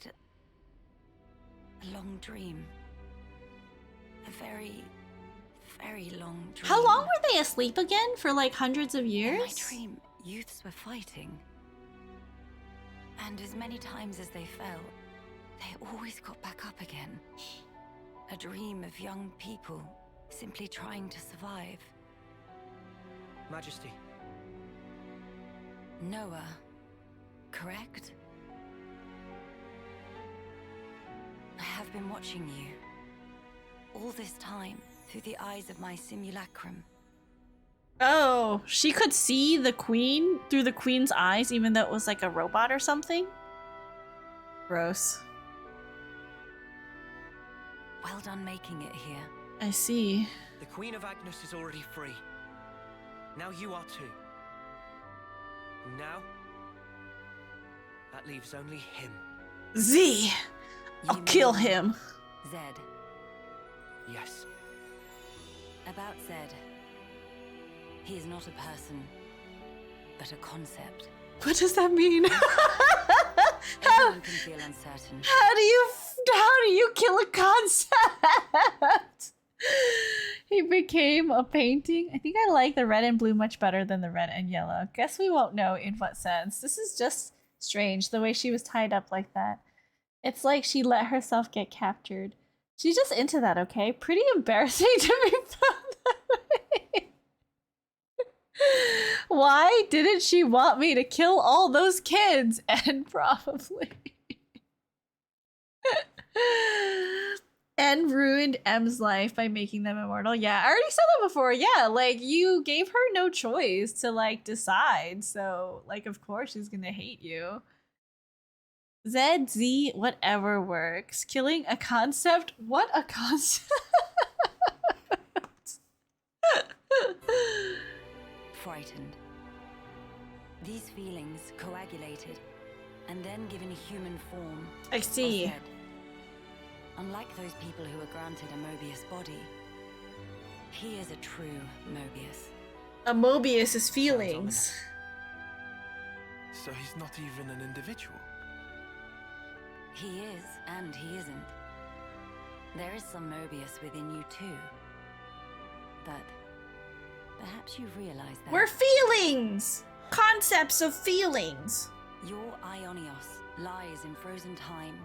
Speaker 10: had a long dream. A very, very long dream.
Speaker 1: How long were they asleep again? For like hundreds of
Speaker 10: In
Speaker 1: years?
Speaker 10: my dream, youths were fighting. And as many times as they fell, they always got back up again. A dream of young people simply trying to survive.
Speaker 2: Majesty.
Speaker 10: Noah, correct? I have been watching you. All this time, through the eyes of my simulacrum.
Speaker 1: Oh, she could see the queen through the queen's eyes even though it was like a robot or something? Gross.
Speaker 10: Well done making it here.
Speaker 1: I see.
Speaker 2: The Queen of Agnes is already free. Now you are too. And now, that leaves only him.
Speaker 1: Z! I'll kill him.
Speaker 10: Zed.
Speaker 2: Yes.
Speaker 10: About Zed. He is not a person, but a concept.
Speaker 1: What does that mean?
Speaker 10: Everyone can feel uncertain.
Speaker 1: How do you kill a concept? He became a painting. I think I like the red and blue much better than the red and yellow. Guess we won't know in what sense. This is just strange, the way she was tied up like that. It's like she let herself get captured. She's just into that, okay? Pretty embarrassing to be found that way. Why didn't she want me to kill all those kids? And probably. And ruined M's life by making them immortal. Yeah, I already said that before. Yeah, like, you gave her no choice to, like, decide. So, like, of course she's gonna hate you. Z, whatever works. Killing a concept? What a concept?
Speaker 10: Frightened. These feelings coagulated and then given a human form.
Speaker 1: I see.
Speaker 10: Zed. Unlike those people who are granted a Mobius body, he is a true Mobius.
Speaker 1: A Mobius is feelings.
Speaker 7: So he's not even an individual?
Speaker 10: He is, and he isn't. There is some Mobius within you too. But perhaps you realize that
Speaker 1: We're feelings! Concepts of feelings.
Speaker 10: your Ionios lies in frozen time,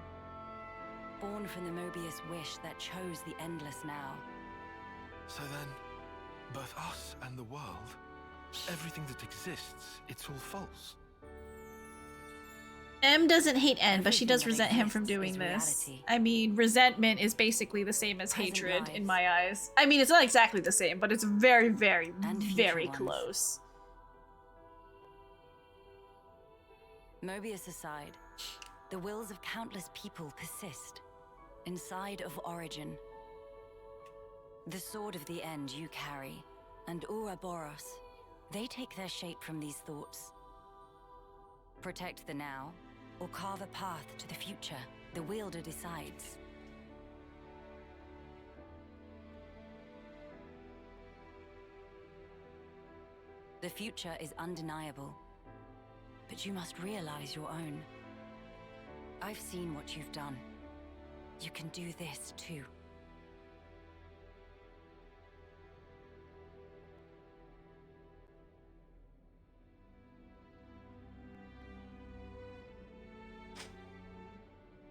Speaker 10: born from the Mobius wish that chose the endless now.
Speaker 7: So then, both us and the world, everything that exists, it's all false.
Speaker 1: M doesn't hate N, but she does
Speaker 10: Everything that
Speaker 1: resent him from
Speaker 10: exists
Speaker 1: doing
Speaker 10: is
Speaker 1: this.
Speaker 10: reality.
Speaker 1: I mean, resentment is basically the same as
Speaker 10: Present
Speaker 1: hatred in
Speaker 10: lives.
Speaker 1: my eyes. I mean, it's not exactly the same, but it's very, very,
Speaker 10: And future
Speaker 1: very
Speaker 10: ones.
Speaker 1: close.
Speaker 10: Mobius aside, the wills of countless people persist inside of Origin. The sword of the end you carry, and Ouroboros, they take their shape from these thoughts. Protect the now, or carve a path to the future. The wielder decides. The future is undeniable, but you must realize your own. I've seen what you've done. You can do this too.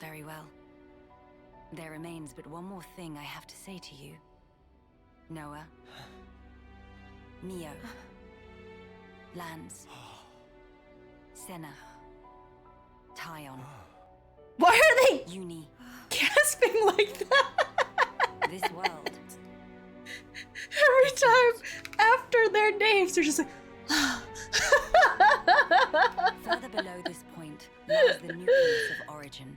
Speaker 10: Very well. There remains but one more thing I have to say to you. Noah. Neo. Lands. Senna. Tyon.
Speaker 1: Why are they
Speaker 10: Uni.
Speaker 1: gasping like that?
Speaker 10: This world.
Speaker 1: Every time after their names, they're just like,
Speaker 10: Further below this point lies the nucleus of Origin.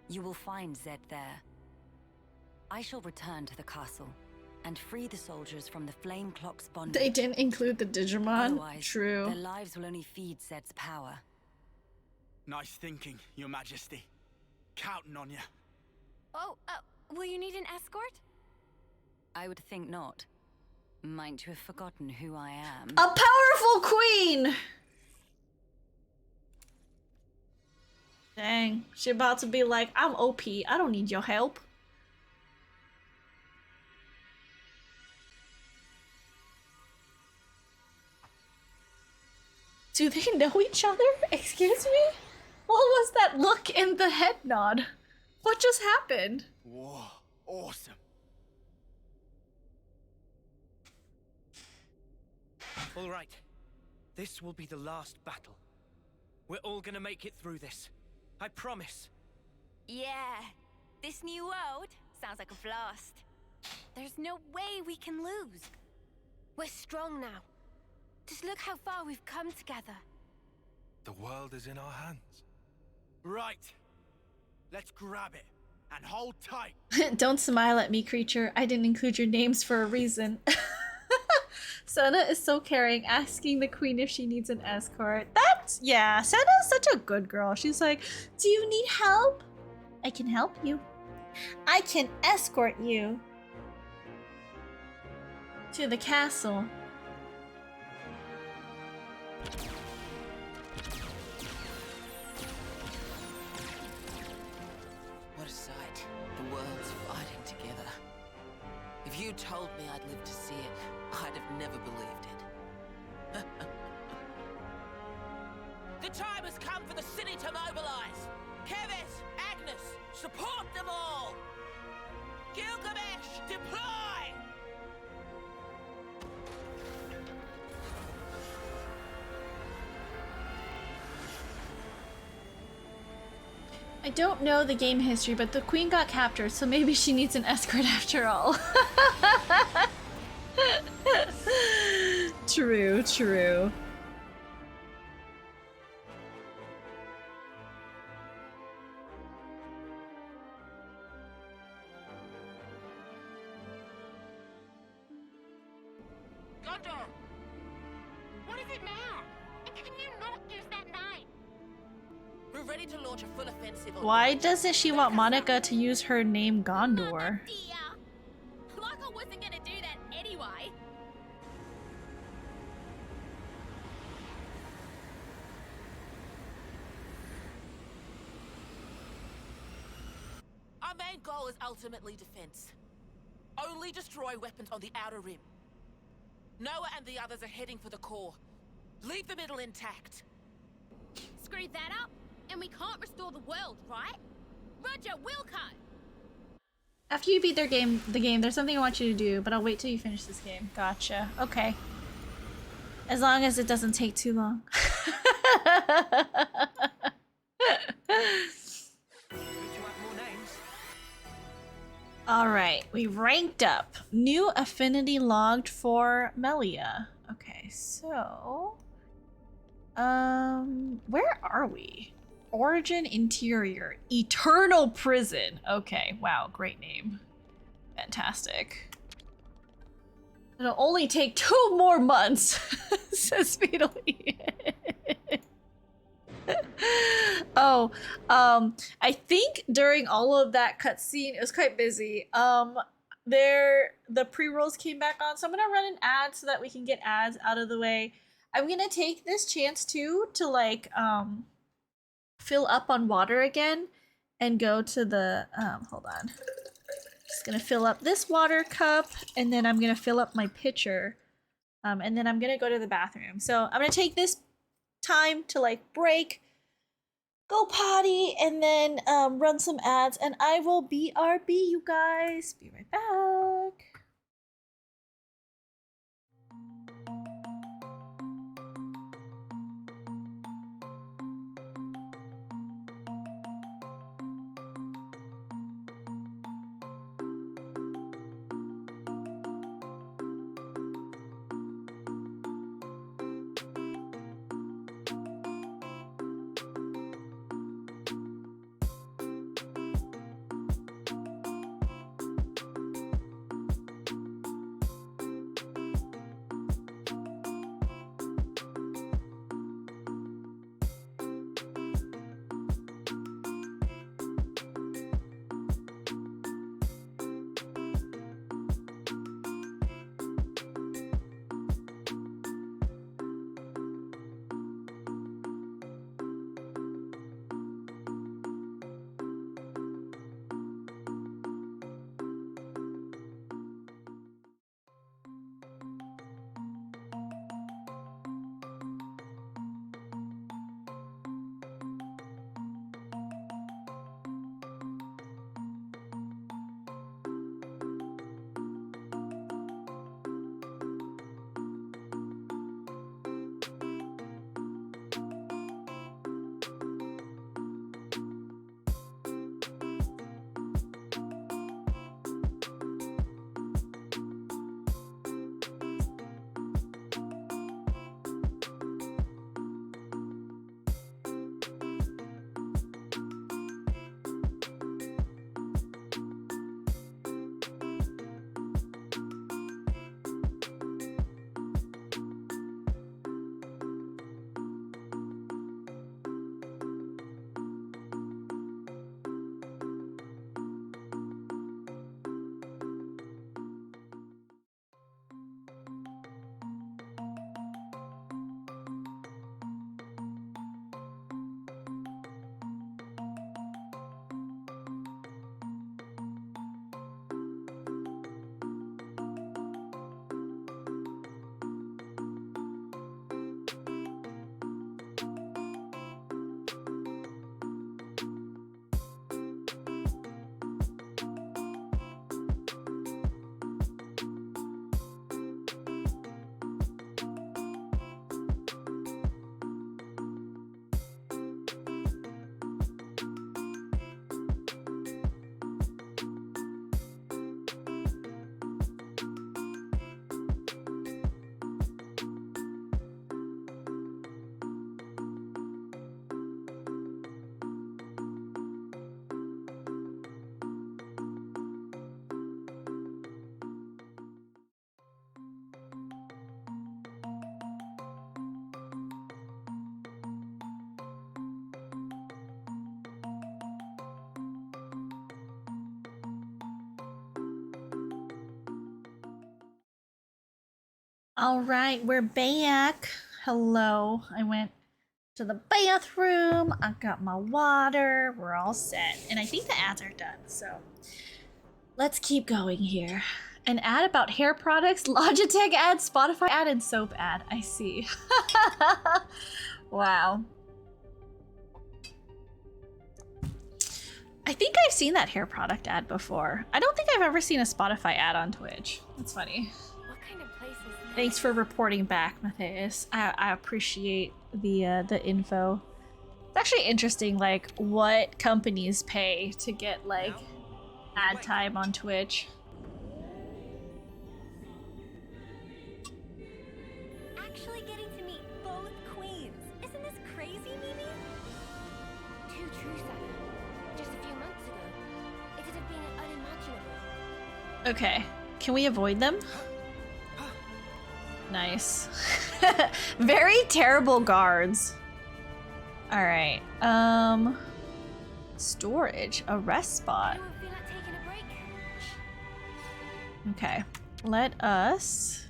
Speaker 10: You will find Zed there. I shall return to the castle and free the soldiers from the flame clock's bondage.
Speaker 1: They didn't include the Digimon.
Speaker 10: Otherwise,
Speaker 1: True.
Speaker 10: their lives will only feed Zed's power.
Speaker 11: Nice thinking, Your Majesty. Counting on you.
Speaker 3: Oh, will you need an escort?
Speaker 10: I would think not. Might you have forgotten who I am?
Speaker 1: A powerful queen! Dang, she about to be like, I'm OP, I don't need your help. Do they know each other? Excuse me? What was that look in the head nod? What just happened?
Speaker 11: Whoa, awesome.
Speaker 2: All right. This will be the last battle. We're all gonna make it through this. I promise.
Speaker 3: Yeah, this new world sounds like a blast. There's no way we can lose.
Speaker 4: We're strong now. Just look how far we've come together.
Speaker 7: The world is in our hands.
Speaker 11: Right. Let's grab it and hold tight.
Speaker 1: Don't smile at me, creature. I didn't include your names for a reason. Senna is so caring, asking the queen if she needs an escort. That's, yeah, Senna's such a good girl. She's like, do you need help? I can help you. I can escort you to the castle.
Speaker 9: What a sight. The world's fighting together. If you told me I'd live to see it, I'd have never believed it. The time has come for the city to mobilize. Keves, Agnes, support them all. Gilgamesh, deploy!
Speaker 1: I don't know the game history, but the queen got captured, so maybe she needs an escort after all. True, true.
Speaker 6: Gondor! What is it now? And can you not use that name?
Speaker 9: We're ready to launch a full offensive on
Speaker 1: Why doesn't she want Monica to use her name Gondor?
Speaker 6: Dear! Like I wasn't gonna do that anyway.
Speaker 9: Our main goal is ultimately defense. Only destroy weapons on the outer rim. Noah and the others are heading for the core. Leave the middle intact.
Speaker 6: Screw that up, and we can't restore the world, right? Roger, Wilco!
Speaker 1: After you beat the game, there's something I want you to do, but I'll wait till you finish this game. Gotcha. Okay. As long as it doesn't take too long. Alright, we ranked up. New affinity logged for Melia. Okay, so... where are we? Origin Interior. Eternal Prison. Okay, wow, great name. Fantastic. It'll only take 2 more months, says Speedily. Oh, I think during all of that cutscene, it was quite busy. The pre-rolls came back on, so I'm gonna run an ad so that we can get ads out of the way. I'm gonna take this chance too to like fill up on water again and go to the hold on. Just gonna fill up this water cup and then I'm gonna fill up my pitcher. And then I'm gonna go to the bathroom. So I'm gonna take this time to like break, go potty, and then run some ads, and I will BRB you guys. Be right back. All right, we're back. Hello. I went to the bathroom. I got my water. We're all set. And I think the ads are done. So let's keep going here. An ad about hair products, Logitech ad, Spotify ad, and soap ad. I see. Wow. I think I've seen that hair product ad before. I don't think I've ever seen a Spotify ad on Twitch. That's funny.
Speaker 3: What kind of place is that?
Speaker 1: Thanks for reporting back, Matthias. I appreciate the info. It's actually interesting, like, what companies pay to get, like, ad time on Twitch.
Speaker 3: Actually getting to meet both queens. Isn't this crazy, Mimi?
Speaker 4: Too true, Sally. Just a few months ago, it would have been unimaginable.
Speaker 1: Okay, can we avoid them? Nice. Very terrible guards. All right. Storage, a rest spot.
Speaker 4: Anyone feel like taking a break?
Speaker 1: Okay, let us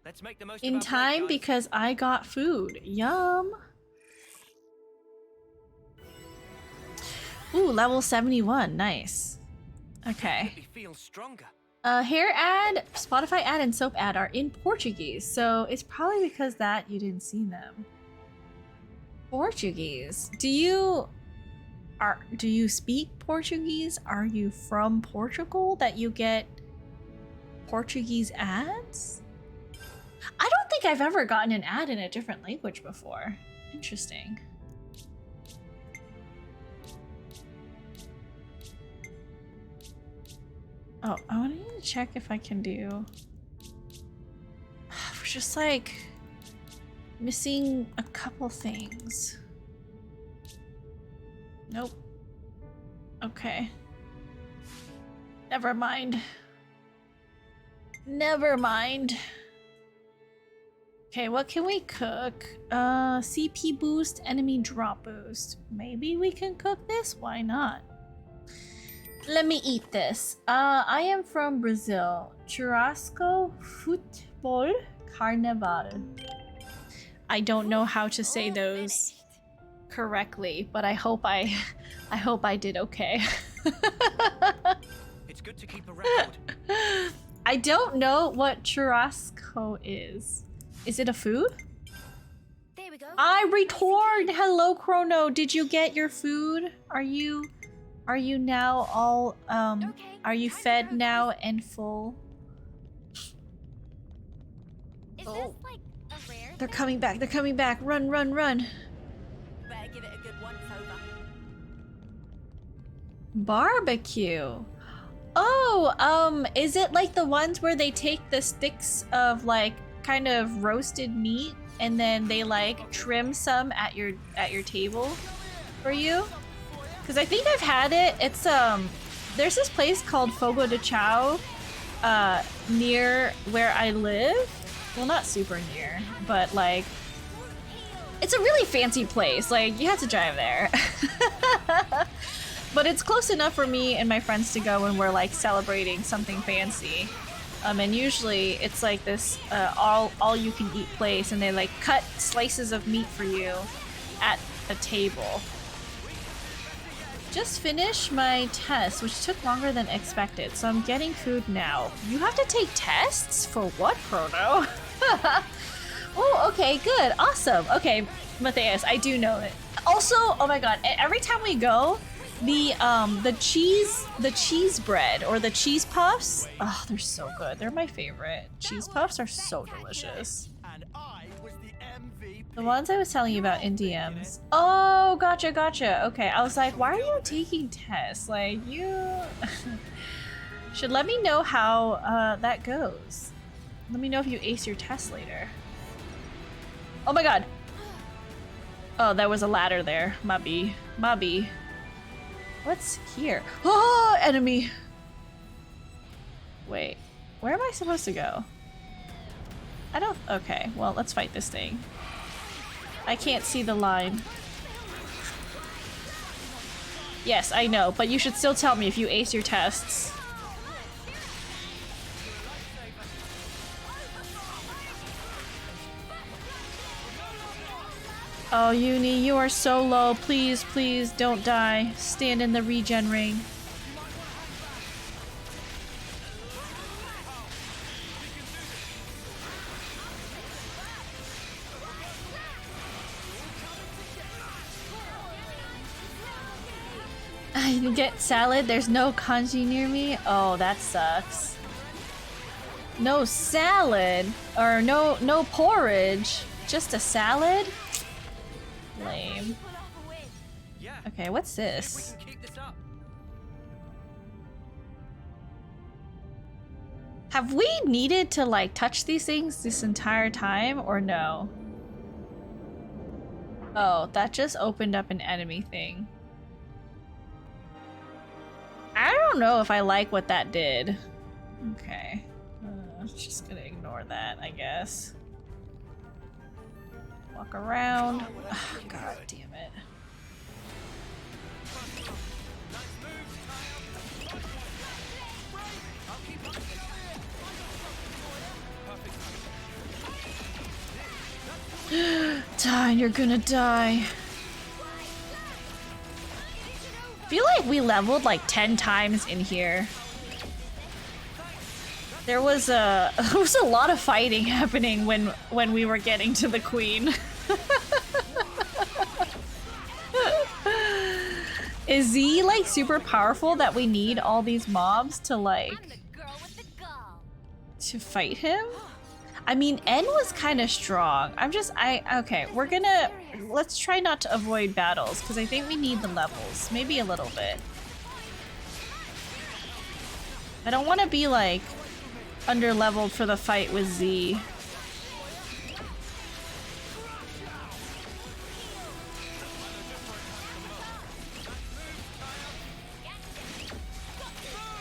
Speaker 2: Let's make the most
Speaker 1: in
Speaker 2: of our break,
Speaker 1: time
Speaker 2: guys.
Speaker 1: because I got food. Yum. Ooh, level 71. Nice. Okay.
Speaker 2: We feel stronger.
Speaker 1: Hair ad, Spotify ad, and soap ad are in Portuguese, so it's probably because that you didn't see them. Portuguese. Do you speak Portuguese? Are you from Portugal that you get Portuguese ads? I don't think I've ever gotten an ad in a different language before. Interesting. Oh, I want to check if I can do. We're just like missing a couple things. Nope. Okay. Never mind. Never mind. Okay, what can we cook? CP boost, enemy drop boost. Maybe we can cook this? Why not? Let me eat this. I am from Brazil. Churrasco, futebol, carnaval. I don't know how to say those correctly, but I hope I did okay.
Speaker 2: It's good to keep a record.
Speaker 1: I don't know what churrasco is. Is it a food?
Speaker 4: There we go.
Speaker 1: I returned. Hello, Chrono. Did you get your food? Are you now all are you fed now and full?
Speaker 3: Is this like a rare
Speaker 1: They're
Speaker 3: thing?
Speaker 1: coming back. They're coming back. Run, run, run.
Speaker 9: Better give it a good once over.
Speaker 1: Barbecue. Oh, is it like the ones where they take the sticks of like kind of roasted meat and then they like trim some at your table for you? Because I think I've had it. It's there's this place called Fogo de Chao near where I live. Well, not super near, but like it's a really fancy place. Like you have to drive there. But it's close enough for me and my friends to go when we're like celebrating something fancy. And usually it's like this all you can eat place, and they like cut slices of meat for you at a table. Just finished my test, which took longer than expected, so I'm getting food now. You have to take tests? For what, Chrono? Oh, okay, good, awesome. Okay, Matthias, I do know it. Also, oh my god, every time we go, the cheese bread or the cheese puffs, oh, they're so good. They're my favorite. Cheese puffs are so delicious.
Speaker 2: And I was the MVP.
Speaker 1: The ones I was telling you about in DMs. Oh, gotcha. Okay, I was like, why are you taking tests? Like, you should let me know how that goes. Let me know if you ace your test later. Oh my god. Oh, there was a ladder there. Mubby. What's here? Oh, enemy. Wait, where am I supposed to go? I don't. Okay, well, let's fight this thing. I can't see the line. Yes, I know, but you should still tell me if you ace your tests. Oh, Uni, you are so low. Please, please don't die. Stand in the regen ring. I didn't get salad. There's no kanji near me. Oh, that sucks. No salad or no porridge. Just a salad? Lame. Okay, what's this? Have we needed to like touch these things this entire time or no? Oh, that just opened up an enemy thing. I don't know if I like what that did. Okay. Just gonna ignore that, I guess. Walk around. Oh, God damn it. Die, you're gonna die. I feel like we leveled like 10 times in here. There was a lot of fighting happening when we were getting to the queen. Is Z like super powerful that we need all these mobs to like to fight him? I mean, N was kind of strong. Okay, let's try not to avoid battles because I think we need the levels, maybe a little bit. I don't want to be like under-leveled for the fight with Z.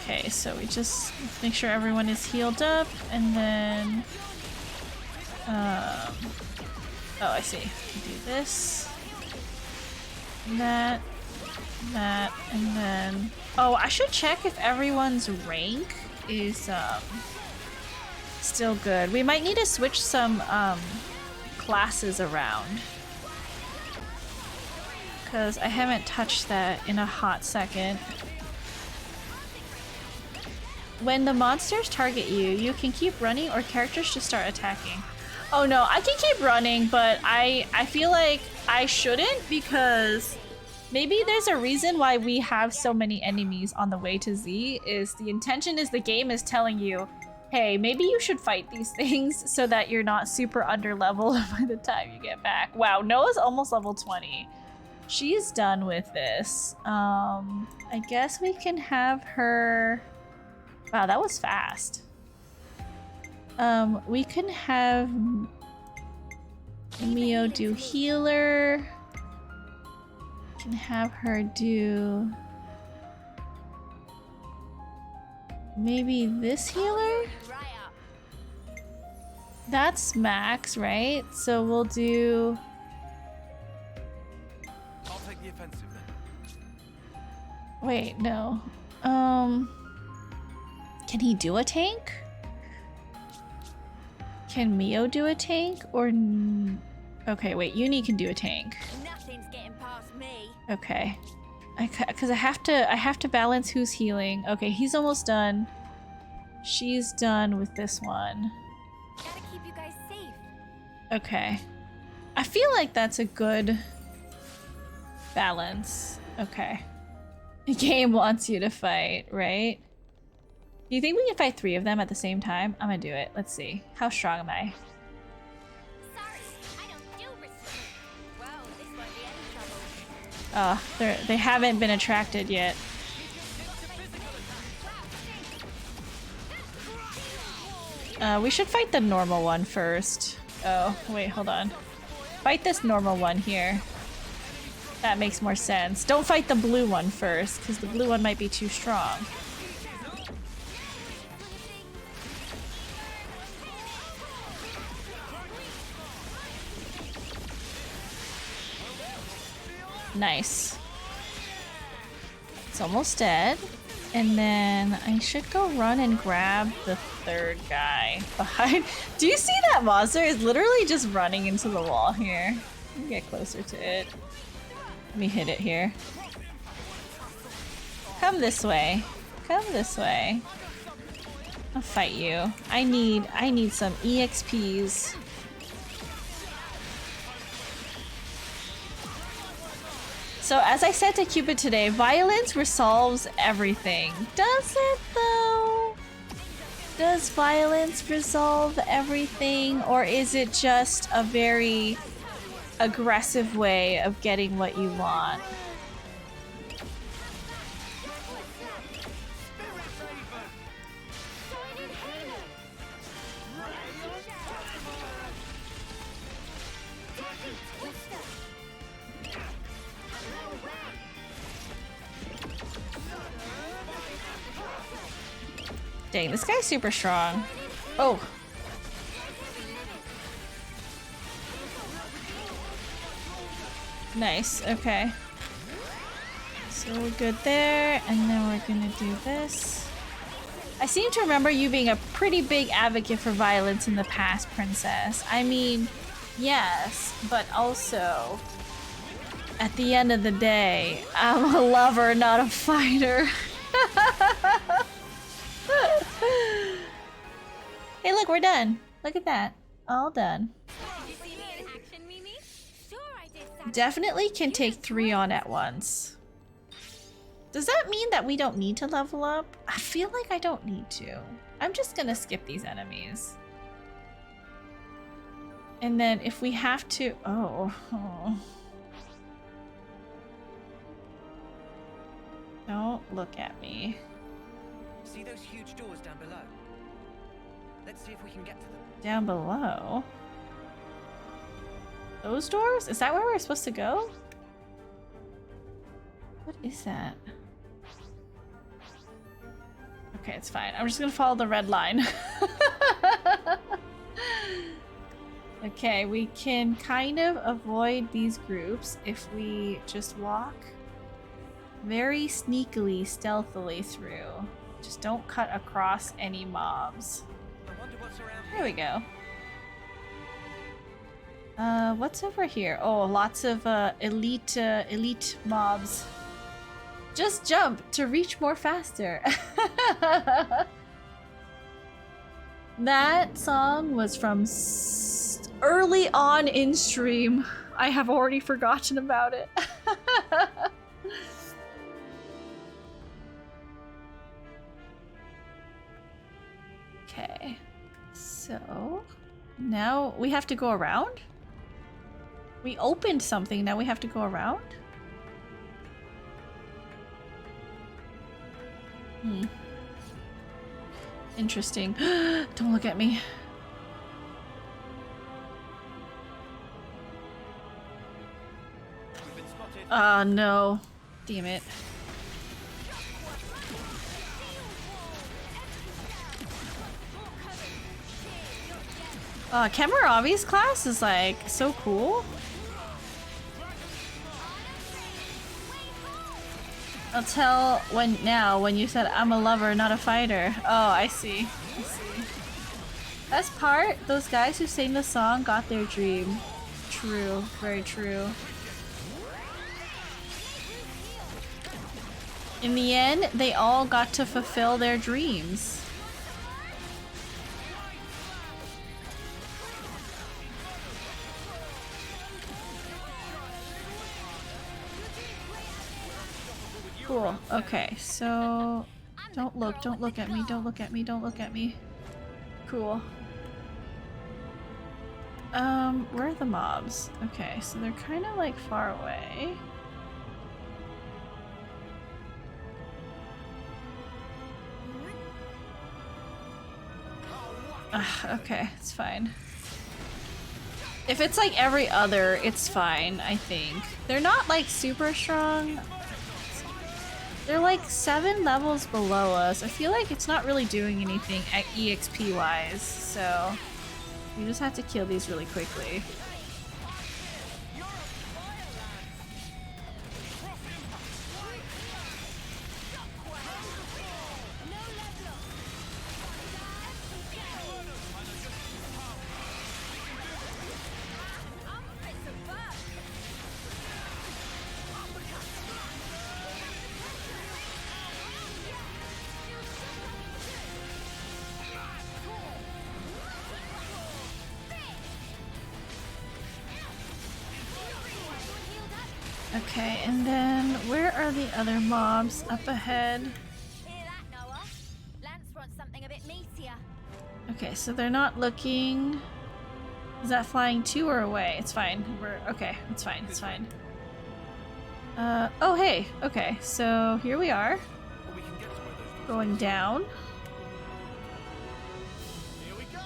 Speaker 1: Okay, so we just make sure everyone is healed up, and then oh, I see. Do this, and that, and then oh, I should check if everyone's rank is still good. We might need to switch some classes around because I haven't touched that in a hot second. When the monsters target you, you can keep running or characters just start attacking. Oh no, I can keep running, but I feel like I shouldn't because maybe there's a reason why we have so many enemies on the way to Z. Is the intention is the game is telling you, hey, maybe you should fight these things so that you're not super under level by the time you get back. Wow, Noah's almost level 20. She's done with this. I guess we can have her. Wow, that was fast. We can have Mio do healer. Can have her do maybe this healer? That's max, right? So we'll do.
Speaker 7: I'll take the offensive then.
Speaker 1: Wait, no. Can he do a tank? Can Mio do a tank or okay, wait, Uni can do a tank.
Speaker 4: Nothing's getting past me.
Speaker 1: Okay. Because I have to balance who's healing. Okay, he's almost done. She's done with this one.
Speaker 4: Gotta keep you guys safe.
Speaker 1: Okay. I feel like that's a good balance. Okay. The game wants you to fight, right? Do you think we can fight 3 of them at the same time? I'm gonna do it. Let's see. How strong am I? Oh, they haven't been attracted yet. We should fight the normal one first. Oh, wait, hold on. Fight this normal one here. That makes more sense. Don't fight the blue one first, because the blue one might be too strong. Nice. It's almost dead. And then I should go run and grab the 3rd guy behind. Do you see that monster is literally just running into the wall here? Let me get closer to it. Let me hit it here. Come this way. Come this way. I'll fight you. I need some EXPs. So as I said to Cupid today, violence resolves everything. Does it though? Does violence resolve everything, or is it just a very aggressive way of getting what you want? Dang, this guy's super strong. Oh. Nice, okay. So we're good there, and then we're gonna do this. I seem to remember you being a pretty big advocate for violence in the past, Princess. I mean, yes, but also, at the end of the day, I'm a lover, not a fighter. Hey, look, we're done. Look at that. All done. Definitely can take 3 on at once. Does that mean that we don't need to level up? I feel like I don't need to. I'm just gonna skip these enemies. And then if we have to... Oh. Don't look at me.
Speaker 2: See those huge doors down below? Let's see if we can get to them.
Speaker 1: Down below? Those doors? Is that where we're supposed to go? What is that? Okay, it's fine. I'm just gonna follow the red line. Okay, we can kind of avoid these groups if we just walk very sneakily, stealthily through. Just don't cut across any mobs. There we go. What's over here? Oh, lots of elite mobs. Just jump to reach more faster. That song was from early on in stream. I have already forgotten about it. Okay, so now we have to go around? We opened something, now we have to go around? Interesting. Don't look at me. Ah, no. Damn it. Kemuravi's class is like so cool. I'll tell when you said I'm a lover, not a fighter. Oh, I see. I see. Best part, those guys who sang the song got their dream. True, very true. In the end, they all got to fulfill their dreams. Cool. Okay, so don't look at me, don't look at me, don't look at me. Cool. Where are the mobs? Okay, so they're kind of like far away. Okay, it's fine. If it's like every other, it's fine, I think. They're not like super strong. They're like 7 levels below us. I feel like it's not really doing anything EXP wise, so we just have to kill these really quickly. Okay, and then where are the other mobs? Up ahead.
Speaker 6: Hear that, Noah? Lance wants something a bit meatier.
Speaker 1: Okay, so they're not looking. Is that flying to or away? It's fine. We're okay. It's fine. It's fine. Oh hey. Okay, so here we are. Going down.
Speaker 5: Here we go.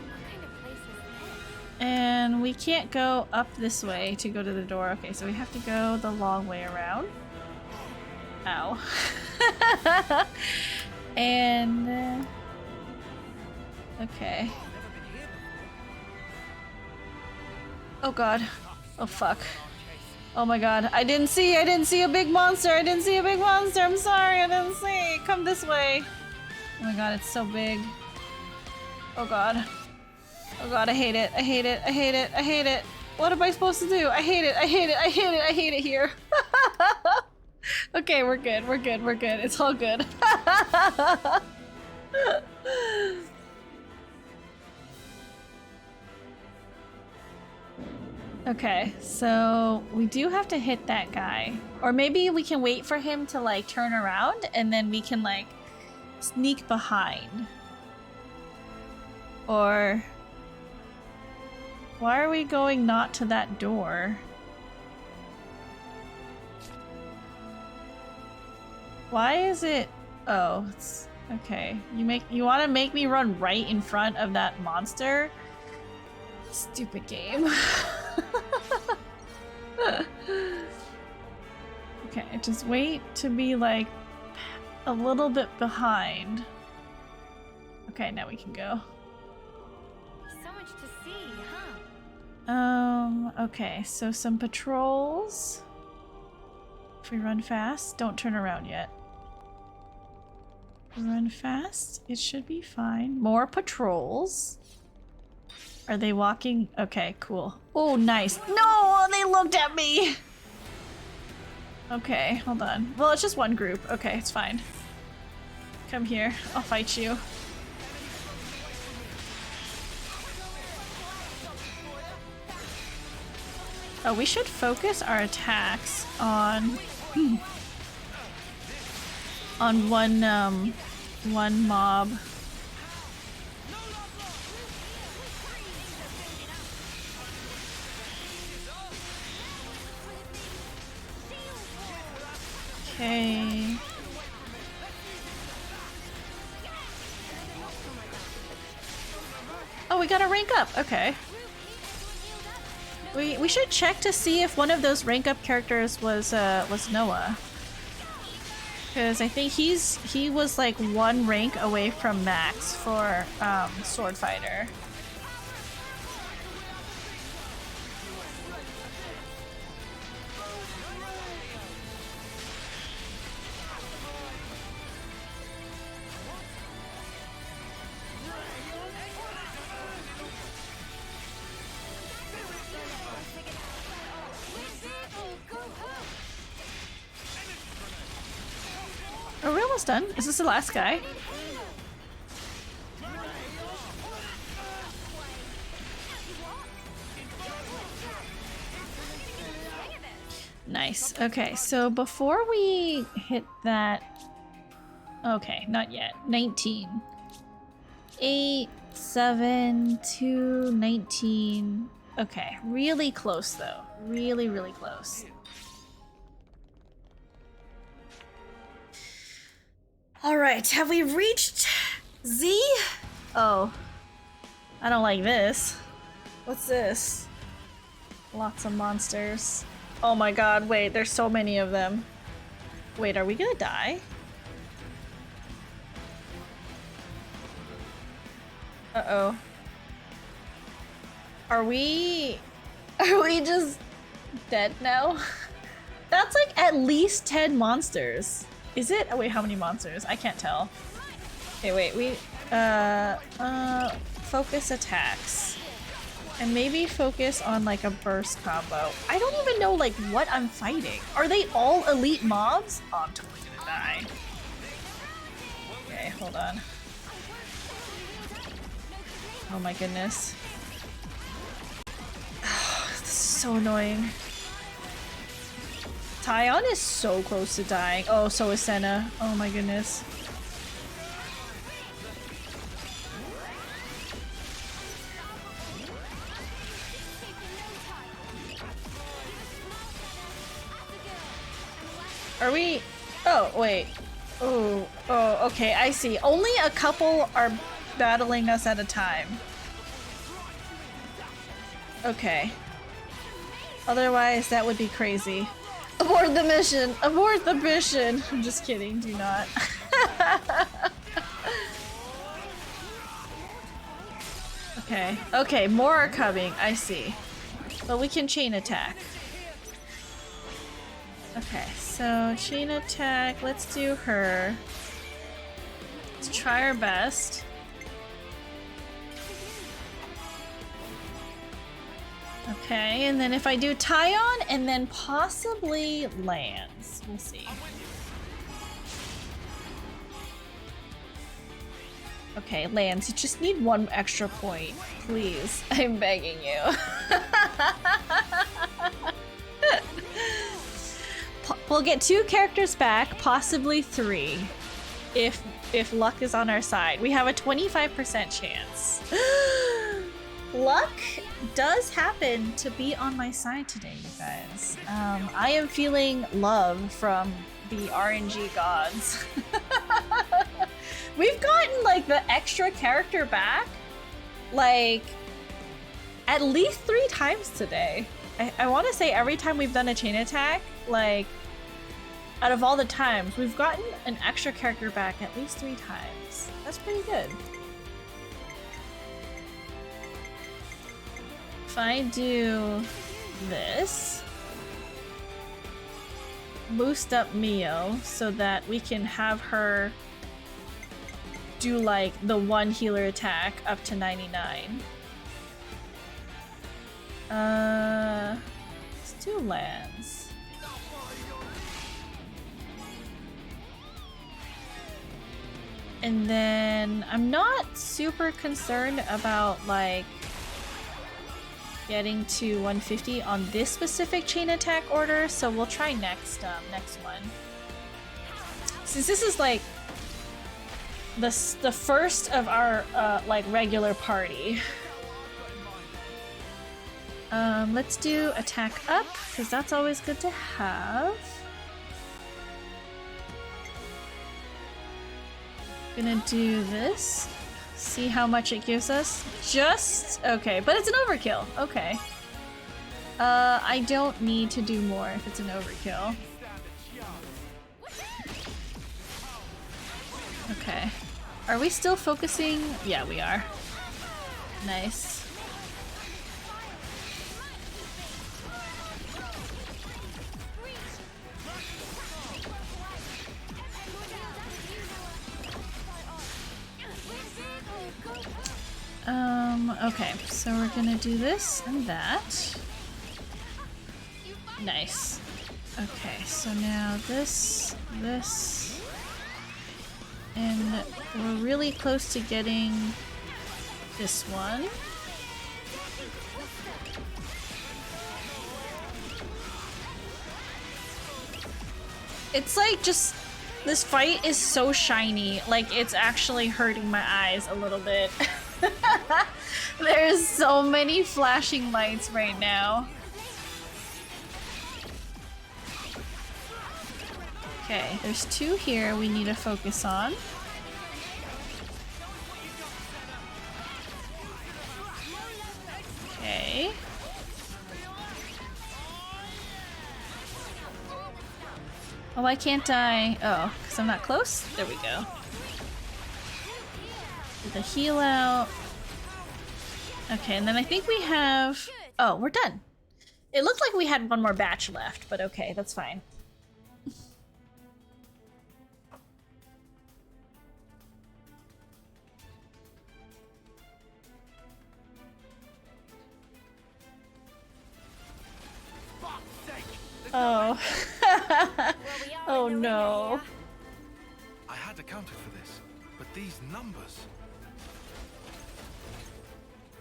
Speaker 3: What kind of place is this?
Speaker 1: And we can't go up this way to go to the door. Okay, so we have to go the long way around. Ow. And okay. Oh god. Oh fuck. Oh my god. I didn't see a big monster. I'm sorry. I didn't see. Come this way. Oh my god, it's so big. Oh god. Oh god, I hate it. I hate it. I hate it. I hate it. What am I supposed to do? I hate it. I hate it. I hate it. I hate it here. Okay, we're good. We're good. We're good. It's all good. Okay, so we do have to hit that guy. Or maybe we can wait for him to like turn around and then we can like sneak behind. Or why are we going not to that door? Why is it? Oh, it's okay. You want to make me run right in front of that monster? Stupid game. Okay, just wait to be like a little bit behind. Okay, now we can go.
Speaker 3: So much to see, huh?
Speaker 1: Okay, so some patrols. If we run fast, don't turn around yet. Run fast, it should be fine. More patrols. Are they walking? Okay, cool. Oh, nice. No, they looked at me. Okay, hold on. Well, it's just one group. Okay, it's fine. Come here. I'll fight you. Oh, we should focus our attacks on one mob. Okay. Oh, we got a rank up. Okay. We should check to see if one of those rank up characters was Noah. Because I think he was like one rank away from max for sword fighter. Are we almost done? Is this the last guy? Nice. Okay, so before we hit that... Okay, not yet. 19. 8, 7, 2, 19. Okay, really close though. Really, really close. Alright, have we reached Z? Oh. I don't like this. What's this? Lots of monsters. Oh my god, wait, there's so many of them. Wait, are we gonna die? Uh-oh. Are we just dead now? That's like at least 10 monsters. Is it? Oh wait, how many monsters? I can't tell. Okay, wait, we focus attacks. And maybe focus on like a burst combo. I don't even know like what I'm fighting. Are they all elite mobs? Oh, I'm totally gonna die. Okay, hold on. Oh my goodness. This is so annoying. Tyon is so close to dying. Oh, so is Senna. Oh my goodness. Are we? Oh, wait. Oh, okay, I see. Only a couple are battling us at a time. Okay. Otherwise, that would be crazy. Abort the mission! Abort the mission! I'm just kidding, do not. Okay, okay, more are coming, I see. But we can chain attack. Okay, so chain attack, let's do her. Let's try our best. Okay, and then if I do Tyon and then possibly Lance, we'll see. Okay, Lance, you just need one extra point, please. I'm begging you. We'll get 2 characters back, possibly 3, if luck is on our side. We have a 25% chance. Luck does happen to be on my side today, you guys. I am feeling love from the RNG gods. We've gotten like the extra character back like at least 3 times today. I want to say every time we've done a chain attack, like out of all the times, we've gotten an extra character back at least 3 times. That's pretty good. If I do this, boost up Mio so that we can have her do like the 1 healer attack up to 99. Let's do Lance. And then I'm not super concerned about like getting to 150 on this specific chain attack order, so we'll try next one. Since this is like the first of our like regular party. Let's do attack up, because that's always good to have. Gonna do this. See how much it gives us. Just okay, but it's an overkill. Okay. I don't need to do more if it's an overkill. Okay. Are we still focusing? Yeah, we are. Nice. Okay, so we're gonna do this and that. Nice. Okay, so now this, and we're really close to getting this one. It's like just, this fight is so shiny, like it's actually hurting my eyes a little bit. There's so many flashing lights right now. Okay, there's 2 here we need to focus on. Okay. Oh, why can't I? Oh, because I'm not close? There we go. The heal out. Okay, and then I think we have... Oh, we're done. It looked like we had one more batch left, but okay, that's fine. Oh. Oh no.
Speaker 7: I had accounted for this, but these numbers...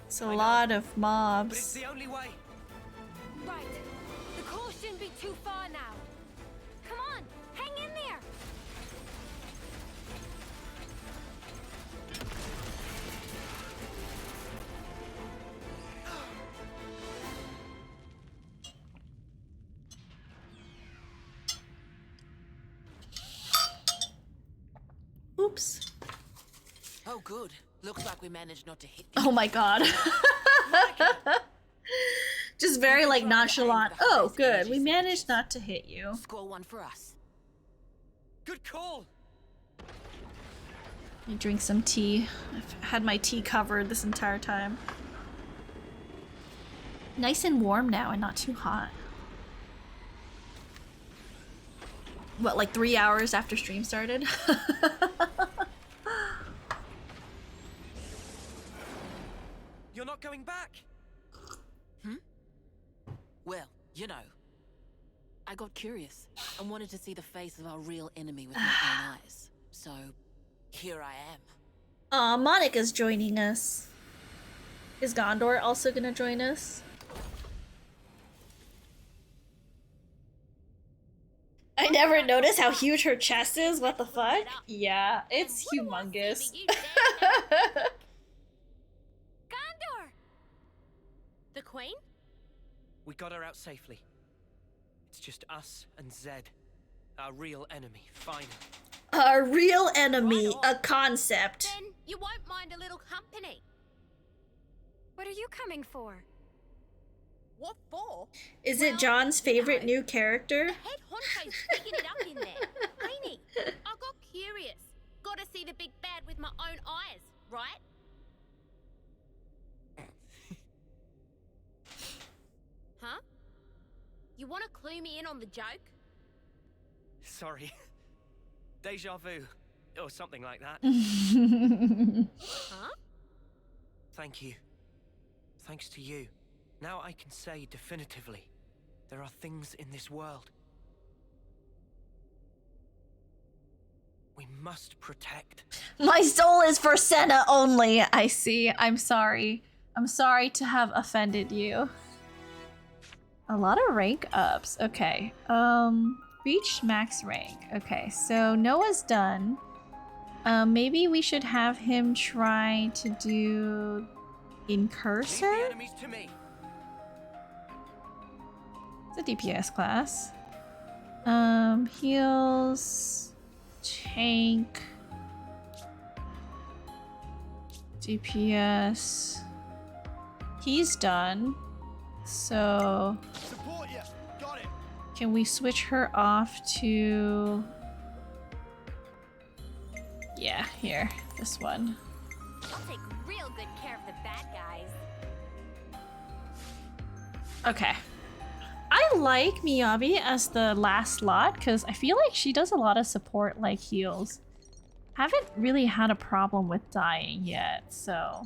Speaker 1: It's a lot of
Speaker 2: But it's
Speaker 1: mobs.
Speaker 2: the only way.
Speaker 4: Right. The course shouldn't be too far now.
Speaker 3: Come on, hang in there.
Speaker 1: Oops.
Speaker 9: Oh, good. Looks like we managed not to hit.
Speaker 1: Oh my god. Just very like nonchalant. Oh, good. We managed not to hit you.
Speaker 9: Score one for us.
Speaker 2: Good call.
Speaker 1: Let me drink some tea. I've had my tea covered this entire time. Nice and warm now and not too hot. What, like 3 hours after stream started?
Speaker 2: You're not going back.
Speaker 9: Well, you know, I got curious and wanted to see the face of our real enemy with my own eyes. So, here I am.
Speaker 1: Aw, Monica's joining us. Is Gondor also gonna join us? I never noticed how huge her chest is. What the fuck? Yeah, it's humongous.
Speaker 6: Gondor! The Queen?
Speaker 2: We got her out safely. It's just us and Zed, our real enemy, finally.
Speaker 1: A real enemy, a concept.
Speaker 6: Then you won't mind a little company.
Speaker 3: What are you coming for?
Speaker 6: What for?
Speaker 1: Is it John's favorite new character?
Speaker 6: The head honcho's picking it up in there, ain't he? I got curious. Gotta see the big bad with my own eyes, right? Huh? You wanna clue me in on the joke?
Speaker 2: Sorry. Deja vu. Or something like that.
Speaker 6: Huh?
Speaker 2: Thank you. Thanks to you. Now I can say definitively, there are things in this world we must protect.
Speaker 1: My soul is for Senna only. I see. I'm sorry. I'm sorry to have offended you. A lot of rank ups. Okay. Reach max rank. Okay, so Noah's done. Maybe we should have him try to do Incursor?
Speaker 2: Leave the enemies to me.
Speaker 1: It's a DPS class. Heals, tank, DPS. He's done. So
Speaker 11: Support you. Got it.
Speaker 1: can we switch her off to... Yeah, here, this one.
Speaker 3: I'll take real good care of the bad guys.
Speaker 1: Okay. I like Miyabi as the last slot because I feel like she does a lot of support like heals. Haven't really had a problem with dying yet, so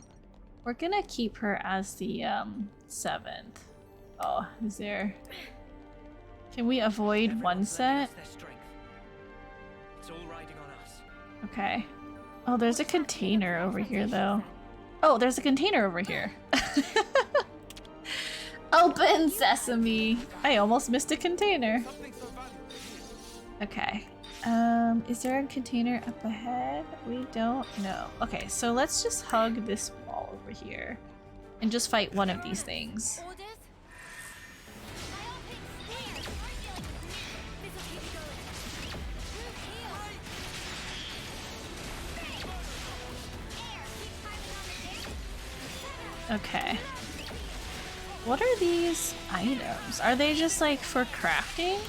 Speaker 1: we're gonna keep her as the 7th. Oh, is there... Can we avoid
Speaker 2: Everyone's
Speaker 1: one
Speaker 2: lending
Speaker 1: set?
Speaker 2: us their strength. It's all riding on us.
Speaker 1: Okay. Oh, there's a container over here though. Oh, there's a container over here. Open sesame. I almost missed a container. Okay. Is there a container up ahead? We don't know. Okay, so let's just hug this wall over here and just fight one of these things.
Speaker 3: Orders?
Speaker 1: Okay. What are these items? Are they just like for crafting?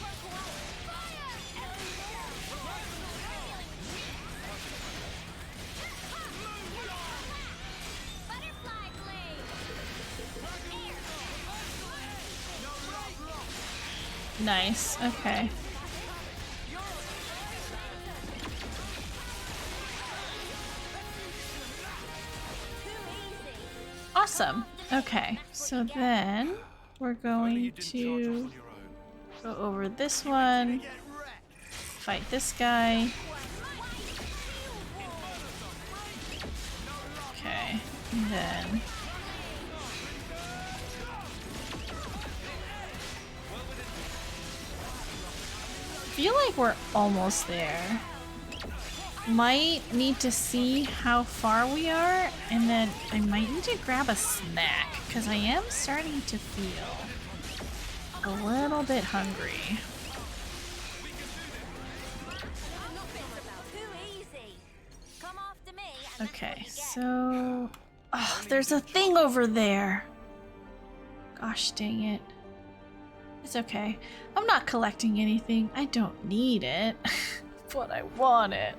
Speaker 1: Nice, okay. Awesome. Okay, so then we're going to go over this one, fight this guy. Okay, and then feel like we're almost there. Might need to see how far we are, and then I might need to grab a snack, because I am starting to feel a little bit hungry. Okay, so... Oh, there's a thing over there! Gosh dang it. It's okay. I'm not collecting anything. I don't need it. But I want it.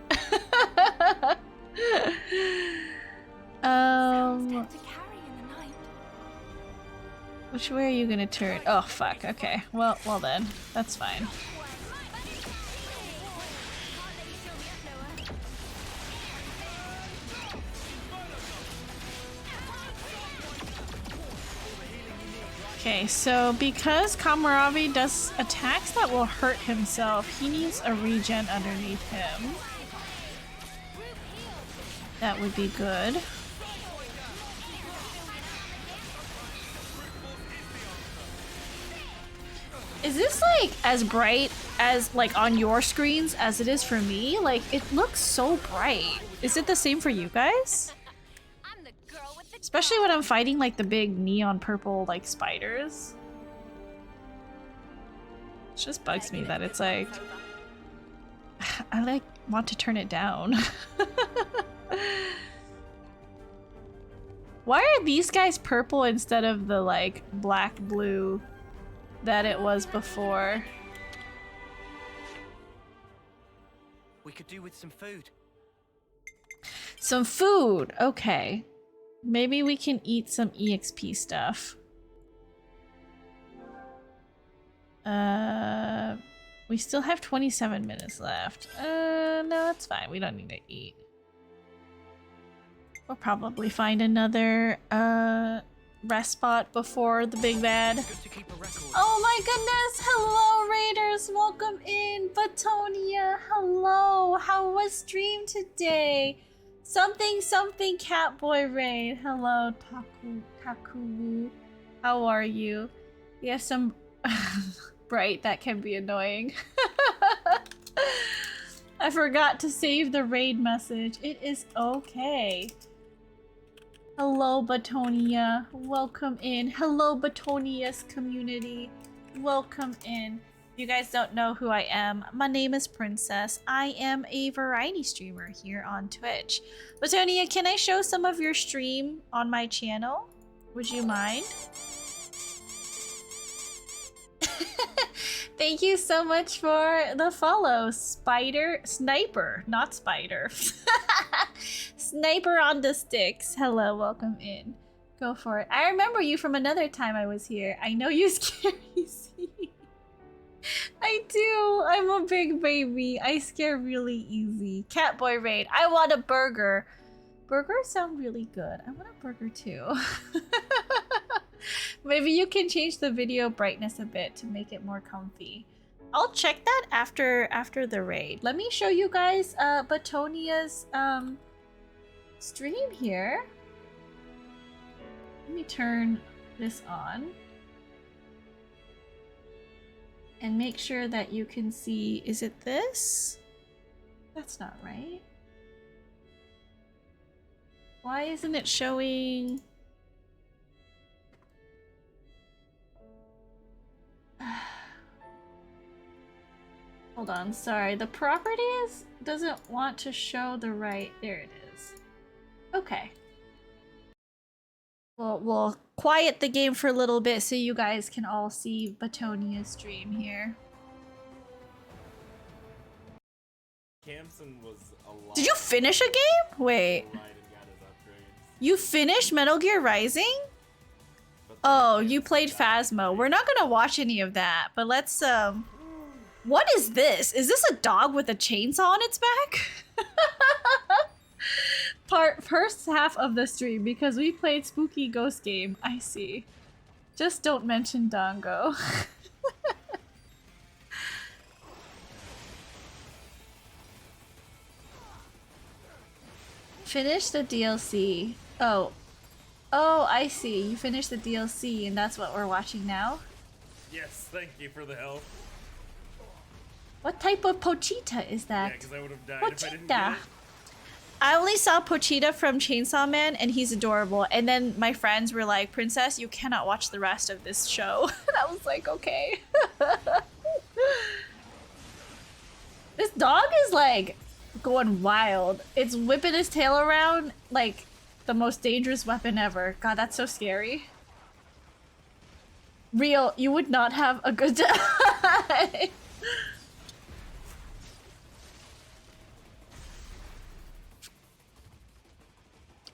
Speaker 1: Which way are you gonna turn? Oh fuck, okay. Well then. That's fine. Okay, so because Kamaravi does attacks that will hurt himself, he needs a regen underneath him. That would be good. Is this like as bright as like on your screens as it is for me? Like it looks so bright. Is it the same for you guys? Especially when I'm fighting like the big neon purple like spiders. It just bugs me that it's like I like want to turn it down. Why are these guys purple instead of the like black blue that it was before?
Speaker 2: We could do with some food.
Speaker 1: Some food, okay. Maybe we can eat some EXP stuff. We still have 27 minutes left. No, that's fine. We don't need to eat. We'll probably find another rest spot before the big bad. Oh my goodness! Hello, Raiders! Welcome in! Batonia, hello! How was stream today? Something Catboy Raid. Hello, Takulu. How are you? We have some bright that can be annoying. I forgot to save the raid message. It is okay. Hello, Batonia. Welcome in. Hello, Batonia's community. Welcome in. If you guys don't know who I am, my name is Princess. I am a variety streamer here on Twitch. Batonia, can I show some of your stream on my channel? Would you mind? Thank you so much for the follow. Sniper, not spider. Sniper on the sticks. Hello, welcome in. Go for it. I remember you from another time I was here. I know you scare easy. I do. I'm a big baby. I scare really easy. Catboy Raid. I want a burger. Burgers sound really good. I want a burger too. Maybe you can change the video brightness a bit to make it more comfy. I'll check that after the raid. Let me show you guys Batonia's stream here. Let me turn this on and make sure that you can see. Is it this? That's not right. Why isn't it showing? Hold on, sorry. The properties doesn't want to show the right. There it is. Okay. Well, we'll quiet the game for a little bit so you guys can all see Batonia's stream here.
Speaker 13: Camson was a lot.
Speaker 1: Did you finish a game? Wait. You finished Metal Gear Rising? Oh, you played Phasmo. We're not gonna watch any of that, but let's what is this? Is this a dog with a chainsaw on its back? First half of the stream because we played Spooky Ghost Game. I see. Just don't mention Dongo. Finish the DLC. Oh, I see. You finished the DLC and that's what we're watching now?
Speaker 13: Yes, thank you for the help.
Speaker 1: What type of Pochita is that?
Speaker 12: Yeah, because I would have died if I didn't get
Speaker 1: Pochita.
Speaker 12: it.
Speaker 1: I only saw Pochita from Chainsaw Man, and he's adorable. And then my friends were like, Princess, you cannot watch the rest of this show. And I was like, okay. This dog is like going wild. It's whipping his tail around like the most dangerous weapon ever. God, that's so scary. Real, you would not have a good time.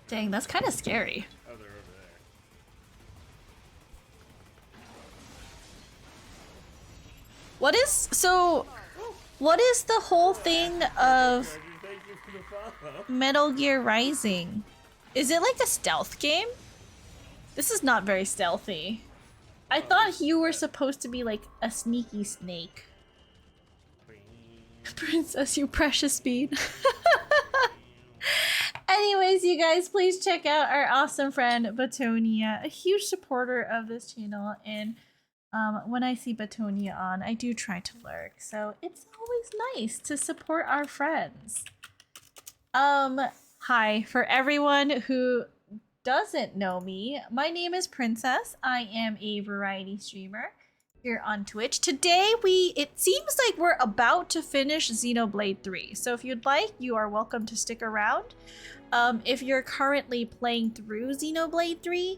Speaker 1: Dang, that's kind of scary.
Speaker 12: Oh, they're over there.
Speaker 1: What is the whole thing of Metal Gear Rising? Is it like a stealth game? This is not very stealthy. I thought you were supposed to be like a sneaky snake. Princess, you precious bean. Anyways, you guys, please check out our awesome friend Batonia, a huge supporter of this channel, and when I see Batonia on, I do try to lurk, so it's always nice to support our friends. Hi, for everyone who doesn't know me, my name is Princess. I am a variety streamer here on Twitch. Today, it seems like we're about to finish Xenoblade 3, so if you'd like, you are welcome to stick around. If you're currently playing through Xenoblade 3,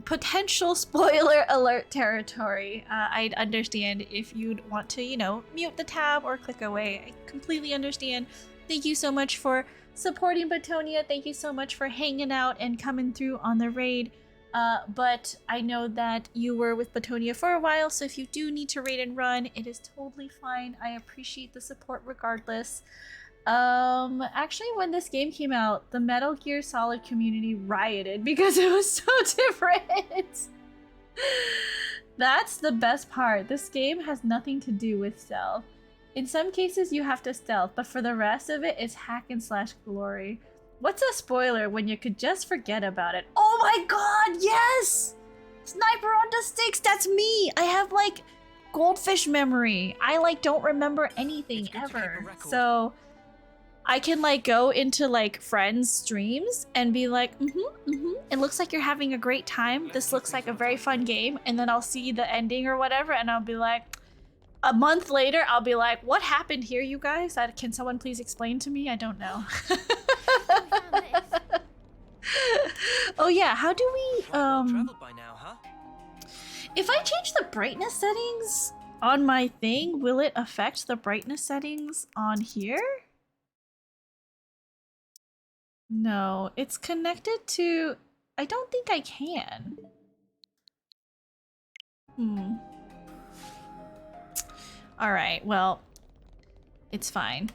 Speaker 1: potential spoiler alert territory. I'd understand if you'd want to, you know, mute the tab or click away. I completely understand. Thank you so much for supporting Batonia. Thank you so much for hanging out and coming through on the raid. But I know that you were with Batonia for a while, so if you do need to raid and run, it is totally fine. I appreciate the support regardless. Actually, when this game came out, the Metal Gear Solid community rioted because it was so different. That's the best part. This game has nothing to do with stealth. In some cases, you have to stealth, but for the rest of it, it's hack and slash glory. What's a spoiler when you could just forget about it? Oh my god, yes! Sniper on the sticks, that's me! I have, like, goldfish memory. I, like, don't remember anything ever. So I can, like, go into, like, friends' streams and be like, it looks like you're having a great time. This looks like a very fun game. And then I'll see the ending or whatever, and I'll be like, a month later, I'll be like, what happened here, you guys? Can someone please explain to me? I don't know. Oh yeah, how do we,
Speaker 2: Traveled by now, huh?
Speaker 1: if I change the brightness settings on my thing, will it affect the brightness settings on here? No, it's connected to... I don't think I can. Alright, well, it's fine.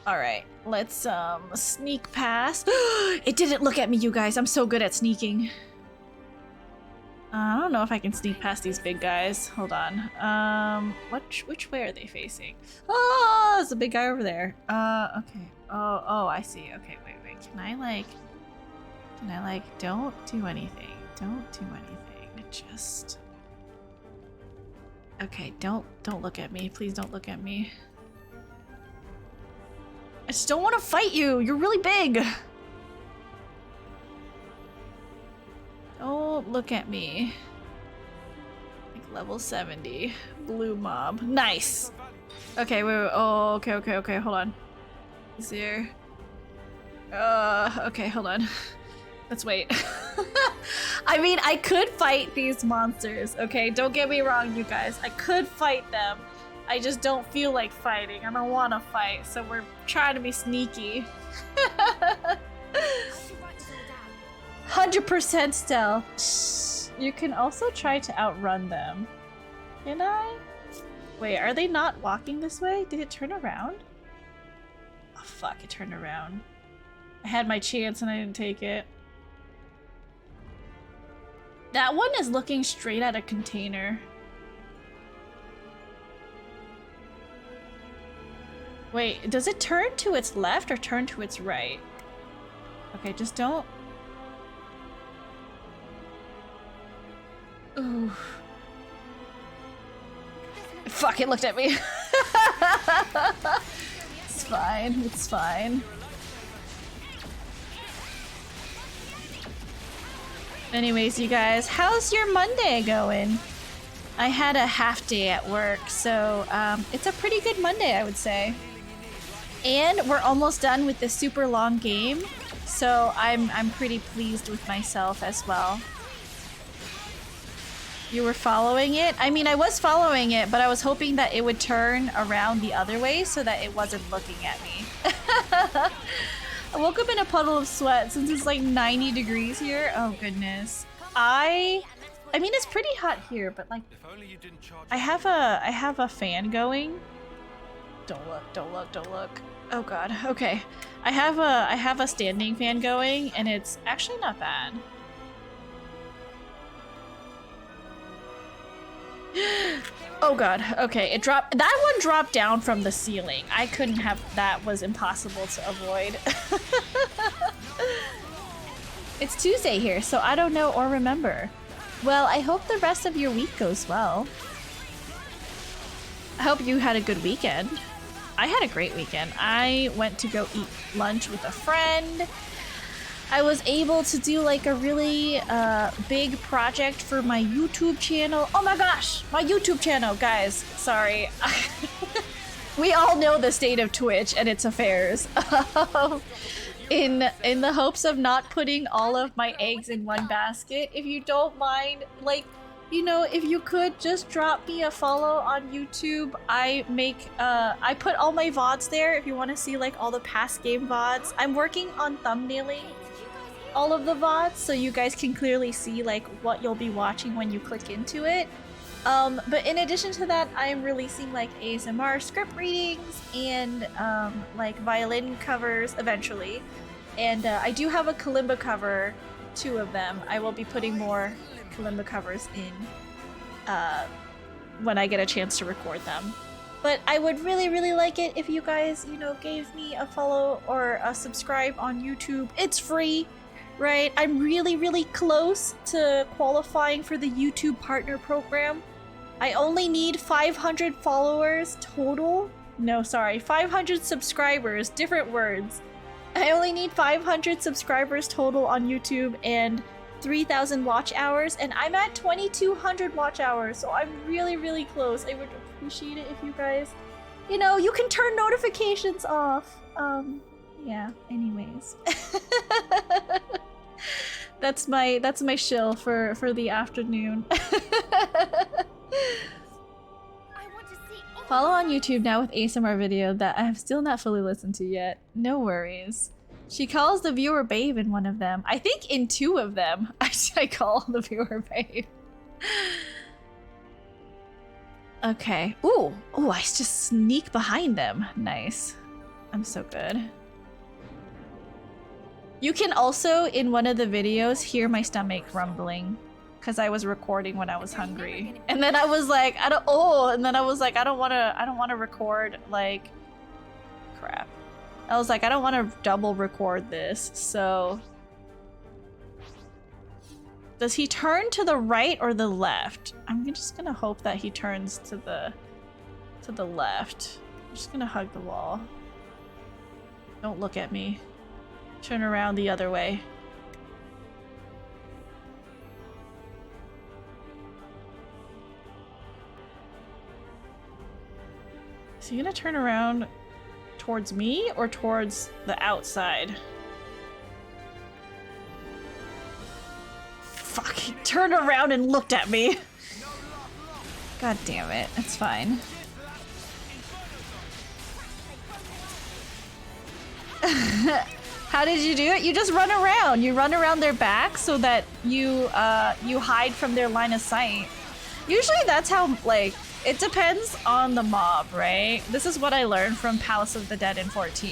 Speaker 1: Alright, let's sneak past. It didn't look at me, you guys. I'm so good at sneaking. I don't know if I can sneak past these big guys. Hold on. Which way are they facing? Oh, there's a big guy over there. Okay. Oh, I see. Okay, wait. Can I like, don't do anything. Don't do anything. Just... Okay, don't look at me. Please don't look at me. I just don't want to fight you. You're really big. Don't look at me. Like level 70. Blue mob. Nice. Okay, wait. Oh, okay. Hold on. Is there... okay, hold on. Let's wait. I mean, I could fight these monsters, okay? Don't get me wrong, you guys. I could fight them. I just don't feel like fighting. I don't want to fight, so we're trying to be sneaky. 100% stealth. You can also try to outrun them. Can I? Wait, are they not walking this way? Did it turn around? Oh, fuck, it turned around. I had my chance and I didn't take it. That one is looking straight at a container. Wait, does it turn to its left or turn to its right? Okay, just don't... Ooh. Fuck, it looked at me. It's fine, it's fine. Anyways, you guys, how's your Monday going? I had a half day at work, so it's a pretty good Monday, I would say. And we're almost done with the super long game, so I'm pretty pleased with myself as well. You were following it? I mean, I was following it, but I was hoping that it would turn around the other way so that it wasn't looking at me. I woke up in a puddle of sweat since it's like 90 degrees here. Oh goodness. I mean, it's pretty hot here, but like, I have a fan going. Don't look, don't look, don't look. Oh god. Okay. I have a standing fan going, and it's actually not bad. Oh god. Okay, it dropped. That one dropped down from the ceiling. I couldn't have. That was impossible to avoid. It's Tuesday here, so I don't know or remember. Well, I hope the rest of your week goes well. I hope you had a good weekend. I had a great weekend. I went to go eat lunch with a friend. I was able to do like a really big project for my YouTube channel. Oh my gosh, my YouTube channel, guys. Sorry. We all know the state of Twitch and its affairs. In the hopes of not putting all of my eggs in one basket, if you don't mind, like, you know, if you could just drop me a follow on YouTube. I put all my VODs there if you want to see like all the past game VODs. I'm working on thumbnailing all of the VODs so you guys can clearly see like what you'll be watching when you click into it. But in addition to that, I'm releasing like ASMR script readings and like violin covers eventually. And I do have a kalimba cover, 2 of them. I will be putting more kalimba covers in when I get a chance to record them. But I would really, really like it if you guys, you know, gave me a follow or a subscribe on YouTube. It's free, right? I'm really, really close to qualifying for the YouTube Partner Program. I only need 500 followers total. No, sorry, 500 subscribers, different words. I only need 500 subscribers total on YouTube and 3,000 watch hours, and I'm at 2,200 watch hours, so I'm really, really close. I would appreciate it if you guys, you know, you can turn notifications off. Yeah, anyways. That's my shill for the afternoon. Follow on YouTube now with ASMR video that I have still not fully listened to yet. No worries. She calls the viewer babe in one of them. I think in 2 of them I call the viewer babe. Okay. Ooh, I just sneak behind them. Nice. I'm so good. You can also, in one of the videos, hear my stomach rumbling. Because I was recording when I was hungry. And then I was like, I don't wanna record, like, crap. I was like, I don't want to double record this, so... Does he turn to the right or the left? I'm just gonna hope that he turns to the left. I'm just gonna hug the wall. Don't look at me. Turn around the other way. Is he gonna turn around towards me or towards the outside? Fuck, he turned around and looked at me. God damn it, it's fine. How did you do it? You just run around. You run around their back so that you hide from their line of sight. Usually that's how, like, it depends on the mob, right? This is what I learned from Palace of the Dead in 14.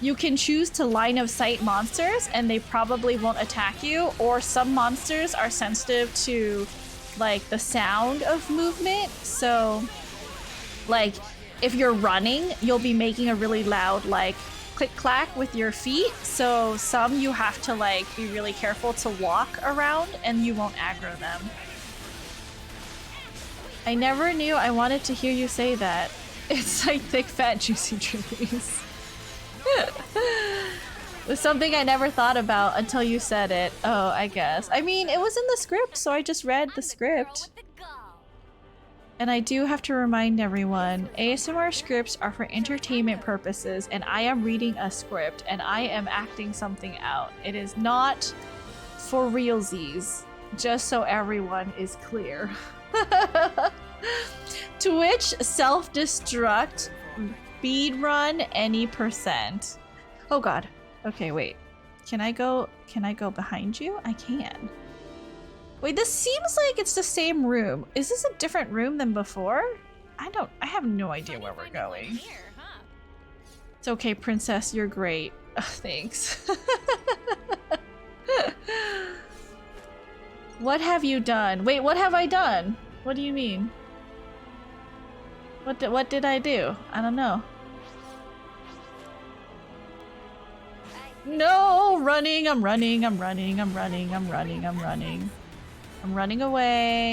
Speaker 1: You can choose to line of sight monsters and they probably won't attack you, or some monsters are sensitive to like the sound of movement. So like if you're running, you'll be making a really loud like click clack with your feet. So some you have to like be really careful to walk around and you won't aggro them. I never knew I wanted to hear you say that. It's like thick, fat, juicy trees. It's something I never thought about until you said it. Oh, I guess. I mean, it was in the script, so I just read the script. And I do have to remind everyone, ASMR scripts are for entertainment purposes, and I am reading a script, and I am acting something out. It is not for realsies, just so everyone is clear. Twitch self-destruct, speed run any %. Oh god. Okay, wait. Can I go behind you? I can. Wait, this seems like it's the same room. Is this a different room than before? I have no idea where we're going. It's okay, princess, you're great. Thanks. What have you done? Wait, what have I done? What do you mean? What did I do? I don't know. No, running, I'm running away,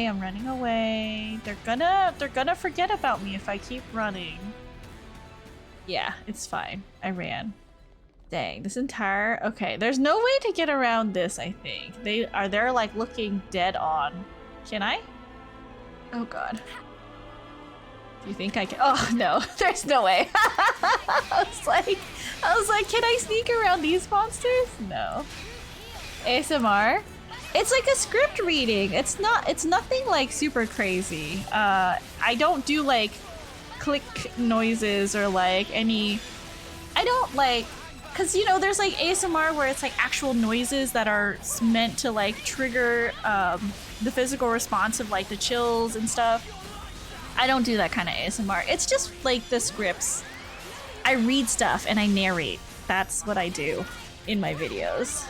Speaker 1: I'm running away. They're gonna forget about me if I keep running. Yeah, it's fine. I ran. Dang, this entire... Okay, there's no way to get around this, I think. They're like looking dead on. Can I? Oh god. Do you think I can? Oh no, there's no way. I was like, can I sneak around these monsters? No. ASMR? It's like a script reading. It's nothing like super crazy. I don't do like click noises or like any, I don't like, cause you know, there's like ASMR where it's like actual noises that are meant to like trigger the physical response of like the chills and stuff. I don't do that kind of ASMR. It's just like the scripts. I read stuff and I narrate. That's what I do in my videos.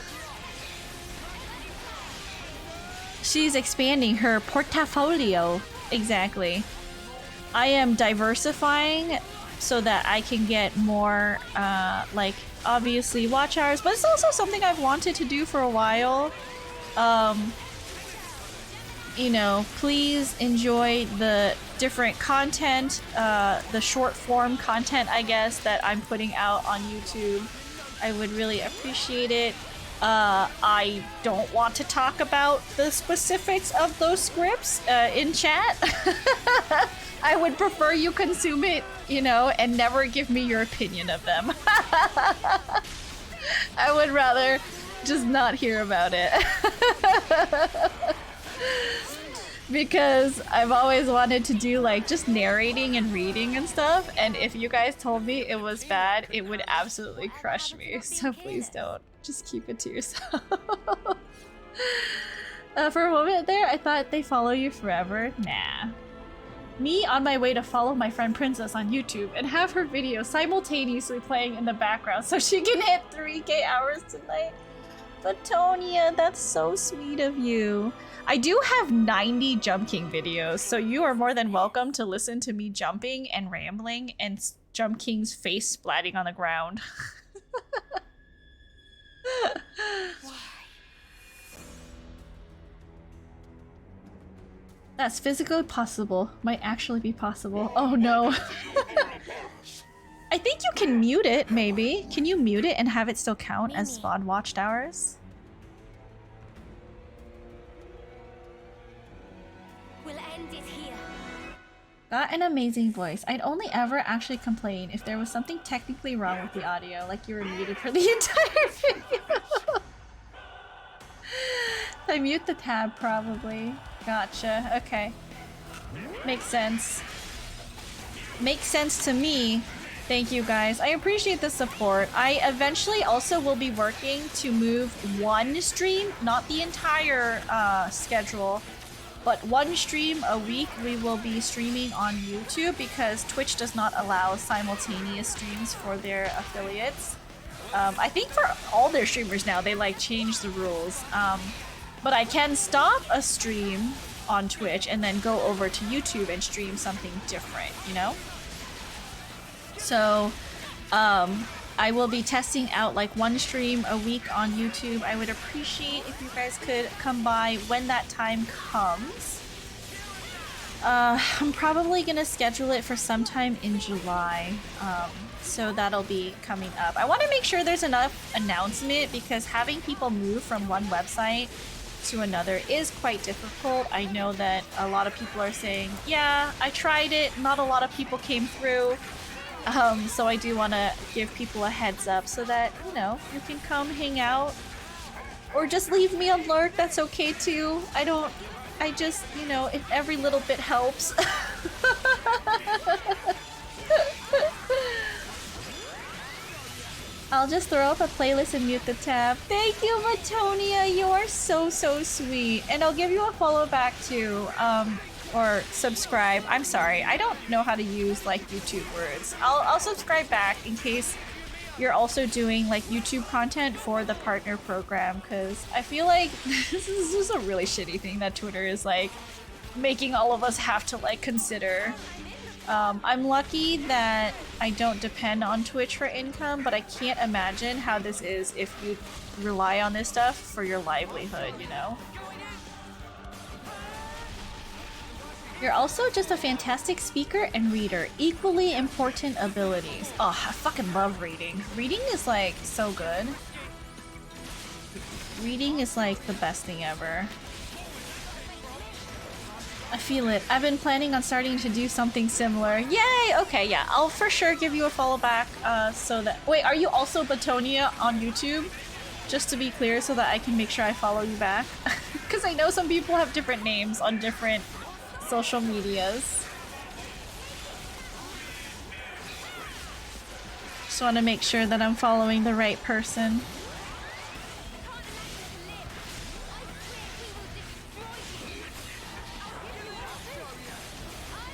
Speaker 1: She's expanding her portfolio. Exactly. I am diversifying so that I can get more, like, obviously watch hours, but it's also something I've wanted to do for a while. You know, please enjoy the different content, the short form content, I guess, that I'm putting out on YouTube. I would really appreciate it. I don't want to talk about the specifics of those scripts in chat. I would prefer you consume it, you know, and never give me your opinion of them. I would rather just not hear about it. Because I've always wanted to do like just narrating and reading and stuff, and if you guys told me it was bad, it would absolutely crush me. So please don't. Just keep it to yourself. For a moment there, I thought they follow you forever. Nah. Me on my way to follow my friend Princess on YouTube and have her video simultaneously playing in the background so she can hit 3K hours tonight. But Tonya, that's so sweet of you. I do have 90 Jump King videos, so you are more than welcome to listen to me jumping and rambling and Jump King's face splatting on the ground. That's physically possible. Might actually be possible. Oh no. I think you can mute it, maybe. Can you mute it and have it still count as VOD watched hours?
Speaker 4: We'll end it here.
Speaker 1: Got an amazing voice. I'd only ever actually complain if there was something technically wrong with the audio, like you were muted for the entire video. I mute the tab, probably. Gotcha. Okay. Makes sense. Makes sense to me. Thank you guys. I appreciate the support. I eventually also will be working to move one stream, not the entire schedule, but one stream a week we will be streaming on YouTube because Twitch does not allow simultaneous streams for their affiliates. I think for all their streamers now, they like change the rules. But I can stop a stream on Twitch and then go over to YouTube and stream something different, you know? So, I will be testing out like one stream a week on YouTube. I would appreciate if you guys could come by when that time comes. I'm probably gonna schedule it for sometime in July. So that'll be coming up. I want to make sure there's enough announcement because having people move from one website to another is quite difficult. I know that a lot of people are saying, yeah, I tried it, not a lot of people came through. So I do want to give people a heads up so that, you know, you can come hang out or just leave me a lurk. That's okay too. I just, you know, if every little bit helps. I'll just throw up a playlist and mute the tab. Thank you, Matonia. You are so sweet. And I'll give you a follow back too. Or subscribe. I'm sorry. I don't know how to use like YouTube words. I'll subscribe back in case you're also doing like YouTube content for the partner program, because I feel like this is a really shitty thing that Twitter is like making all of us have to like consider. I'm lucky that I don't depend on Twitch for income, but I can't imagine how this is if you rely on this stuff for your livelihood, you know? You're also just a fantastic speaker and reader. Equally important abilities. Oh, I fucking love reading. Reading is like so good. Reading is like the best thing ever. I feel it. I've been planning on starting to do something similar. Yay! Okay, yeah. I'll for sure give you a follow back so that... Wait, are you also Batonia on YouTube? Just to be clear so that I can make sure I follow you back. Because I know some people have different names on different social medias. Just want to make sure that I'm following the right person.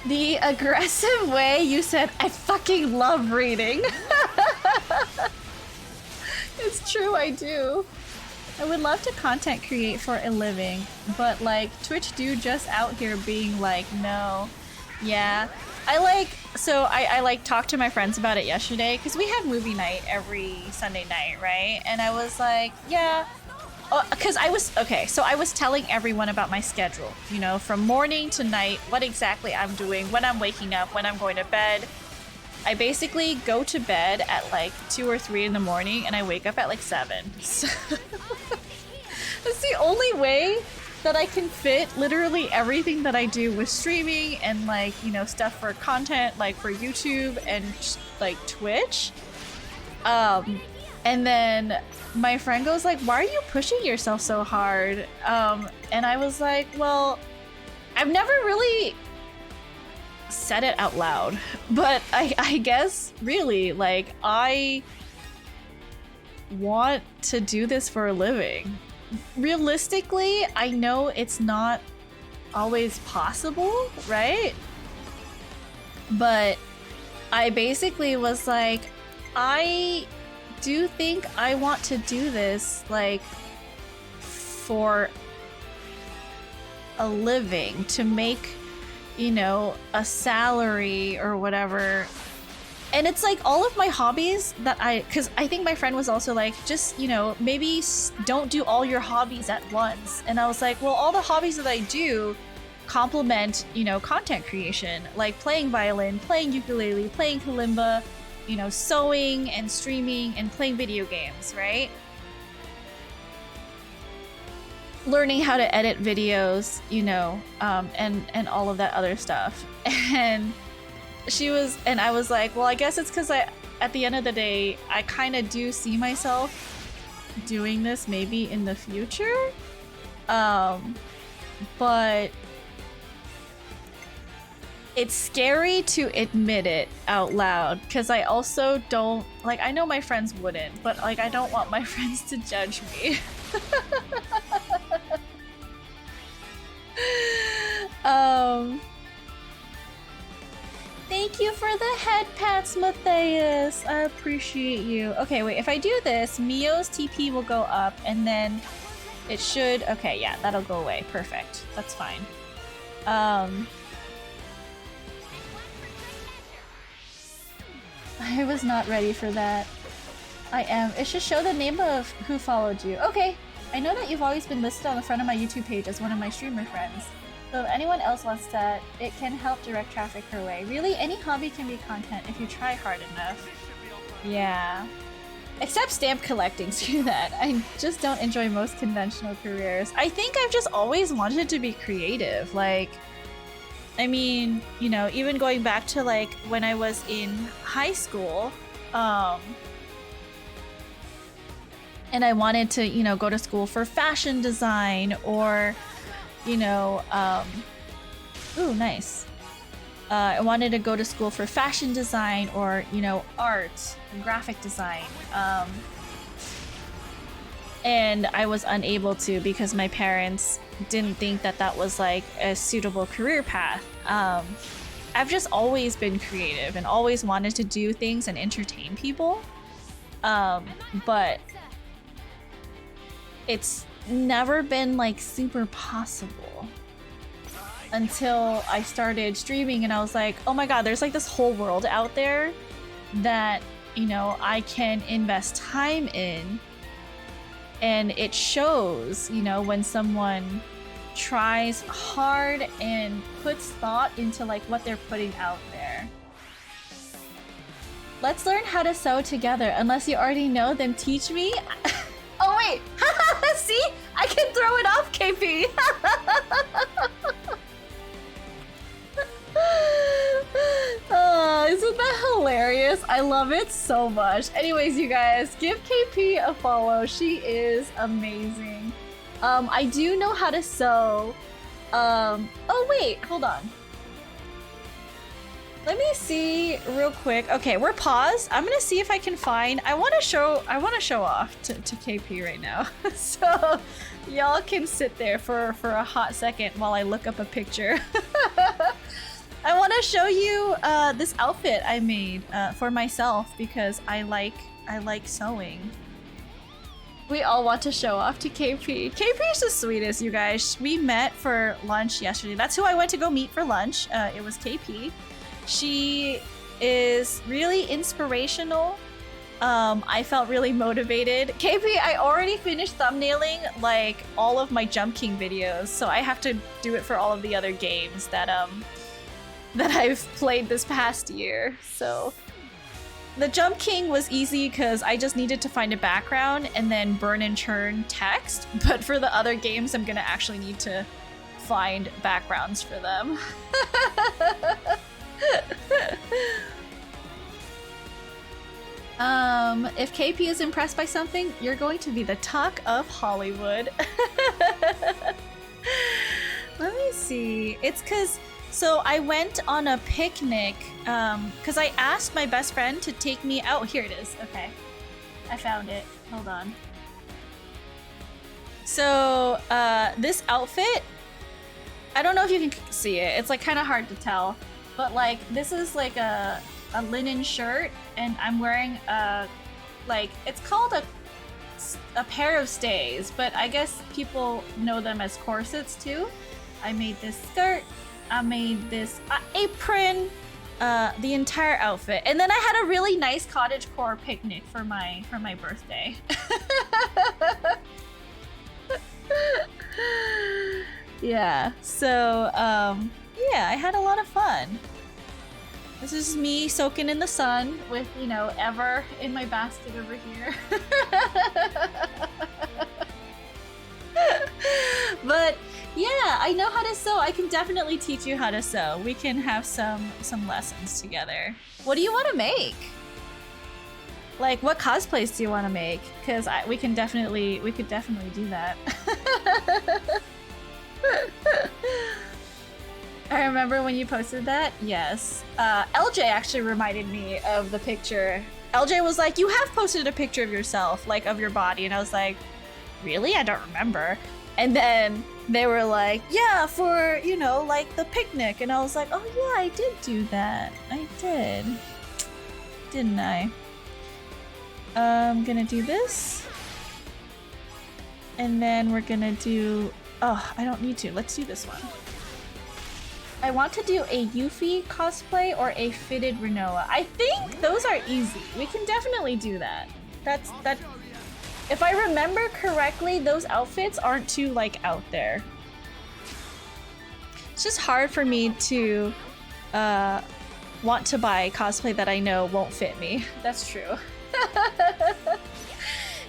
Speaker 1: The aggressive way you said, I fucking love reading. It's true, I do. I would love to content create for a living, but like Twitch dude just out here being like, no. Yeah. I like talked to my friends about it yesterday because we have movie night every Sunday night, right? And I was like, yeah. Because I was telling everyone about my schedule, you know, from morning to night, what exactly I'm doing, when I'm waking up, when I'm going to bed. I basically go to bed at like 2 or 3 in the morning and I wake up at like 7. So that's the only way that I can fit literally everything that I do with streaming and like, you know, stuff for content, like for YouTube and like Twitch. And then my friend goes like, why are you pushing yourself so hard? And I was like, well, I've never really said it out loud, but I guess really, like, I want to do this for a living. Realistically, I know it's not always possible, right? But I basically was like, I do think I want to do this like for a living, to make, you know, a salary or whatever. And it's like all of my hobbies that because I think my friend was also like, just, you know, maybe don't do all your hobbies at once. And I was like, well, all the hobbies that I do complement, you know, content creation, like playing violin, playing ukulele, playing kalimba, you know, sewing and streaming and playing video games, right? Learning how to edit videos, you know, and all of that other stuff. And I was like, well, I guess it's because at the end of the day, I kind of do see myself doing this maybe in the future. But it's scary to admit it out loud because I also don't, like, I know my friends wouldn't, but like, I don't want my friends to judge me. Thank you for the head pats, Matthias. I appreciate you. Okay, wait, if I do this, Mio's TP will go up and then it should, okay, yeah, that'll go away. Perfect. That's fine. I was not ready for that. I am. It should show the name of who followed you. Okay. I know that you've always been listed on the front of my YouTube page as one of my streamer friends. So if anyone else wants that, it can help direct traffic her way. Really, any hobby can be content if you try hard enough. Yeah. Except stamp collecting, screw that. I just don't enjoy most conventional careers. I think I've just always wanted to be creative. Like, I mean, you know, even going back to like when I was in high school, and I wanted to, you know, go to school for fashion design or, you know, ooh, nice. I wanted to go to school for fashion design or, you know, art and graphic design. And I was unable to because my parents didn't think that that was like a suitable career path. I've just always been creative and always wanted to do things and entertain people. But it's never been like super possible until I started streaming and I was like, oh my god, there's like this whole world out there that, you know, I can invest time in. And it shows, you know, when someone tries hard and puts thought into like what they're putting out there. Let's learn how to sew together. Unless you already know, then teach me. Oh wait, see? I can throw it off, KP. Isn't that hilarious? I love it so much. Anyways, you guys, give KP a follow. She is amazing. I do know how to sew. Oh wait, hold on. Let me see real quick. Okay, we're paused. I'm gonna see if I can find. I want to show off to KP right now. So y'all can sit there for a hot second while I look up a picture. I want to show you this outfit I made for myself because I like sewing. We all want to show off to KP. KP is the sweetest, you guys. We met for lunch yesterday. That's who I went to go meet for lunch. It was KP. She is really inspirational. I felt really motivated. KP, I already finished thumbnailing like all of my Jump King videos, so I have to do it for all of the other games that I've played this past year. So the Jump King was easy because I just needed to find a background and then burn and churn text. But for the other games, I'm gonna actually need to find backgrounds for them. If KP is impressed by something, you're going to be the talk of Hollywood. Let me see. It's because... So I went on a picnic because I asked my best friend to take me out. Here it is. Okay. I found it. Hold on. So this outfit, I don't know if you can see it. It's like kind of hard to tell. But like this is like a linen shirt and I'm wearing like it's called a pair of stays, but I guess people know them as corsets too. I made this skirt. I made this apron, the entire outfit, and then I had a really nice cottagecore picnic for my birthday. Yeah, so yeah, I had a lot of fun. This is me soaking in the sun with, you know, Ever in my basket over here. But yeah, I know how to sew. I can definitely teach you how to sew. We can have some lessons together. What do you want to make? Like, what cosplays do you want to make? Because we could definitely do that. I remember when you posted that. Yes. LJ actually reminded me of the picture. LJ was like, "You have posted a picture of yourself, like of your body," and I was like, "Really? I don't remember." And then they were like, "Yeah, for, you know, like the picnic." And I was like, "Oh yeah, I did do that. I did. Didn't I?" I'm gonna do this. And then we're gonna do... Oh, I don't need to. Let's do this one. I want to do a Yuffie cosplay or a fitted Rinoa. I think those are easy. We can definitely do that. That. If I remember correctly, those outfits aren't too, like, out there. It's just hard for me to want to buy cosplay that I know won't fit me. That's true.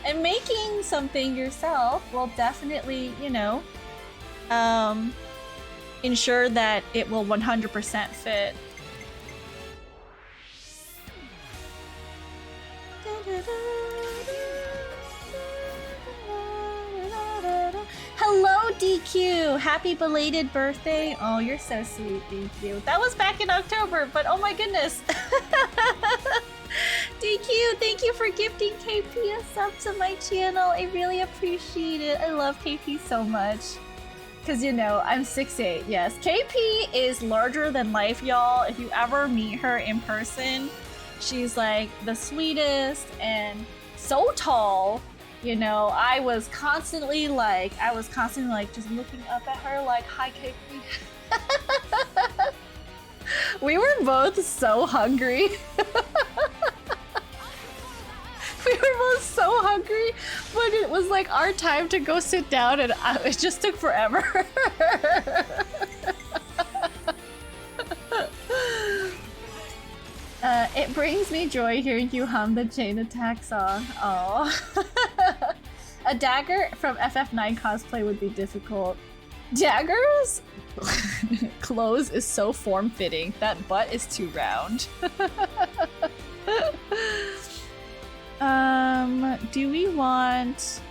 Speaker 1: And making something yourself will definitely, you know, ensure that it will 100% fit. Hello, DQ! Happy belated birthday. Oh, you're so sweet, thank you. That was back in October, but oh my goodness. DQ, thank you for gifting KP a sub to my channel. I really appreciate it. I love KP so much. Because, you know, I'm 6'8", yes. KP is larger than life, y'all. If you ever meet her in person, she's like the sweetest and so tall. You know, I was constantly like just looking up at her like, hi, KP. We were both so hungry. We were both so hungry, but it was like our time to go sit down and it just took forever. It brings me joy hearing you hum the chain attack song. Oh. A dagger from FF9 cosplay would be difficult. Daggers? Clothes is so form-fitting. That butt is too round. Do we want...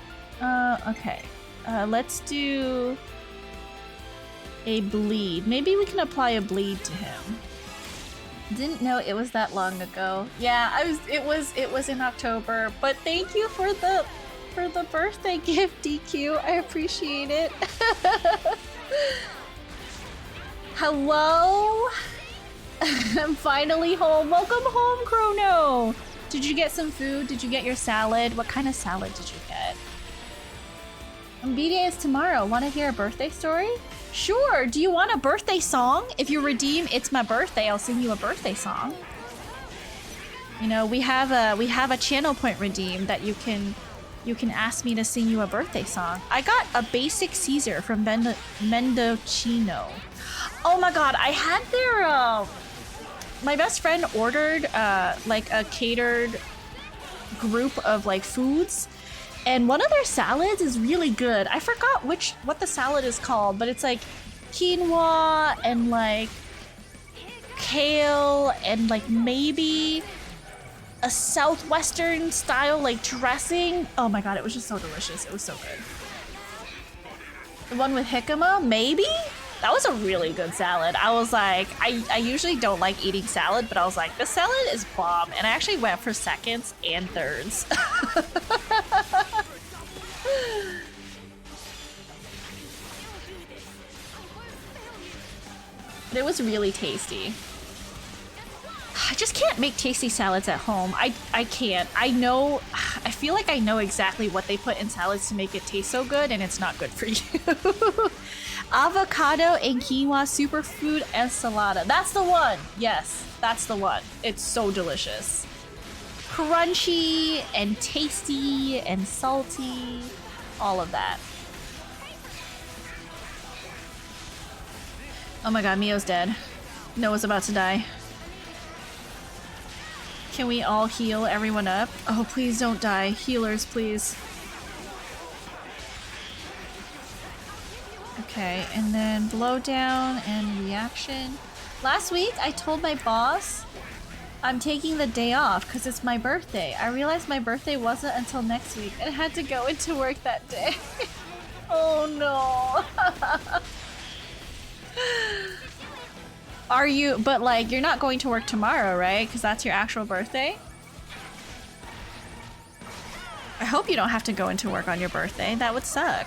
Speaker 1: okay. Let's do... a bleed. Maybe we can apply a bleed to him. Didn't know it was that long ago. Yeah, it was in October, but thank you for the birthday gift, DQ. I appreciate it. Hello? I'm finally home. Welcome home, Chrono. Did you get some food? Did you get your salad? What kind of salad did you get? B-Day is tomorrow. Want to hear a birthday story? Sure. Do you want a birthday song? If you redeem It's My Birthday, I'll sing you a birthday song. You know, we have a channel point redeem that you can ask me to sing you a birthday song. I got a basic Caesar from Mendocino. Oh my god, I had their my best friend ordered like a catered group of like foods, and one of their salads is really good. I forgot what the salad is called, but it's like quinoa and like kale and like maybe a southwestern style like dressing. Oh my god, it was just so delicious. It was so good. The one with jicama, maybe? That was a really good salad. I was like, I usually don't like eating salad, but I was like, this salad is bomb. And I actually went for seconds and thirds. But it was really tasty. I just can't make tasty salads at home. I can't. I feel like I know exactly what they put in salads to make it taste so good, and it's not good for you. Avocado and quinoa superfood ensalada. That's the one. Yes, that's the one. It's so delicious. Crunchy and tasty and salty. All of that. Oh my god, Mio's dead. Noah's about to die. Can we all heal everyone up? Oh, please don't die. Healers, please. Okay, and then blowdown and reaction. Last week, I told my boss I'm taking the day off because it's my birthday. I realized my birthday wasn't until next week and I had to go into work that day. Oh no. Are you, but like, you're not going to work tomorrow, right? Because that's your actual birthday? I hope you don't have to go into work on your birthday. That would suck.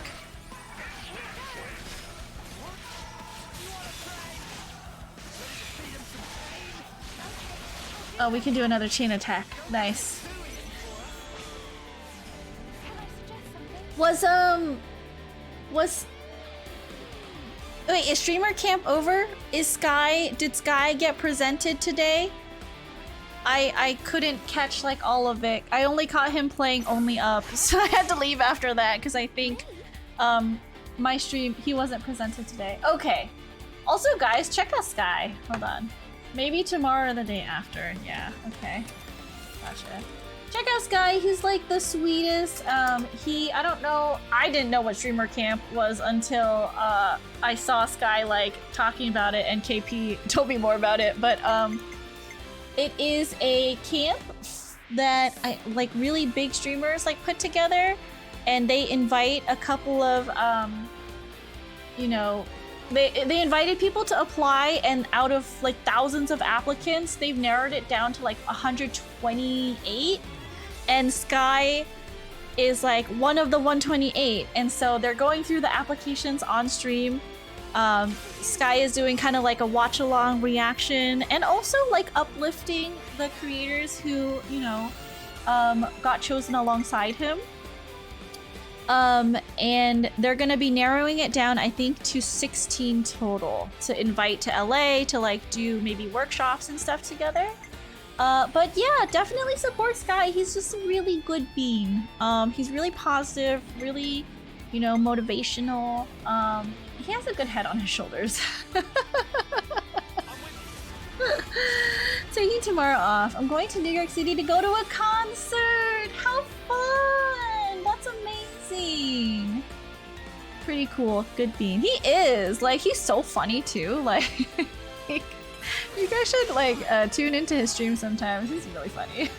Speaker 1: Oh, we can do another chain attack. Nice. Wait, is streamer camp over? Did Sky get presented today? I couldn't catch like all of it. I only caught him playing only up, so I had to leave after that because I think my stream, he wasn't presented today. Okay. Also, guys, check out Sky. Hold on. Maybe tomorrow or the day after. Yeah, okay. Gotcha. Check out Sky. He's like the sweetest. I don't know. I didn't know what streamer camp was until I saw Sky like talking about it, and KP told me more about it. But it is a camp that like really big streamers like put together, and they invite a couple of you know, they invited people to apply, and out of like thousands of applicants, they've narrowed it down to like 128, and Sky is like one of the 128, and so they're going through the applications on stream. Sky is doing kind of like a watch along reaction, and also like uplifting the creators who, you know, got chosen alongside him. And they're gonna be narrowing it down, I think, to 16 total to invite to LA to like do maybe workshops and stuff together. But yeah, definitely support Sky. He's just a really good being. He's really positive, really, you know, motivational. He has a good head on his shoulders. Taking tomorrow off. I'm going to New York City to go to a concert. How fun! That's amazing. Pretty cool. Good bean. He is. Like, he's so funny too. Like, you guys should like tune into his stream sometimes. He's really funny.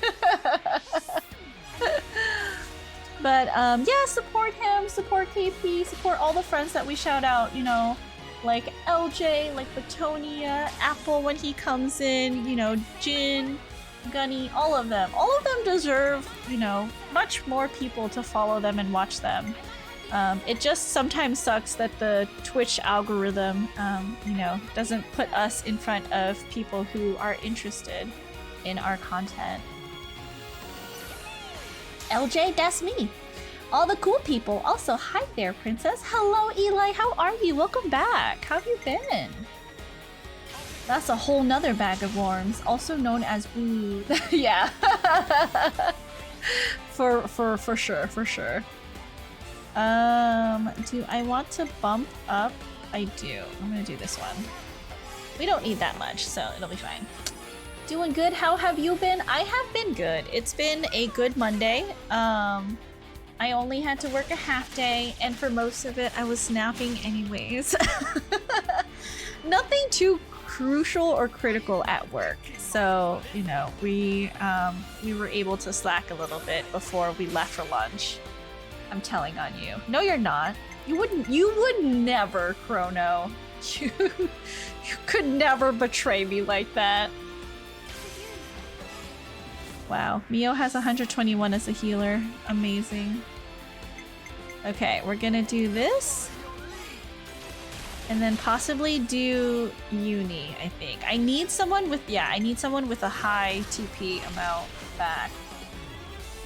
Speaker 1: But yeah, support him, support KP, support all the friends that we shout out, you know, like LJ, like Batonia, Apple when he comes in, you know, Jin, Gunny, all of them. All of them deserve, you know, much more people to follow them and watch them. It just sometimes sucks that the Twitch algorithm, you know, doesn't put us in front of people who are interested in our content. LJ, that's me. All the cool people. Also, hi there, princess. Hello, Eli. How are you? Welcome back. How have you been? That's a whole nother bag of worms, also known as woo. Yeah. for sure, for sure. Do I want to bump up? I do. I'm gonna do this one. We don't need that much, so it'll be fine. Doing good. How have you been? I have been good. It's been a good Monday. I only had to work a half day, and for most of it, I was napping anyways. Nothing too crucial or critical at work, so you know we were able to slack a little bit before we left for lunch. I'm telling on you. No, you're not. You would never, Chrono. You could never betray me like that. Wow, Mio has 121 as a healer. Amazing. Okay, we're gonna do this. And then possibly do Uni, I think. I need someone with, yeah, I need someone with a high TP amount back.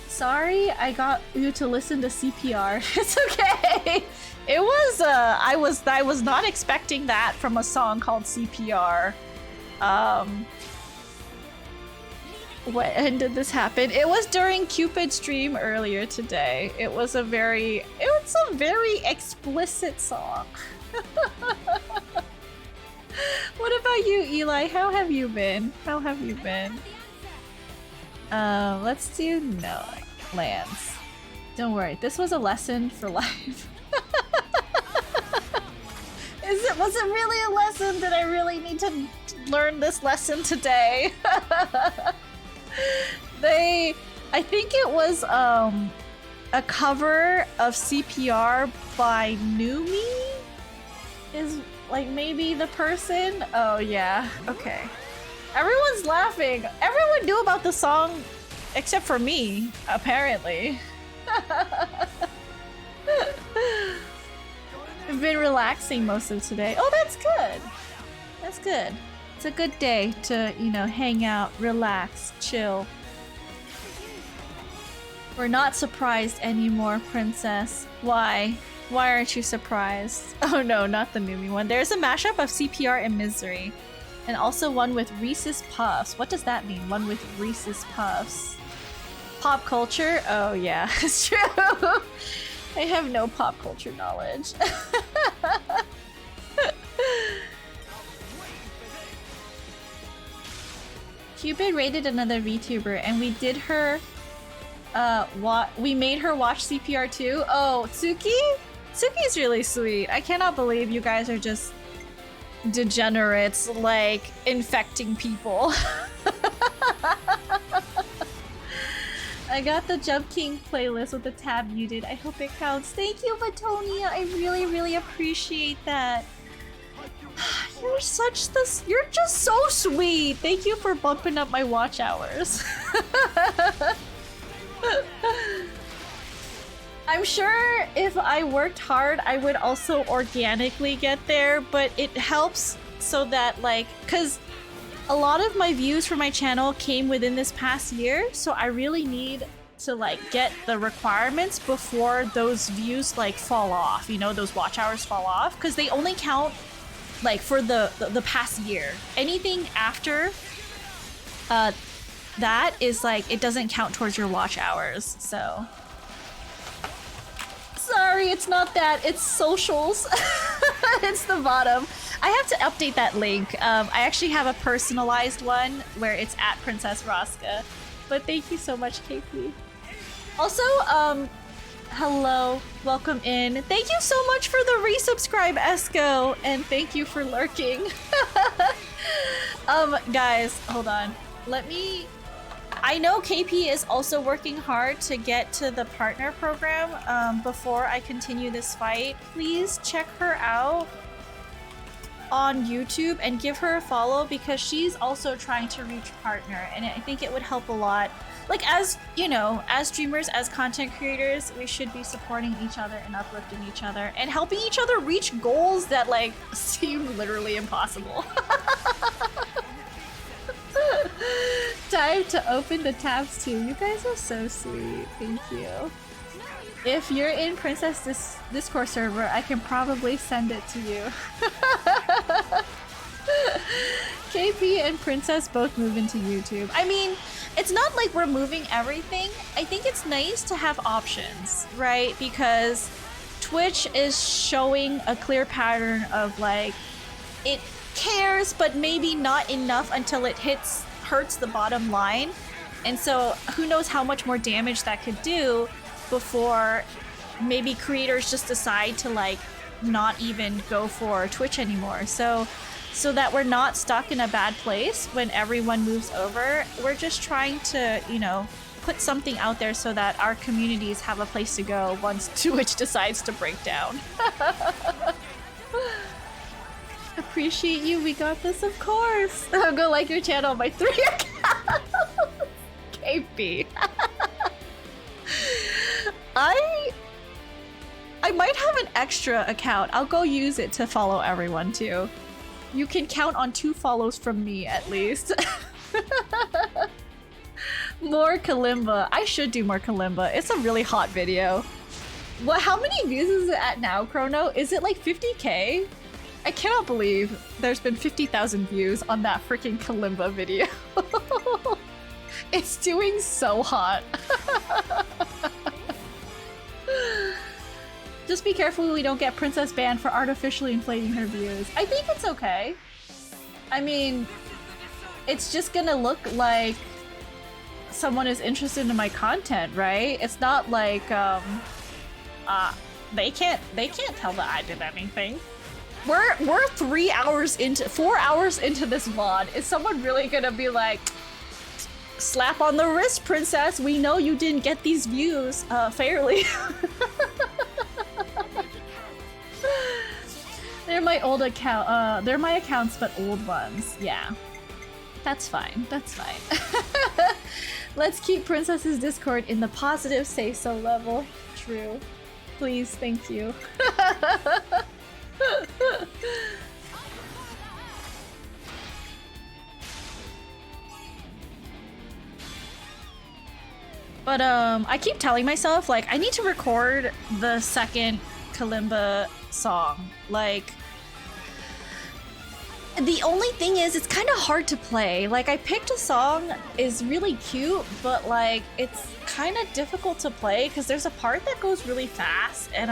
Speaker 1: Sorry, I got you to listen to CPR. It's okay. It was, I was not expecting that from a song called CPR. When did this happen? It was during Cupid's stream earlier today. It was a very explicit song. What about you, Eli? How have you been? How have you been? Let's do no lands. Don't worry, this was a lesson for life. Was it really a lesson? Did I really need to learn this lesson today? I think it was a cover of CPR by Numi is like maybe the person. Oh yeah, okay. Everyone's laughing. Everyone knew about the song except for me, apparently. I've been relaxing most of today. Oh, that's good. That's good. It's a good day to, you know, hang out, relax, chill. We're not surprised anymore, princess. Why? Why aren't you surprised? Oh no, not the Numi one. There's a mashup of CPR and Misery. And also one with Reese's Puffs. What does that mean? One with Reese's Puffs. Pop culture? Oh yeah, it's true. I have no pop culture knowledge. Cupid rated another VTuber and we did her we made her watch CPR too. Oh, Tsuki? Tsuki's really sweet. I cannot believe you guys are just degenerates, like infecting people. I got the Jump King playlist with the tab muted. I hope it counts. Thank you, Batonia. I really, really appreciate that. You're just so sweet. Thank you for bumping up my watch hours. I'm sure if I worked hard, I would also organically get there, but it helps so that, like, because a lot of my views for my channel came within this past year, so I really need to, like, get the requirements before those views, like, fall off, you know, those watch hours fall off, because they only count, like, for the past year. Anything after that is, like, it doesn't count towards your watch hours, so... Sorry, it's not that. It's socials. It's the bottom. I have to update that link. I actually have a personalized one where it's at Princess Roska. But thank you so much, KP. Also, hello. Welcome in. Thank you so much for the resubscribe, Esco. And thank you for lurking. Guys, hold on. Let me... I know KP is also working hard to get to the partner program before I continue this fight. Please check her out on YouTube and give her a follow because she's also trying to reach partner and I think it would help a lot. Like, as, you know, as streamers, as content creators, we should be supporting each other and uplifting each other and helping each other reach goals that, like, seem literally impossible. Time to open the tabs too. You guys are so sweet. Thank you. If you're in Princess Discord server, I can probably send it to you. KP and Princess both move into YouTube. I mean, it's not like we're moving everything. I think it's nice to have options, right? Because Twitch is showing a clear pattern of, like, it cares, but maybe not enough until it hurts the bottom line. And so who knows how much more damage that could do before maybe creators just decide to, like, not even go for Twitch anymore. So that we're not stuck in a bad place when everyone moves over. We're just trying to, you know, put something out there so that our communities have a place to go once Twitch decides to break down. Appreciate you. We got this, of course. I'll go like your channel on my 3 accounts. KP. I might have an extra account. I'll go use it to follow everyone too. You can count on 2 follows from me at least. More Kalimba. I should do more Kalimba. It's a really hot video. What? How many views is it at now, Chrono? Is it like 50k? I cannot believe there's been 50,000 views on that freaking Kalimba video. It's doing so hot. Just be careful we don't get Princess banned for artificially inflating her views. I think it's okay. I mean, it's just gonna look like someone is interested in my content, right? It's not like they can't tell that I did anything. We're 4 hours into this VOD. Is someone really gonna be like, slap on the wrist, princess? We know you didn't get these views fairly. They're my old account. They're my accounts, but old ones. Yeah, that's fine. That's fine. Let's keep Princess's Discord in the positive say-so level. True. Please, thank you. But I keep telling myself, like, I need to record the second Kalimba song. Like, the only thing is, it's kind of hard to play. Like, I picked a song is really cute, but like, it's kind of difficult to play because there's a part that goes really fast, and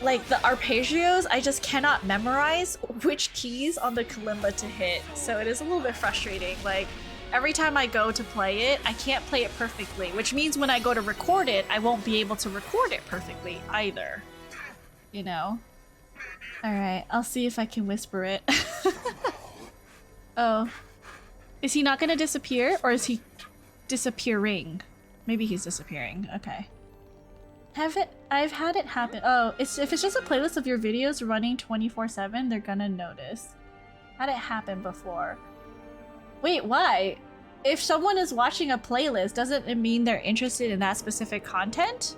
Speaker 1: like the arpeggios, I just cannot memorize which keys on the kalimba to hit. So it is a little bit frustrating. Like every time I go to play it, I can't play it perfectly, which means when I go to record it, I won't be able to record it perfectly either. You know? Alright, I'll see if I can whisper it. Oh. Is he not gonna disappear? Or is he disappearing? Maybe he's disappearing. Okay. I've had it happen. Oh, if it's just a playlist of your videos running 24/7, they're gonna notice. Had it happen before. Wait, why? If someone is watching a playlist, doesn't it mean they're interested in that specific content?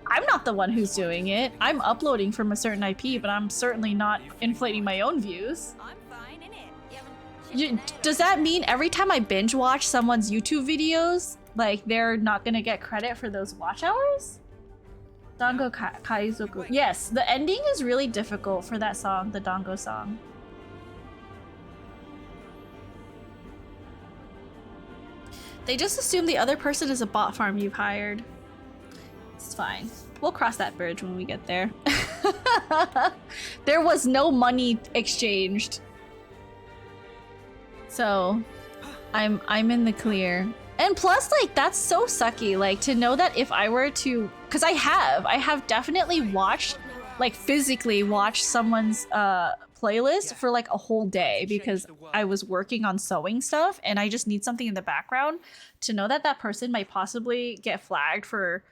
Speaker 1: I'm not the one who's doing it. I'm uploading from a certain IP, but I'm certainly not inflating my own views.
Speaker 3: I'm fine, innit?
Speaker 1: Does that mean every time I binge watch someone's YouTube videos, like they're not gonna get credit for those watch hours? Dango Kaizoku. Yes, the ending is really difficult for that song, the Dango song. They just assume the other person is a bot farm you've hired. It's fine. We'll cross that bridge when we get there. There was no money exchanged. So, I'm in the clear. And plus, like, that's so sucky, like, to know that if I were to... Because I have definitely watched, like, physically watched someone's playlist for, like, a whole day because I was working on sewing stuff and I just need something in the background. To know that that person might possibly get flagged for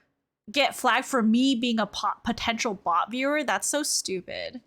Speaker 1: me being a potential bot viewer, that's so stupid.